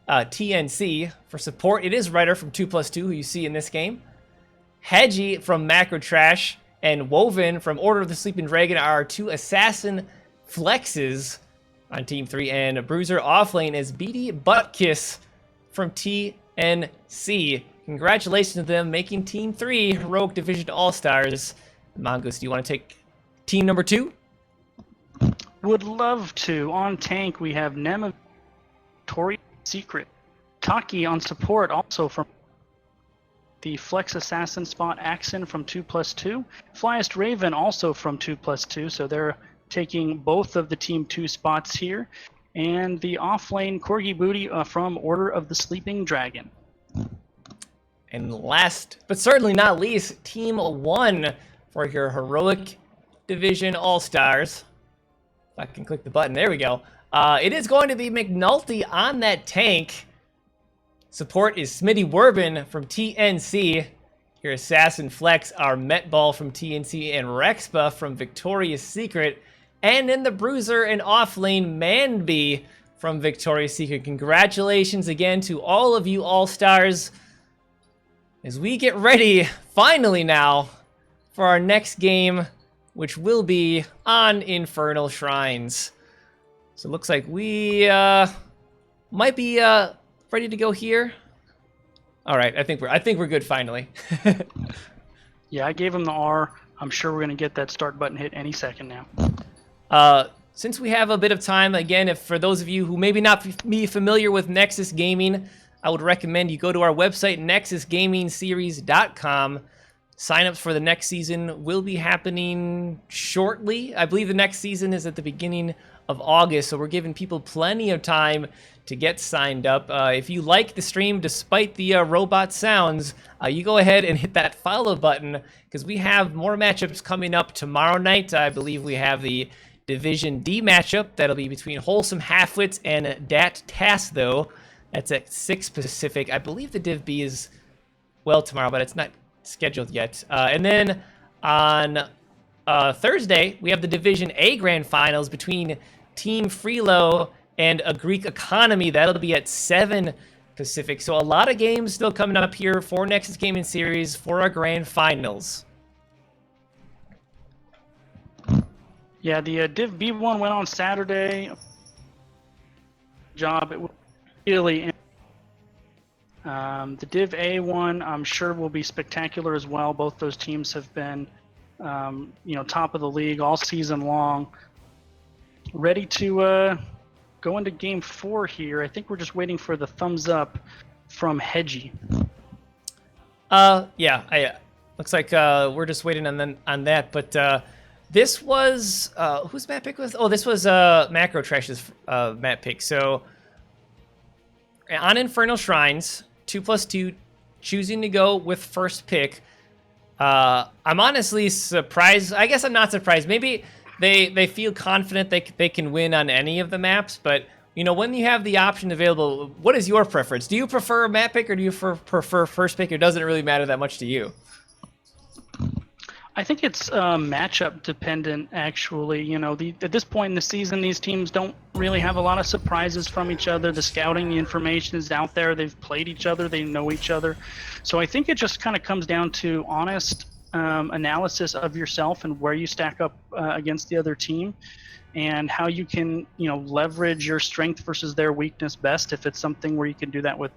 TNC. For support, it is Ryder from 2+2, who you see in this game. Hedgie from Macro Trash, and Woven from Order of the Sleeping Dragon are our 2 assassin flexes on Team 3. And Bruiser offlane is BD Buttkiss from TNC. Congratulations to them making Team 3 Heroic Division All-Stars. Mongoose, do you want to take team number 2? Would love to. On tank, we have Nem, Victoria's Secret. Taki on support, also from the Flex Assassin spot. Axon from 2+2. Flyest Raven also from 2+2, so they're taking both of the Team 2 spots here. And the offlane Corgi Booty from Order of the Sleeping Dragon. And last, but certainly not least, Team 1 for your Heroic Division All-Stars. I can click the button. There we go. It is going to be McNulty on that tank. Support is Smitty Werbin from TNC. Your Assassin Flex are Metball from TNC and Rexpa from Victoria's Secret. And in the Bruiser and offlane, Manby from Victoria's Secret. Congratulations again to all of you All-Stars as we get ready, finally now, for our next game, which will be on Infernal Shrines. So it looks like we might be ready to go here. All right, I think we're good finally. Yeah, I gave him the R. I'm sure we're going to get that start button hit any second now. Since we have a bit of time, again, if for those of you who maybe not be familiar with Nexus Gaming, I would recommend you go to our website, nexusgamingseries.com. Signups for the next season will be happening shortly. I believe the next season is at the beginning of August, so we're giving people plenty of time to get signed up. If you like the stream, despite the robot sounds, you go ahead and hit that follow button, because we have more matchups coming up tomorrow night. I believe we have the Division D matchup. That'll be between Wholesome Halfwits and Dat Tass, though. That's at 6 Pacific. I believe the Div B is, well, tomorrow, but it's not scheduled yet. And then on Thursday, we have the Division A Grand Finals between Team Freelo and a Greek Economy. That'll be at 7 Pacific. So a lot of games still coming up here for Nexus Gaming Series for our Grand Finals. Yeah, the Div B one went on Saturday. Job, it was really. The Div A one, I'm sure, will be spectacular as well. Both those teams have been, top of the league all season long. Ready to go into Game 4 here. I think we're just waiting for the thumbs up from Hedgie. Looks like we're just waiting on that. But this was whose map pick was? Oh, this was Macro Trash's map pick. So on Infernal Shrines, 2+2, choosing to go with first pick. I'm honestly surprised. I guess I'm not surprised. Maybe they feel confident they can win on any of the maps, but when you have the option available, what is your preference? Do you prefer a map pick, or do you prefer first pick, or does it really matter that much to you? I think it's matchup dependent, actually. At this point in the season, these teams don't really have a lot of surprises from each other. The scouting, the information is out there. They've played each other. They know each other. So I think it just kind of comes down to honest analysis of yourself and where you stack up against the other team, and how you can, leverage your strength versus their weakness best. If it's something where you can do that with,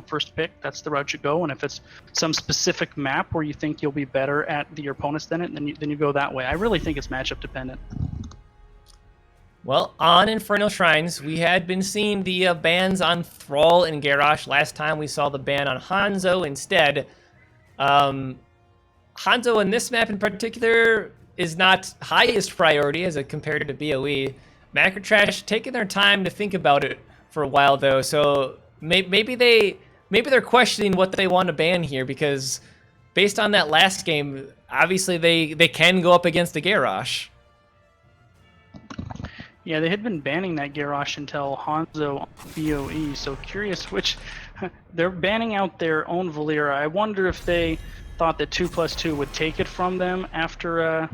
first pick, that's the route you go. And if it's some specific map where you think you'll be better at your opponents than it, then you go that way. I really think it's matchup dependent. Well, on Infernal Shrines, we had been seeing the bans on Thrall and Garrosh. Last time we saw the ban on Hanzo instead. Hanzo in this map in particular is not highest priority as compared to BOE. Macrotrash taking their time to think about it for a while though, so maybe they're questioning what they want to ban here, because based on that last game, obviously they can go up against the Garrosh. Yeah, they had been banning that Garrosh until Hanzo BOE, so curious which... They're banning out their own Valera. I wonder if they thought that 2+2 would take it from them after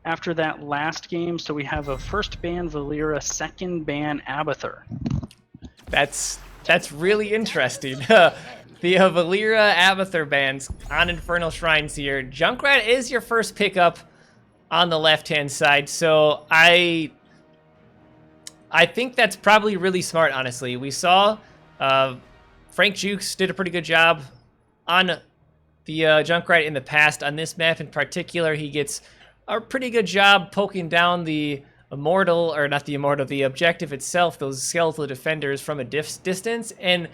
that last game. So we have a first ban Valera, second ban Abathur. That's really interesting. The Valera Abathur bans on Infernal Shrines here. Junkrat is your first pickup on the left-hand side, so I think that's probably really smart, honestly. We saw Frank Jukes did a pretty good job on the Junkrat in the past. On this map in particular, he gets a pretty good job poking down the Immortal, or not the Immortal, the objective itself, those skeletal defenders from a distance. And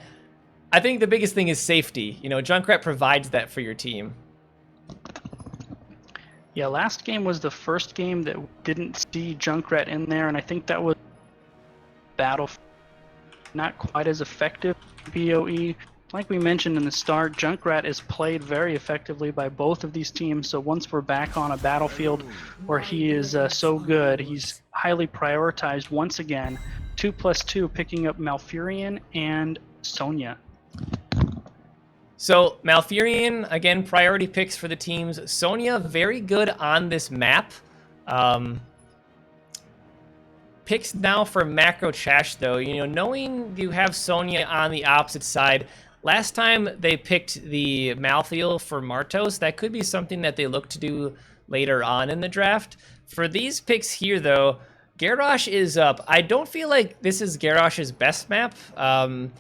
I think the biggest thing is safety. You know, Junkrat provides that for your team. Yeah, last game was the first game that didn't see Junkrat in there, and I think that was Battle. Not quite as effective BOE. Like we mentioned in the start, Junkrat is played very effectively by both of these teams, so once we're back on a battlefield where he is so good, he's highly prioritized once again. 2+2 picking up Malfurion and Sonya. So Malfurion, again, priority picks for the teams. Sonya, very good on this map. Picks now for Macrotrash, though. You know, knowing you have Sonya on the opposite side, last time they picked the Malthael for Martos, that could be something that they look to do later on in the draft. For these picks here, though, Garrosh is up. I don't feel like this is Garrosh's best map, and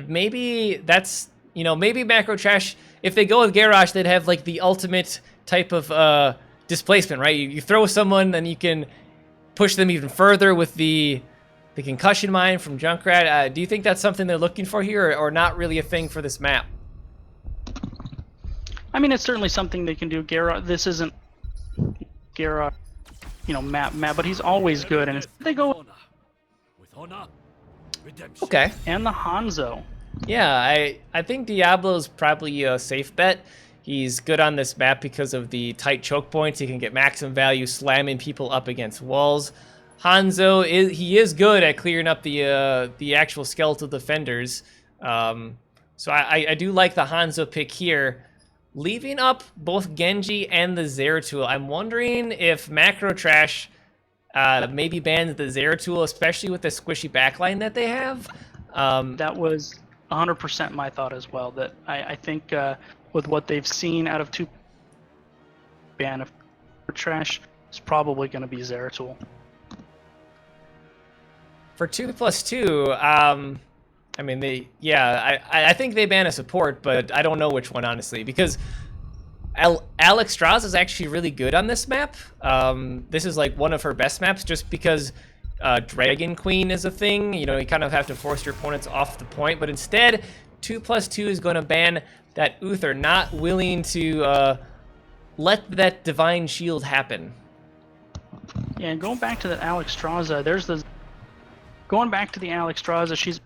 maybe that's, you know, maybe Macrotrash, if they go with Garrosh, they'd have like the ultimate type of displacement, right? You throw someone, then you can push them even further with the concussion mine from Junkrat. Do you think that's something they're looking for here, or not really a thing for this map? I mean, it's certainly something they can do. Garrosh, this isn't Garrosh, you know, map, but he's always good, and they go with honor, redemption. Okay. And the Hanzo. Yeah, I think Diablo's probably a safe bet. He's good on this map because of the tight choke points. He can get maximum value slamming people up against walls. Hanzo, he is good at clearing up the actual skeletal defenders. So I do like the Hanzo pick here. Leaving up both Genji and the Zeratul, I'm wondering if Macrotrash maybe bans the Zeratul, especially with the squishy backline that they have. That was 100% my thought as well. That I think with what they've seen out of 2 ban of Trash, is probably going to be Zeratul. For 2+2, I mean, I think they ban a support, but I don't know which one, honestly, because Alex Strauss is actually really good on this map. This is like one of her best maps, just because Dragon Queen is a thing. You know, you kind of have to force your opponents off the point, but instead, 2+2 is going to ban that Uther, not willing to let that Divine Shield happen. Yeah, and going back to the Alex Straza, going back to the Alex Straza,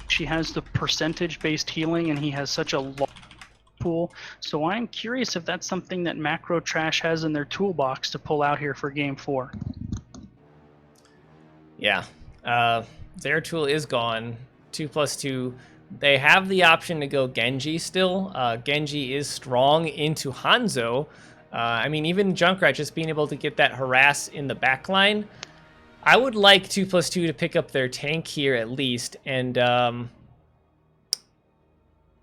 she has the percentage-based healing, and he has such a long pool. So I'm curious if that's something that Macrotrash has in their toolbox to pull out here for Game 4. Yeah, Zeratul is gone. 2+2. They have the option to go Genji still. Genji is strong into Hanzo. I mean, even Junkrat just being able to get that harass in the backline. I would like 2+2 to pick up their tank here at least. And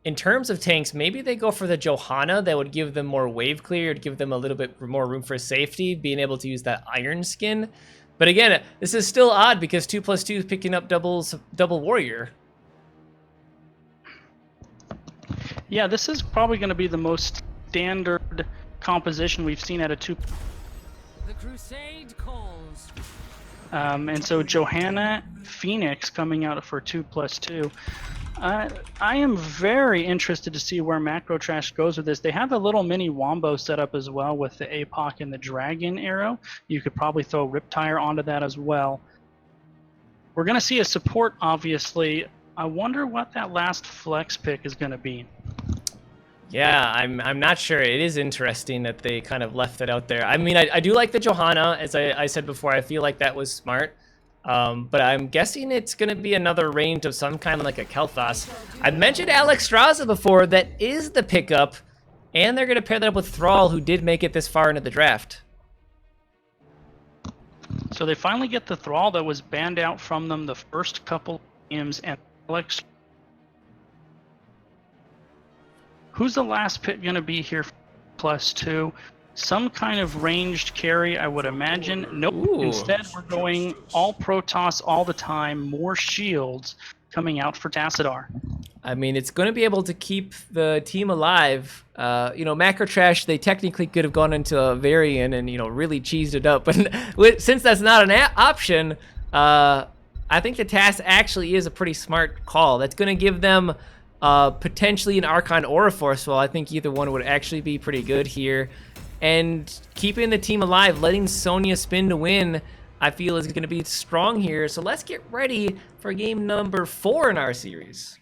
in terms of tanks, maybe they go for the Johanna. That would give them more wave clear, it'd give them a little bit more room for safety, being able to use that iron skin. But again, this is still odd because 2+2 is picking up double warrior. Yeah, this is probably going to be the most standard composition we've seen out of 2. The crusade calls. And so Johanna Phoenix coming out for 2+2. I am very interested to see where Macro Trash goes with this. They have a little mini wombo set up as well with the APOC and the Dragon arrow. You could probably throw Riptire onto that as well. We're going to see a support, obviously. I wonder what that last flex pick is going to be. Yeah, I'm not sure. It is interesting that they kind of left it out there. I mean, I do like the Johanna, as I said before. I feel like that was smart. But I'm guessing it's going to be another range of some kind, like a Kel'Thas. I mentioned Alex Straza before. That is the pickup. And they're going to pair that up with Thrall, who did make it this far into the draft. So they finally get the Thrall that was banned out from them the first couple games. And Alex, who's the last pick going to be here? +2. Some kind of ranged carry, I would imagine. Nope. Ooh. Instead, we're going all Protoss all the time, more shields coming out for Tassadar. I mean, it's going to be able to keep the team alive. Macro Trash, they technically could have gone into a Varian and, really cheesed it up. But since that's not an option, I think the TAS actually is a pretty smart call. That's going to give them potentially an Archon or a Force Wall. I think either one would actually be pretty good here. And keeping the team alive, letting Sonya spin to win, I feel is going to be strong here. So let's get ready for game number 4 in our series.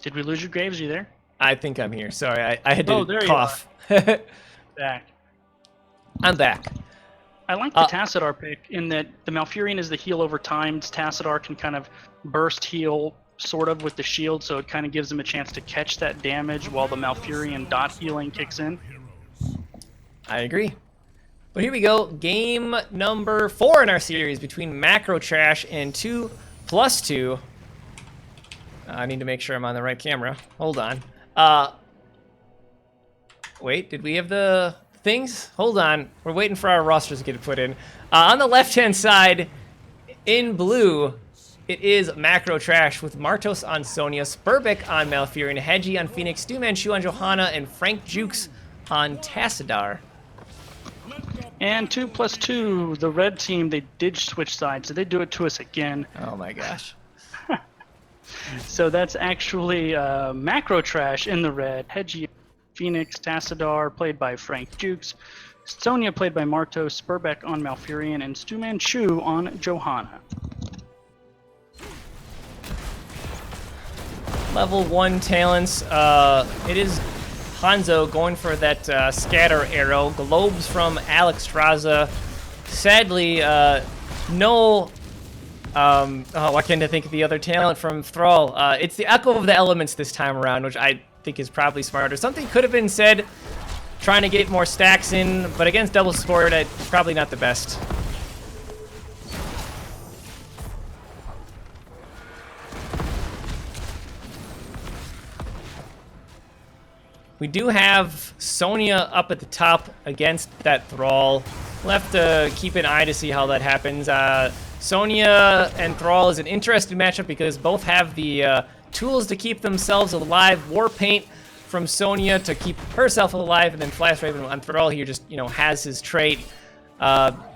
Did we lose you, Graves? Are you there? I think I'm here. Sorry, I had to there cough. Back. I'm back. I like the Tassadar pick in that the Malfurion is the heal over time. Tassadar can kind of burst heal sort of with the shield, so it kind of gives them a chance to catch that damage while the Malfurion dot healing kicks in. I agree. But here we go. Game number 4 in our series between Macro Trash and 2+2. I need to make sure I'm on the right camera. Hold on. Wait, did we have the things? Hold on. We're waiting for our rosters to get put in. On the left-hand side, in blue, it is Macro Trash with Martos on Sonya, Spurbeck on Malfurion, Hedgie on Phoenix, Stu Manchu on Johanna, and Frank Jukes on Tassadar. And 2+2, the red team, they did switch sides, so they do it to us again. Oh my gosh. So that's actually Macro Trash in the red, Hedgie, Phoenix, Tassadar, played by Frank Jukes, Sonya, played by Martos, Spurbeck on Malfurion, and Stu Manchu on Johanna. Level 1 talents. It is Hanzo going for that scatter arrow. Globes from Alex Straza. Sadly, no... why can't I think of the other talent from Thrall? It's the Echo of the Elements this time around, which I think is probably smarter. Something could have been said trying to get more stacks in, but against double support, it's probably not the best. We do have Sonya up at the top against that Thrall. We'll have to keep an eye to see how that happens. Sonya and Thrall is an interesting matchup because both have the tools to keep themselves alive. Warpaint from Sonya to keep herself alive, and then Flash Raven on Thrall here just, has his trait.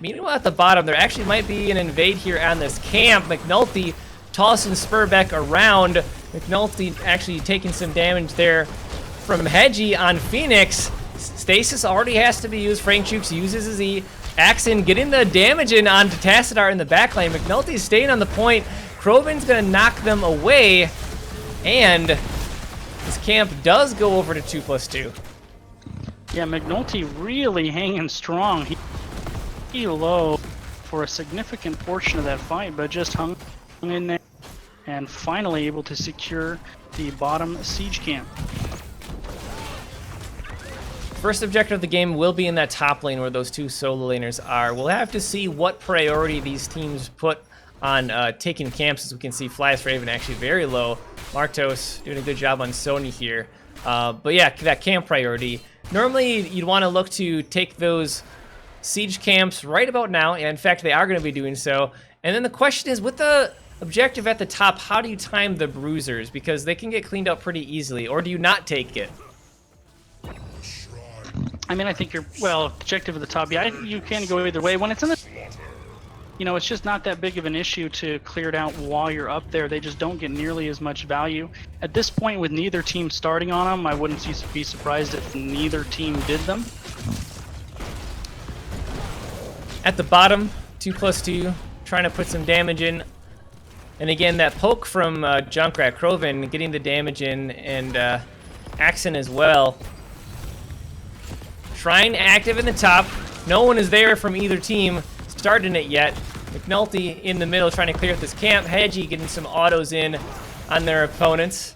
Meanwhile, at the bottom, there actually might be an invade here on this camp. McNulty tossing Spurbeck around. McNulty actually taking some damage there from Hedgie on Phoenix. Stasis already has to be used. Frank Jukes uses his E. Axon getting the damage in onto Tassadar in the backline. McNulty's staying on the point. Kroven's going to knock them away. And this camp does go over to 2+2. Yeah, McNulty really hanging strong. He low for a significant portion of that fight, but just hung in there and finally able to secure the bottom siege camp. First objective of the game will be in that top lane where those two solo laners are. We'll have to see what priority these teams put on taking camps. As we can see, Flash Raven actually very low. Martos doing a good job on Sony here. But yeah, that camp priority. Normally, you'd want to look to take those siege camps right about now. And in fact, they are going to be doing so. And then the question is, with the objective at the top, how do you time the bruisers? Because they can get cleaned up pretty easily. Or do you not take it? I mean, I think you're, well, objective at the top. Yeah, you can go either way. When it's in the, you know, it's just not that big of an issue to clear it out while you're up there. They just don't get nearly as much value. At this point, with neither team starting on them, I wouldn't be surprised if neither team did them. At the bottom, 2+2, trying to put some damage in. And again, that poke from Junkrat Kroven getting the damage in, and Axon as well. Shrine active in the top. No one is there from either team starting it yet. McNulty in the middle trying to clear up this camp. Hedgie getting some autos in on their opponents.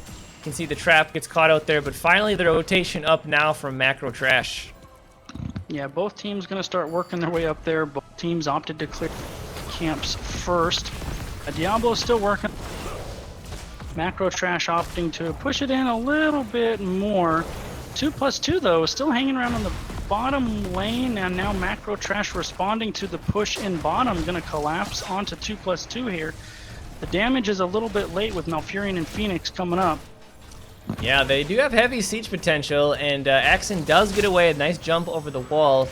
You can see the trap gets caught out there, but finally the rotation up now from Macro Trash. Yeah, both teams going to start working their way up there. Both teams opted to clear camps first. Diablo's still working. Macro Trash opting to push it in a little bit more. 2+2 though, still hanging around on the bottom lane, and now Macro Trash responding to the push in bottom, gonna collapse onto 2+2 here. The damage is a little bit late with Malfurion and Phoenix coming up. Yeah, they do have heavy siege potential, and Axon does get away, a nice jump over the wall.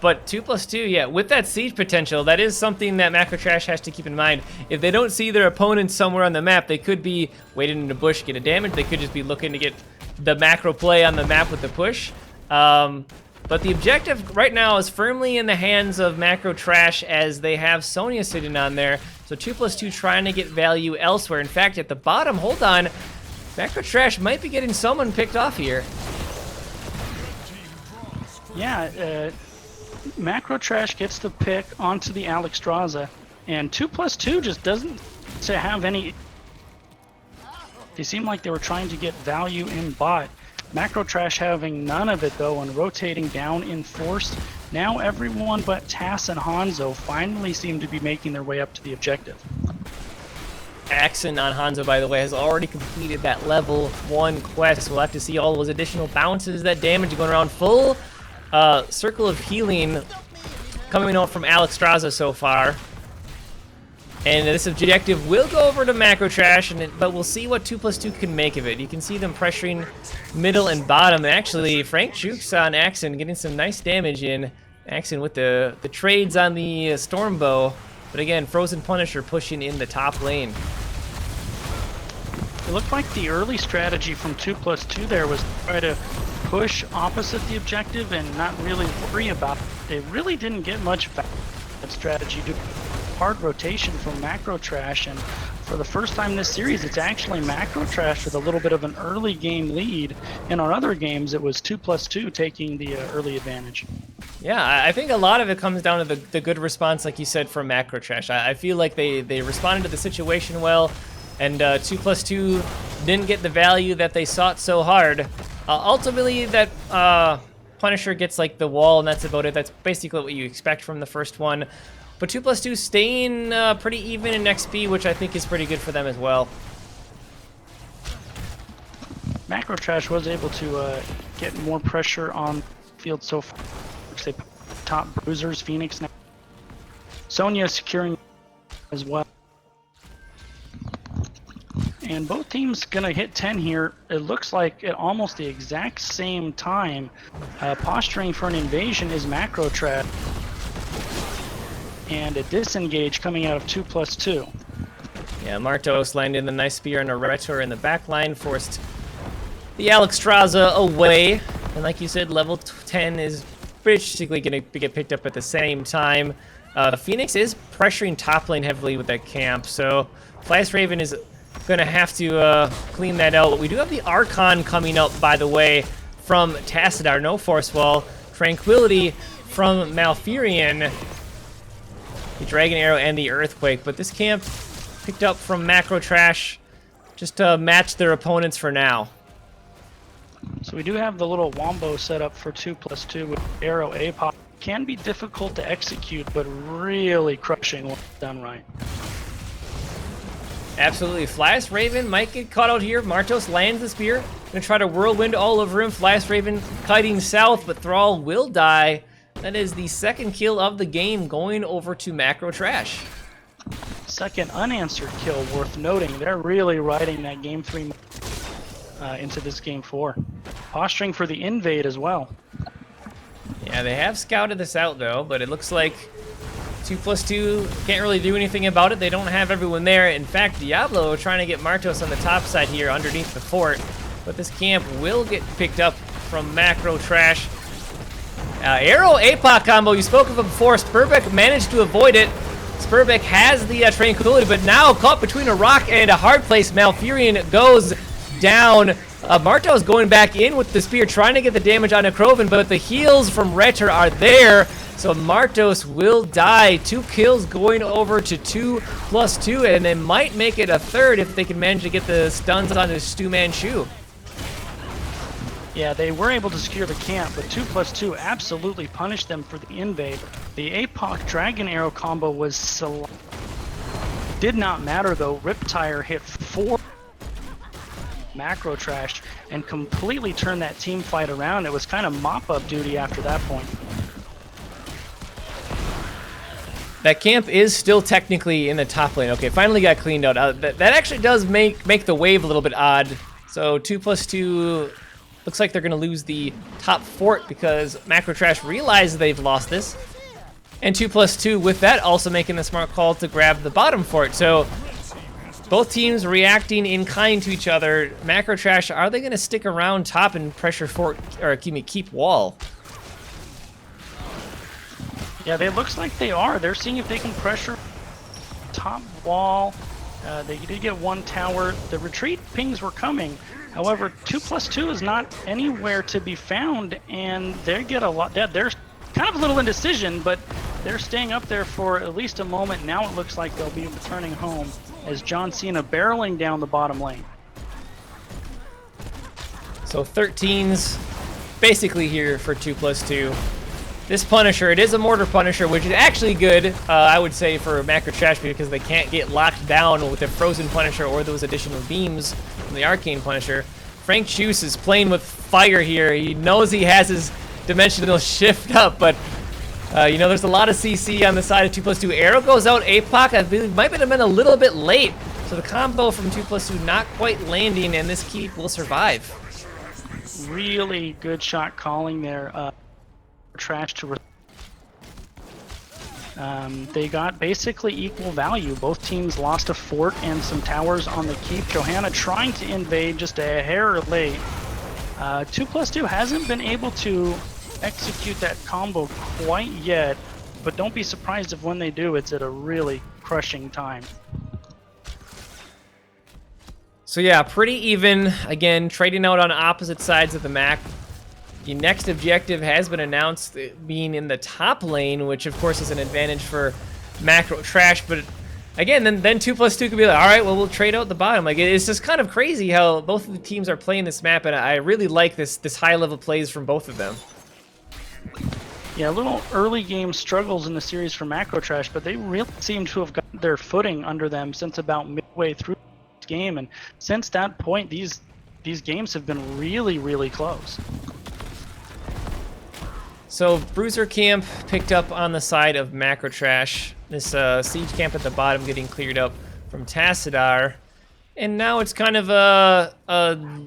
But 2+2, yeah, with that siege potential, that is something that Macro Trash has to keep in mind. If they don't see their opponent somewhere on the map, they could be waiting in the bush, get a damage. They could just be looking to get the macro play on the map with the push. But the objective right now is firmly in the hands of Macro Trash, as they have Sonya sitting on there. So 2+2 trying to get value elsewhere. In fact, at the bottom, hold on, Macro Trash might be getting someone picked off here. Yeah, Macro Trash gets the pick onto the Alexstrasza, and 2+2 just doesn't have any. They seem like they were trying to get value in bot. Macro Trash having none of it though, and rotating down in force. Now everyone but Tass and Hanzo finally seem to be making their way up to the objective. Axon on Hanzo, by the way, has already completed that level 1 quest. We'll have to see all those additional bounces, that damage going around. Full circle of healing coming out from Alexstrasza so far. And this objective will go over to Macro Trash, but we'll see what 2+2 can make of it. You can see them pressuring middle and bottom. And actually, Frank Jukes on Axon getting some nice damage in. Axon with the trades on the Stormbow. But again, Frozen Punisher pushing in the top lane. It looked like the early strategy from 2+2 there was to try to push opposite the objective and not really worry about it. They really didn't get much value that strategy. Hard rotation from Macro Trash, and for the first time this series, it's actually Macro Trash with a little bit of an early game lead. In our other games, it was 2+2 taking the early advantage. Yeah, I think a lot of it comes down to the good response, like you said, from Macro Trash. I feel like they responded to the situation well, and 2+2 didn't get the value that they sought so hard. Ultimately, that Punisher gets like the wall, and that's about it. That's basically what you expect from the first one. But 2+2 staying pretty even in XP, which I think is pretty good for them as well. Macro Trash was able to get more pressure on field so far, which they top bruisers. Phoenix now. Sonya securing as well. And both teams gonna hit 10 here. It looks like at almost the exact same time. Posturing for an invasion is Macro Trash. And a disengage coming out of 2+2. Yeah, Martos landed the nice spear and a retro in the back line, forced the Alexstrasza away. And like you said, level 10 is basically going to get picked up at the same time. Phoenix is pressuring top lane heavily with that camp, so Flash Raven is going to have to clean that out. We do have the Archon coming up, by the way, from Tassadar. No Force Wall. Tranquility from Malfurion. The Dragon Arrow and the Earthquake, but this camp picked up from Macro Trash just to match their opponents for now. So we do have the little wombo set up for 2+2 with Arrow APOC. Can be difficult to execute, but really crushing when done right. Absolutely. Flash Raven might get caught out here. Martos lands the spear. Gonna try to whirlwind all over him. Flash Raven kiting south, but Thrall will die. That is the second kill of the game going over to Macro Trash. Second unanswered kill worth noting. They're really riding that game 3 into this game 4. Posturing for the invade as well. Yeah, they have scouted this out though, but it looks like 2+2 can't really do anything about it. They don't have everyone there. In fact, Diablo trying to get Martos on the top side here underneath the fort, but this camp will get picked up from Macro Trash. Arrow APOC combo, you spoke of it before. Spurbeck managed to avoid it. Spurbeck has the Tranquility, but now caught between a rock and a hard place. Malfurion goes down. Martos going back in with the spear, trying to get the damage on Necrovan, but the heals from Retter are there. So Martos will die. 2 kills going over to 2+2, and they might make it a third if they can manage to get the stuns on his Stu Manchu. Yeah, they were able to secure the camp, but 2+2 absolutely punished them for the invade. The APOC Dragon Arrow combo was did not matter though. Riptire hit 4 Macro Trash and completely turned that team fight around. It was kind of mop-up duty after that point. That camp is still technically in the top lane. Okay, finally got cleaned out. That actually does make the wave a little bit odd. So 2+2 looks like they're going to lose the top fort because Macro Trash realized they've lost this. And 2+2 with that also making the smart call to grab the bottom fort. So both teams reacting in kind to each other. Macro Trash, are they going to stick around top and pressure fort, or excuse me, keep wall? Yeah, it looks like they are. They're seeing if they can pressure top wall. They did get 1 tower. The retreat pings were coming. However, 2+2 is not anywhere to be found, and they get a lot. There's kind of a little indecision, but they're staying up there for at least a moment. Now it looks like they'll be returning home as John Cena barreling down the bottom lane. So 13's basically here for 2+2. This Punisher, it is a Mortar Punisher, which is actually good, I would say, for Macro Trash because they can't get locked down with the Frozen Punisher or those additional beams from the Arcane Punisher. Frank Juice is playing with fire here. He knows he has his dimensional shift up, but you know, there's a lot of CC on the side of 2+2. Arrow goes out, APOC, I believe, might have been a little bit late. So the combo from 2+2 not quite landing, and this keep will survive. Really good shot calling there. Trash to they got basically equal value. Both teams lost a fort and some towers on the keep. Johanna trying to invade just a hair late. 2+2 hasn't been able to execute that combo quite yet, but don't be surprised if when they do, it's at a really crushing time. So yeah, pretty even. Again, trading out on opposite sides of the map. The next objective has been announced, being in the top lane, which of course is an advantage for Macro Trash. But again, then 2+2 could be like, all right, well, we'll trade out the bottom. Like, it's just kind of crazy how both of the teams are playing this map, and I really like this high level plays from both of them. Yeah, little early game struggles in the series for Macro Trash, but they really seem to have gotten their footing under them since about midway through the game, and since that point, these games have been really, really close. So Bruiser camp picked up on the side of Macro Trash. This siege camp at the bottom getting cleared up from Tassadar. And now it's kind of a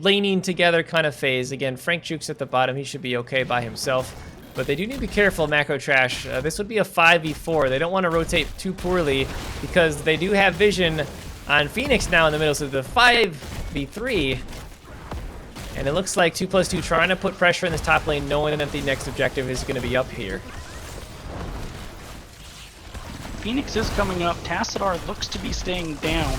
laning together kind of phase. Again, Frank Jukes at the bottom. He should be okay by himself. But they do need to be careful, Macro Trash. This would be a 5v4. They don't want to rotate too poorly because they do have vision on Phoenix now in the middle. So the 5v3. And it looks like 2+2 trying to put pressure in this top lane, knowing that the next objective is going to be up here. Phoenix is coming up. Tassadar looks to be staying down.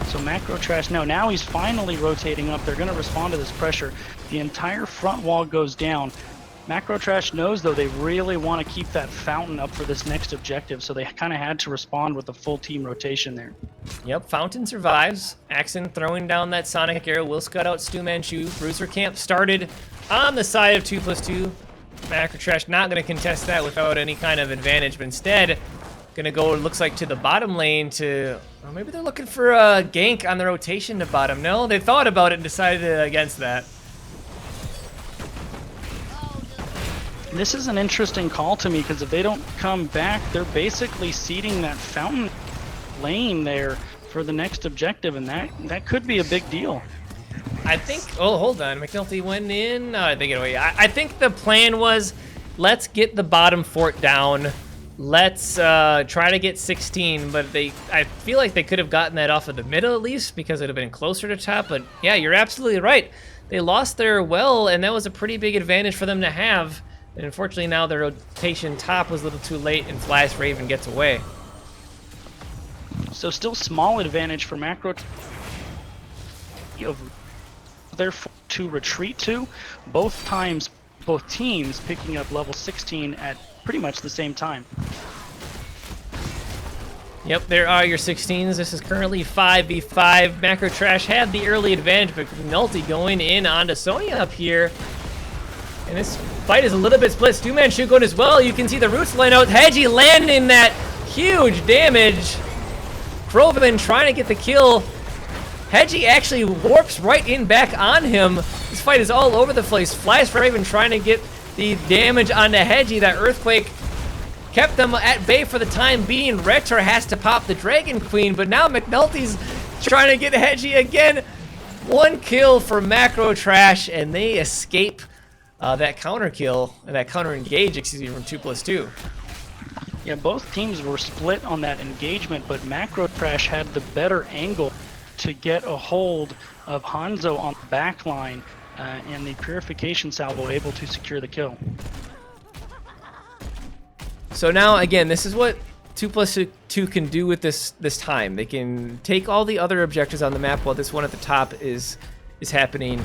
So Macro Trash, now he's finally rotating up. They're going to respond to this pressure. The entire front wall goes down. Macro Trash knows, though, they really want to keep that fountain up for this next objective, so they kind of had to respond with a full team rotation there. Yep, Fountain survives. Axon throwing down that Sonic Arrow will scud out Stu Manchu. Bruiser camp started on the side of 2+2. Macro Trash not going to contest that without any kind of advantage, but instead going to go, it looks like, to the bottom lane to... Well, maybe they're looking for a gank on the rotation to bottom. No, they thought about it and decided against that. This is an interesting call to me because if they don't come back, they're basically seeding that fountain lane there for the next objective, and that could be a big deal. I think, oh, hold on, McNulty went in, they get away. I think the plan was, let's get the bottom fort down. Let's try to get 16, but I feel like they could have gotten that off of the middle at least because it would have been closer to top. But yeah, you're absolutely right. They lost their well, and that was a pretty big advantage for them to have. And unfortunately now the rotation top was a little too late, and Flyest Raven gets away. So still small advantage for Macro of their to retreat to. Both teams picking up level 16 at pretty much the same time. Yep, there are your 16s. This is currently 5v5. Macro Trash had the early advantage, but McNulty going in onto Sonya up here. And this fight is a little bit split. Stu-Man Shu going as well. You can see the roots line out. Hedgie landing that huge damage. Krovan trying to get the kill. Hedgie actually warps right in back on him. This fight is all over the place. Flyest Raven trying to get the damage onto Hedgie. That Earthquake kept them at bay for the time being. Retor has to pop the Dragon Queen, but now McNulty's trying to get Hedgie again. One kill for Macro Trash, and they escape that counter kill, and that counter engage, excuse me, from 2+2. Yeah, both teams were split on that engagement, but Macro Trash had the better angle to get a hold of Hanzo on the back line, and the Purification Salvo able to secure the kill. So now, again, this is what 2+2 can do with this time. They can take all the other objectives on the map while this one at the top is happening.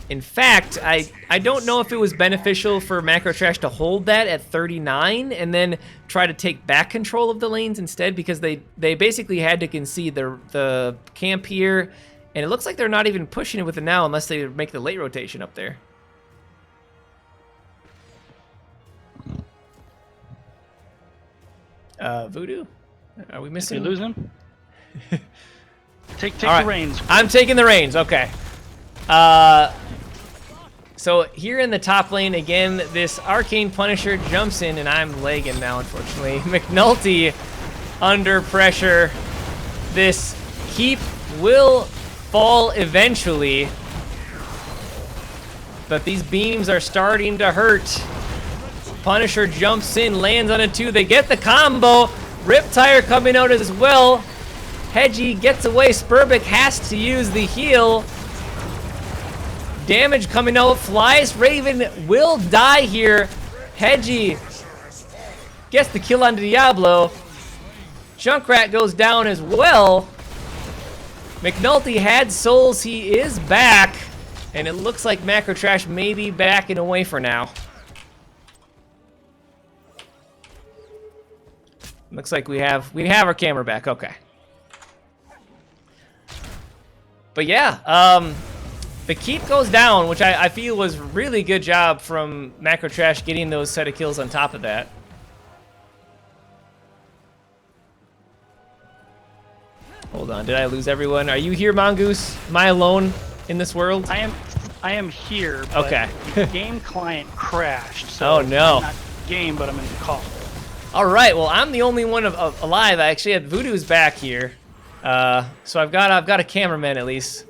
In fact, I don't know if it was beneficial for Macro Trash to hold that at 39 and then try to take back control of the lanes instead, because they basically had to concede the camp here, and it looks like they're not even pushing it with it now unless they make the late rotation up there. Voodoo? Are we missing? Did you lose him? Take right. the reins. I'm taking the reins, okay. So here in the top lane, again, this Arcane Punisher jumps in, and I'm lagging now, unfortunately. McNulty under pressure. This keep will fall eventually, but these beams are starting to hurt. Punisher jumps in, lands on a 2. They get the combo. Riptire coming out as well. Hedgie gets away. Spurbik has to use the heal. Damage coming out. Flyest Raven will die here. Hedgie gets the kill on Diablo. Junkrat goes down as well. McNulty had souls. He is back. And it looks like Macro Trash may be backing away for now. Looks like we have our camera back. Okay. But yeah, the keep goes down, which I feel was really good job from Macro Trash getting those set of kills on top of that. Hold on, did I lose everyone? Are you here, Mongoose? Am I alone in this world? I am here. But okay. The game client crashed. So oh no. I'm not game, but I'm in the call. All right. Well, I'm the only one alive. I actually had Voodoo's back here, so I've got a cameraman at least.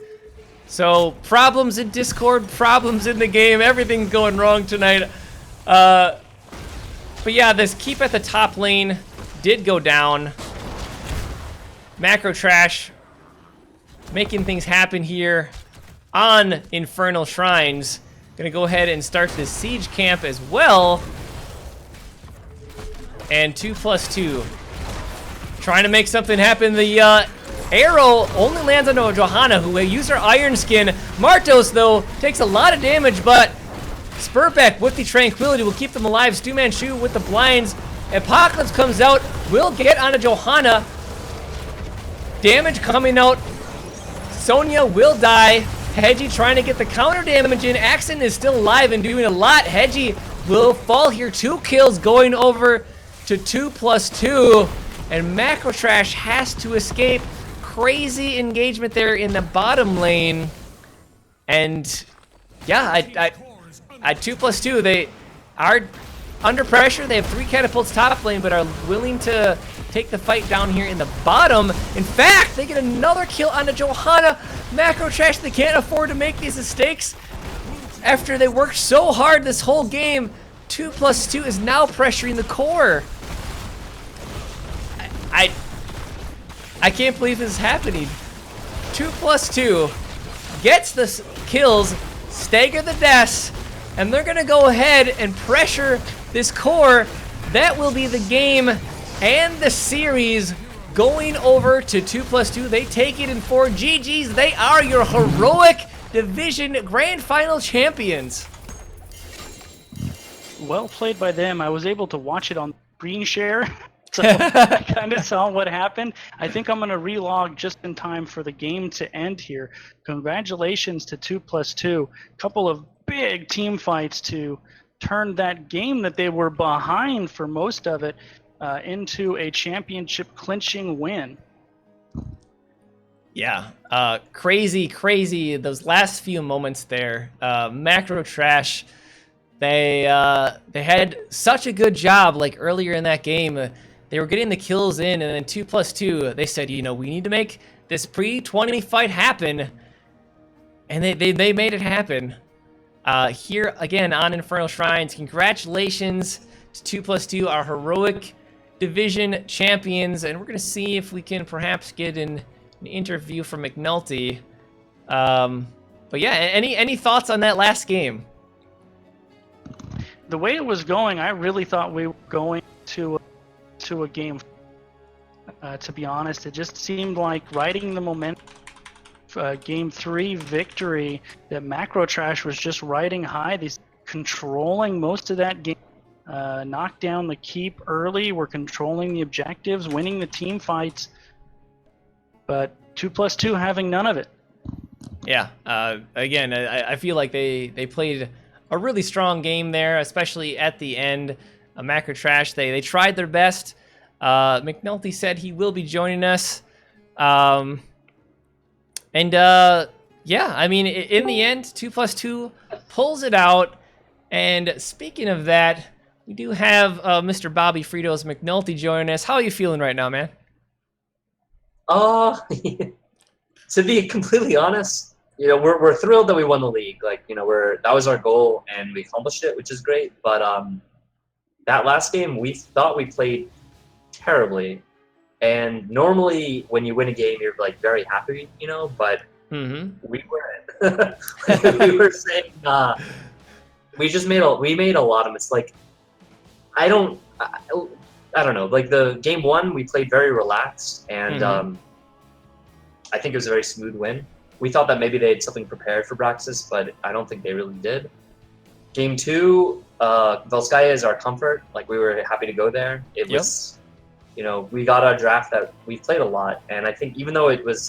So problems in Discord, problems in the game, everything's going wrong tonight. But yeah, this keep at the top lane did go down. Macro Trash making things happen here on Infernal Shrines. Gonna go ahead and start this siege camp as well. And 2+2. Trying to make something happen. The arrow only lands on Johanna, who used her Iron Skin. Martos, though, takes a lot of damage, but Spurbik with the Tranquility will keep them alive. Stu-Man Shu with the blinds. Apocalypse comes out, will get onto Johanna. Damage coming out. Sonya will die. Hedgie trying to get the counter damage in. Axon is still alive and doing a lot. Hedgie will fall here. 2 kills going over to 2+2, and Macro Trash has to escape. Crazy engagement there in the bottom lane, and yeah, at 2+2, they are under pressure. They have 3 catapults top lane, but are willing to take the fight down here in the bottom. In fact, they get another kill onto Johanna. Macro Trash, they can't afford to make these mistakes after they worked so hard this whole game. 2+2 is now pressuring the core. I can't believe this is happening. 2+2 gets the kills, stagger the deaths, and they're gonna go ahead and pressure this core. That will be the game and the series going over to 2+2. They take it in 4. GG's, they are your heroic division grand final champions. Well played by them. I was able to watch it on screen share, so I kind of saw what happened. I think I'm going to relog just in time for the game to end here. Congratulations to 2+2. Couple of big team fights to turn that game that they were behind for most of it into a championship clinching win. Yeah, crazy. Those last few moments there, Macro Trash. They had such a good job. Like earlier in that game, they were getting the kills in, and then 2+2. They said, you know, we need to make this pre-20 fight happen, and they made it happen. Here again on Infernal Shrines. Congratulations to 2+2, our heroic division champions, and we're gonna see if we can perhaps get an interview from McNulty. But yeah, any thoughts on that last game? The way it was going, I really thought we were going to a game. To be honest, it just seemed like riding the momentum. Game 3 victory that Macro Trash was just riding high. These controlling most of that game. Knocked down the keep early. We're controlling the objectives, winning the team fights. But 2+2 having none of it. Yeah. Again, I feel like they played a really strong game there, especially at the end. Macro Trash, they tried their best. McNulty said he will be joining us. Yeah, I mean, in the end, 2+2 pulls it out. And speaking of that, we do have Mr. Bobby Fritos McNulty joining us. How are you feeling right now, man? To be completely honest, you know, we're thrilled that we won the league. Like, you know, that was our goal and we accomplished it, which is great. But that last game, we thought we played terribly. And normally, when you win a game, you're like very happy, you know. But we weren't. We were saying we made a lot of mistakes. Like, I don't know. Like the game 1, we played very relaxed, and I think it was a very smooth win. We thought that maybe they had something prepared for Braxis, but I don't think they really did. Game 2, Velskaya is our comfort. Like, we were happy to go there. It was, you know, we got our draft that we played a lot, and I think even though it was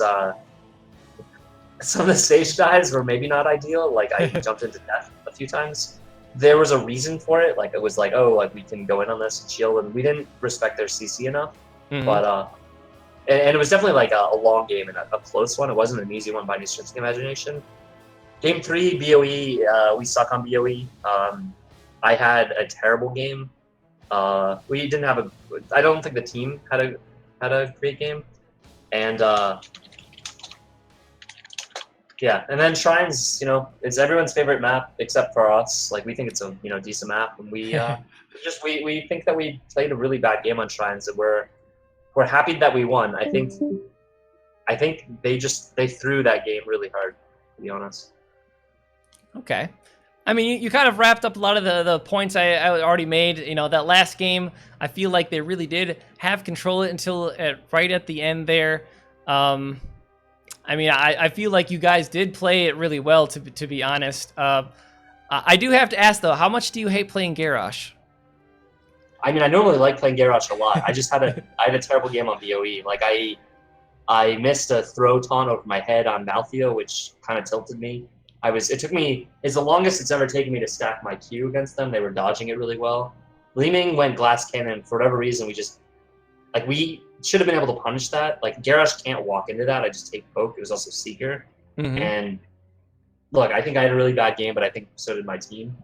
some of the stage guys were maybe not ideal, like I jumped into death a few times. There was a reason for it. Like, it was like, oh, like we can go in on this and shield, and we didn't respect their CC enough. But and it was definitely like a long game and a close one. It wasn't an easy one by any stretch of the imagination. Game 3, BOE, we suck on BOE. I had a terrible game. We didn't have I don't think the team had a great game. And yeah, and then Shrines, you know, it's everyone's favorite map except for us. Like, we think it's a, you know, decent map, and we we think that we played a really bad game on Shrines, and we're happy that we won. I think they threw that game really hard, to be honest. Okay. I mean, you kind of wrapped up a lot of the points I already made. You know, that last game, I feel like they really did have control it until right at the end there. I mean, I feel like you guys did play it really well, to be honest. I do have to ask, though, how much do you hate playing Garrosh? I mean, I normally like playing Garrosh a lot. I just had a terrible game on BOE. Like, I missed a throw taunt over my head on Malthea, which kind of tilted me. It's the longest it's ever taken me to stack my Q against them. They were dodging it really well. Leeming went Glass Cannon. For whatever reason, we should have been able to punish that. Like, Garrosh can't walk into that. I just take poke. It was also Seeker. And look, I think I had a really bad game, but I think so did my team.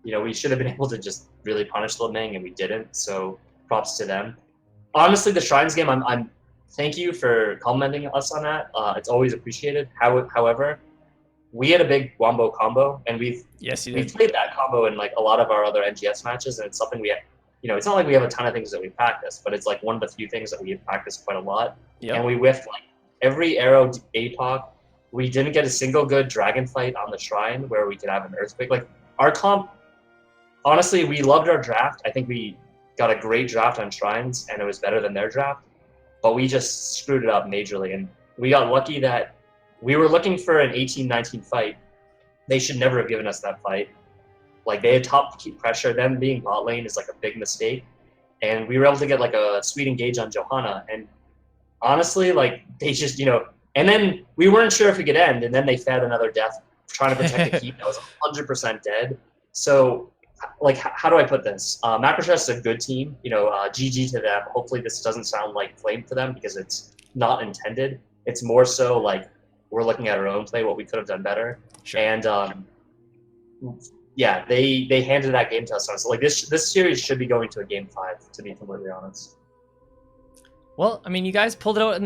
You know, we should have been able to just really punish Lemang, and we didn't. So props to them. Honestly, the Shrines game, thank you for complimenting us on that. It's always appreciated. However, we had a big Wombo combo, and we've played that combo in like a lot of our other NGS matches, and it's something we have. It's not like we have a ton of things that we practice, but it's like one of the few things that we practice quite a lot. Yep. And we whiffed like every arrow APOC. We didn't get a single good dragon fight on the shrine where we could have an earthquake. Like our comp, honestly, we loved our draft. I think we got a great draft on shrines, and it was better than their draft. But we just screwed it up majorly, and we got lucky that we were looking for an 18-19 fight. They should never have given us that fight. Like, they had top keep pressure. Them being bot lane is like a big mistake. And we were able to get like a sweet engage on Johanna. And honestly, like, they just, and then we weren't sure if it could end. And then they fed another death trying to protect the keep that was 100% dead. So, like, how do I put this? Macrochess is a good team. GG to them. Hopefully this doesn't sound like flame for them because it's not intended. It's more so like we're looking at our own play, what we could have done better. Sure. And yeah, they handed that game to us. So like this series should be going to a game 5, to be completely honest. Well, I mean, you guys pulled it out in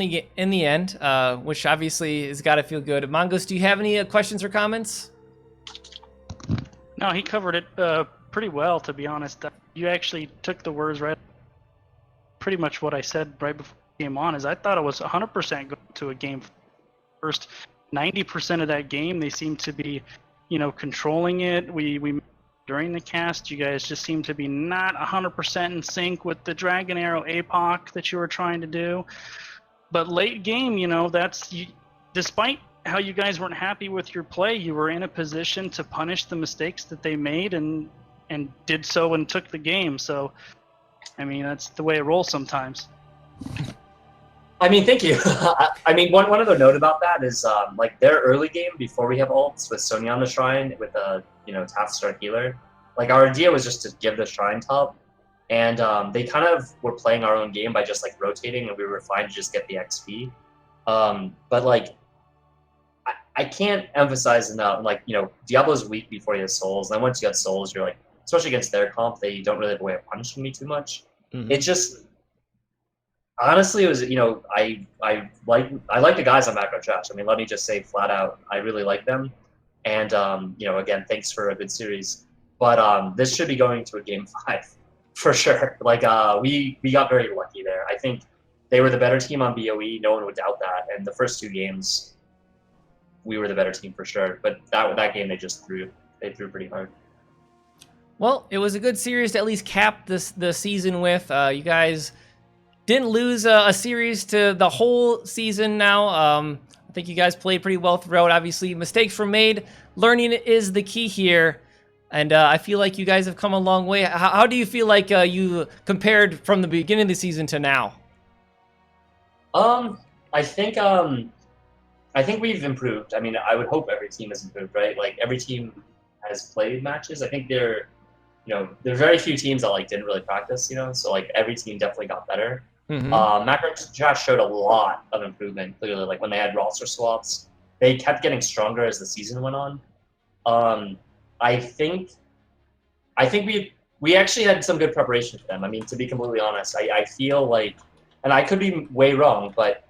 the end, which obviously has got to feel good. Mongoose, do you have any questions or comments? No, he covered it pretty well, to be honest. You actually took the words right. Pretty much what I said right before I came on is I thought it was 100% going to a game. First 90% of that game, they seemed to be, controlling it. We during the cast, you guys just seemed to be not 100% in sync with the Dragon Arrow APOC that you were trying to do. But late game, despite how you guys weren't happy with your play, you were in a position to punish the mistakes that they made and did so and took the game. So, I mean, that's the way it rolls sometimes. I mean, thank you. I mean, one other note about that is like their early game before we have ults with Sonya on the shrine with a Taskstart healer. Like our idea was just to give the shrine top, and they kind of were playing our own game by just like rotating, and we were fine to just get the XP. But like I can't emphasize enough. Like Diablo's weak before he has souls. Then once you get souls, you're like, especially against their comp, they don't really have a way of punishing me too much. Mm-hmm. It just. Honestly, it was I like the guys on Macro Trash. I mean, let me just say flat out, I really like them, and again, thanks for a good series. But this should be going to a game 5 for sure. Like we got very lucky there. I think they were the better team on BOE. No one would doubt that. And the first 2 games, we were the better team for sure. But that game they threw pretty hard. Well, it was a good series to at least cap the season with. You guys didn't lose a series to the whole season now. I think you guys played pretty well throughout. Obviously, mistakes were made. Learning is the key here. And I feel like you guys have come a long way. How do you feel like you compared from the beginning of the season to now? I think we've improved. I mean, I would hope every team has improved, right? Like every team has played matches. I think there are very few teams that like didn't really practice, so like every team definitely got better. Mm-hmm. Macro Trash showed a lot of improvement, clearly. Like when they had roster swaps, they kept getting stronger as the season went on. I think we actually had some good preparation for them. I mean, to be completely honest, I feel like, and I could be way wrong, but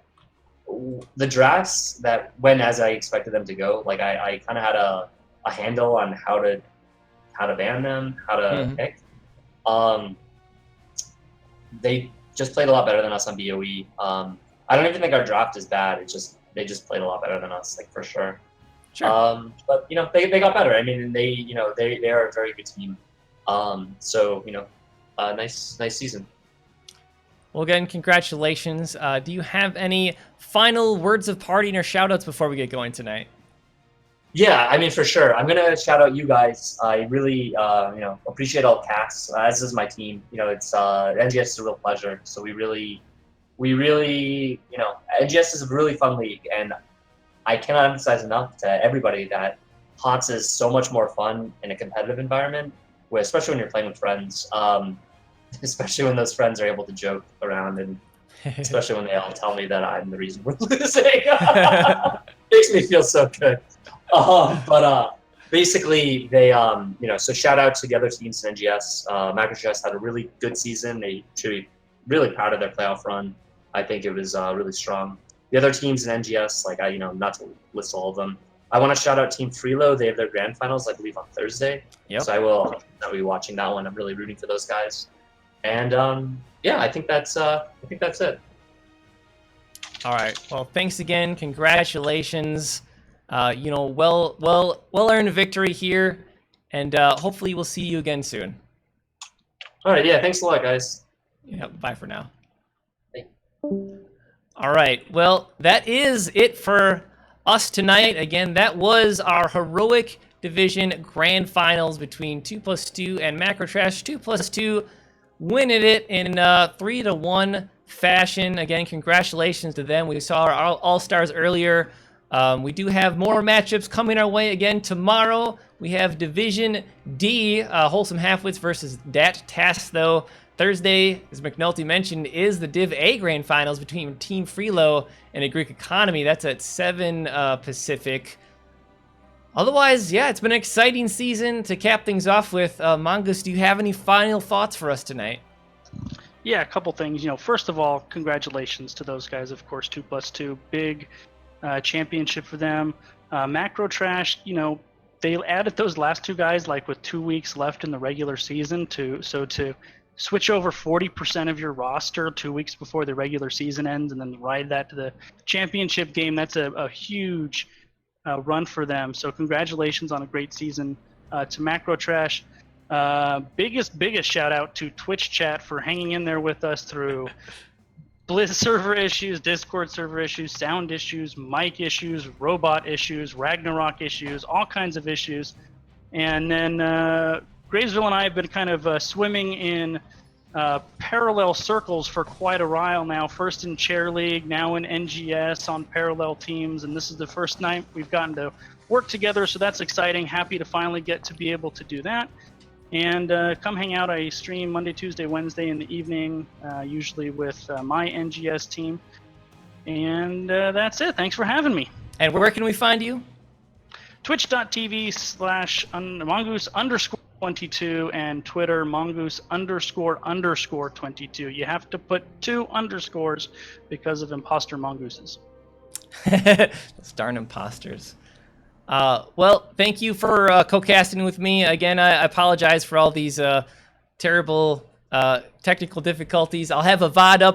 the drafts that went as I expected them to go, like I kind of had a handle on how to ban them, how to pick. They just played a lot better than us on BOE. I don't even think our draft is bad. They just played a lot better than us, like for sure. Sure. But they got better. I mean, they are a very good team. So nice season. Well, again, congratulations. Do you have any final words of parting or shout-outs before we get going tonight? Yeah, I mean, for sure. I'm going to shout out you guys. I really, appreciate all casts, as is my team. It's NGS is a real pleasure. So we really, NGS is a really fun league. And I cannot emphasize enough to everybody that HOTS is so much more fun in a competitive environment, especially when you're playing with friends, especially when those friends are able to joke around and especially when they all tell me that I'm the reason we're losing. Makes me feel so good. But basically, they, so shout out to the other teams in NGS. Macrochess had a really good season. They should be really proud of their playoff run. I think it was really strong. The other teams in NGS, like not to list all of them, I want to shout out Team Freelo. They have their grand finals, I believe, on Thursday. Yep. So I'll be watching that one. I'm really rooting for those guys. And yeah, I think that's it. All right. Well, thanks again. Congratulations. Well earned victory here, and hopefully we'll see you again soon. All right. Yeah. Thanks a lot, guys. Yeah. Bye for now. All right. Well, that is it for us tonight. Again, that was our Heroic Division Grand Finals between 2+2 and Macro Trash. 2+2 winning it in 3-1 fashion. Again, congratulations to them. We saw our All-Stars earlier. We do have more matchups coming our way again tomorrow. We have Division D, Wholesome Halfwits versus Dat Task, though. Thursday, as McNulty mentioned, is the Div A Grand Finals between Team Freelo and a Greek Economy. That's at 7 Pacific. Otherwise, yeah, it's been an exciting season to cap things off with. Mongoose, do you have any final thoughts for us tonight? Yeah, a couple things. First of all, congratulations to those guys. Of course, 2+2, big championship for them. Macro Trash, they added those last two guys like with 2 weeks left in the regular season to switch over 40% of your roster 2 weeks before the regular season ends and then ride that to the championship game. That's a huge run for them. So congratulations on a great season to Macro Trash. Biggest shout out to Twitch chat for hanging in there with us through Blizz server issues, Discord server issues, sound issues, mic issues, robot issues, Ragnarok issues, all kinds of issues. And then Graysville and I have been kind of swimming in parallel circles for quite a while now. First in Chair League, now in NGS on parallel teams, and this is the first night we've gotten to work together, so that's exciting. Happy to finally get to be able to do that. And come hang out. I stream Monday, Tuesday, Wednesday in the evening, usually with my NGS team. And that's it. Thanks for having me. And where can we find you? Twitch.tv/mongoose_22 and Twitter mongoose__22. You have to put 2 underscores because of imposter mongooses. Those darn imposters. Well, thank you for co-casting with me. Again, I apologize for all these terrible technical difficulties. I'll have a VOD up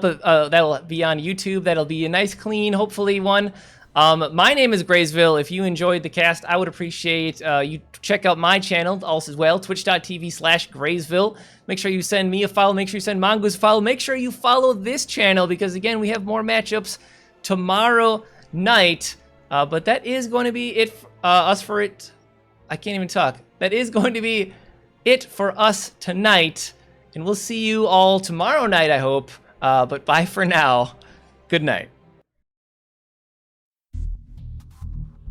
that'll be on YouTube. That'll be a nice, clean, hopefully one. My name is Graysville. If you enjoyed the cast, I would appreciate you check out my channel also as well, twitch.tv/Graysville. Make sure you send me a follow. Make sure you send Mongoose a follow. Make sure you follow this channel because, again, we have more matchups tomorrow night. But that is going to be it I can't even talk. That is going to be it for us tonight. And we'll see you all tomorrow night, I hope. But bye for now. Good night.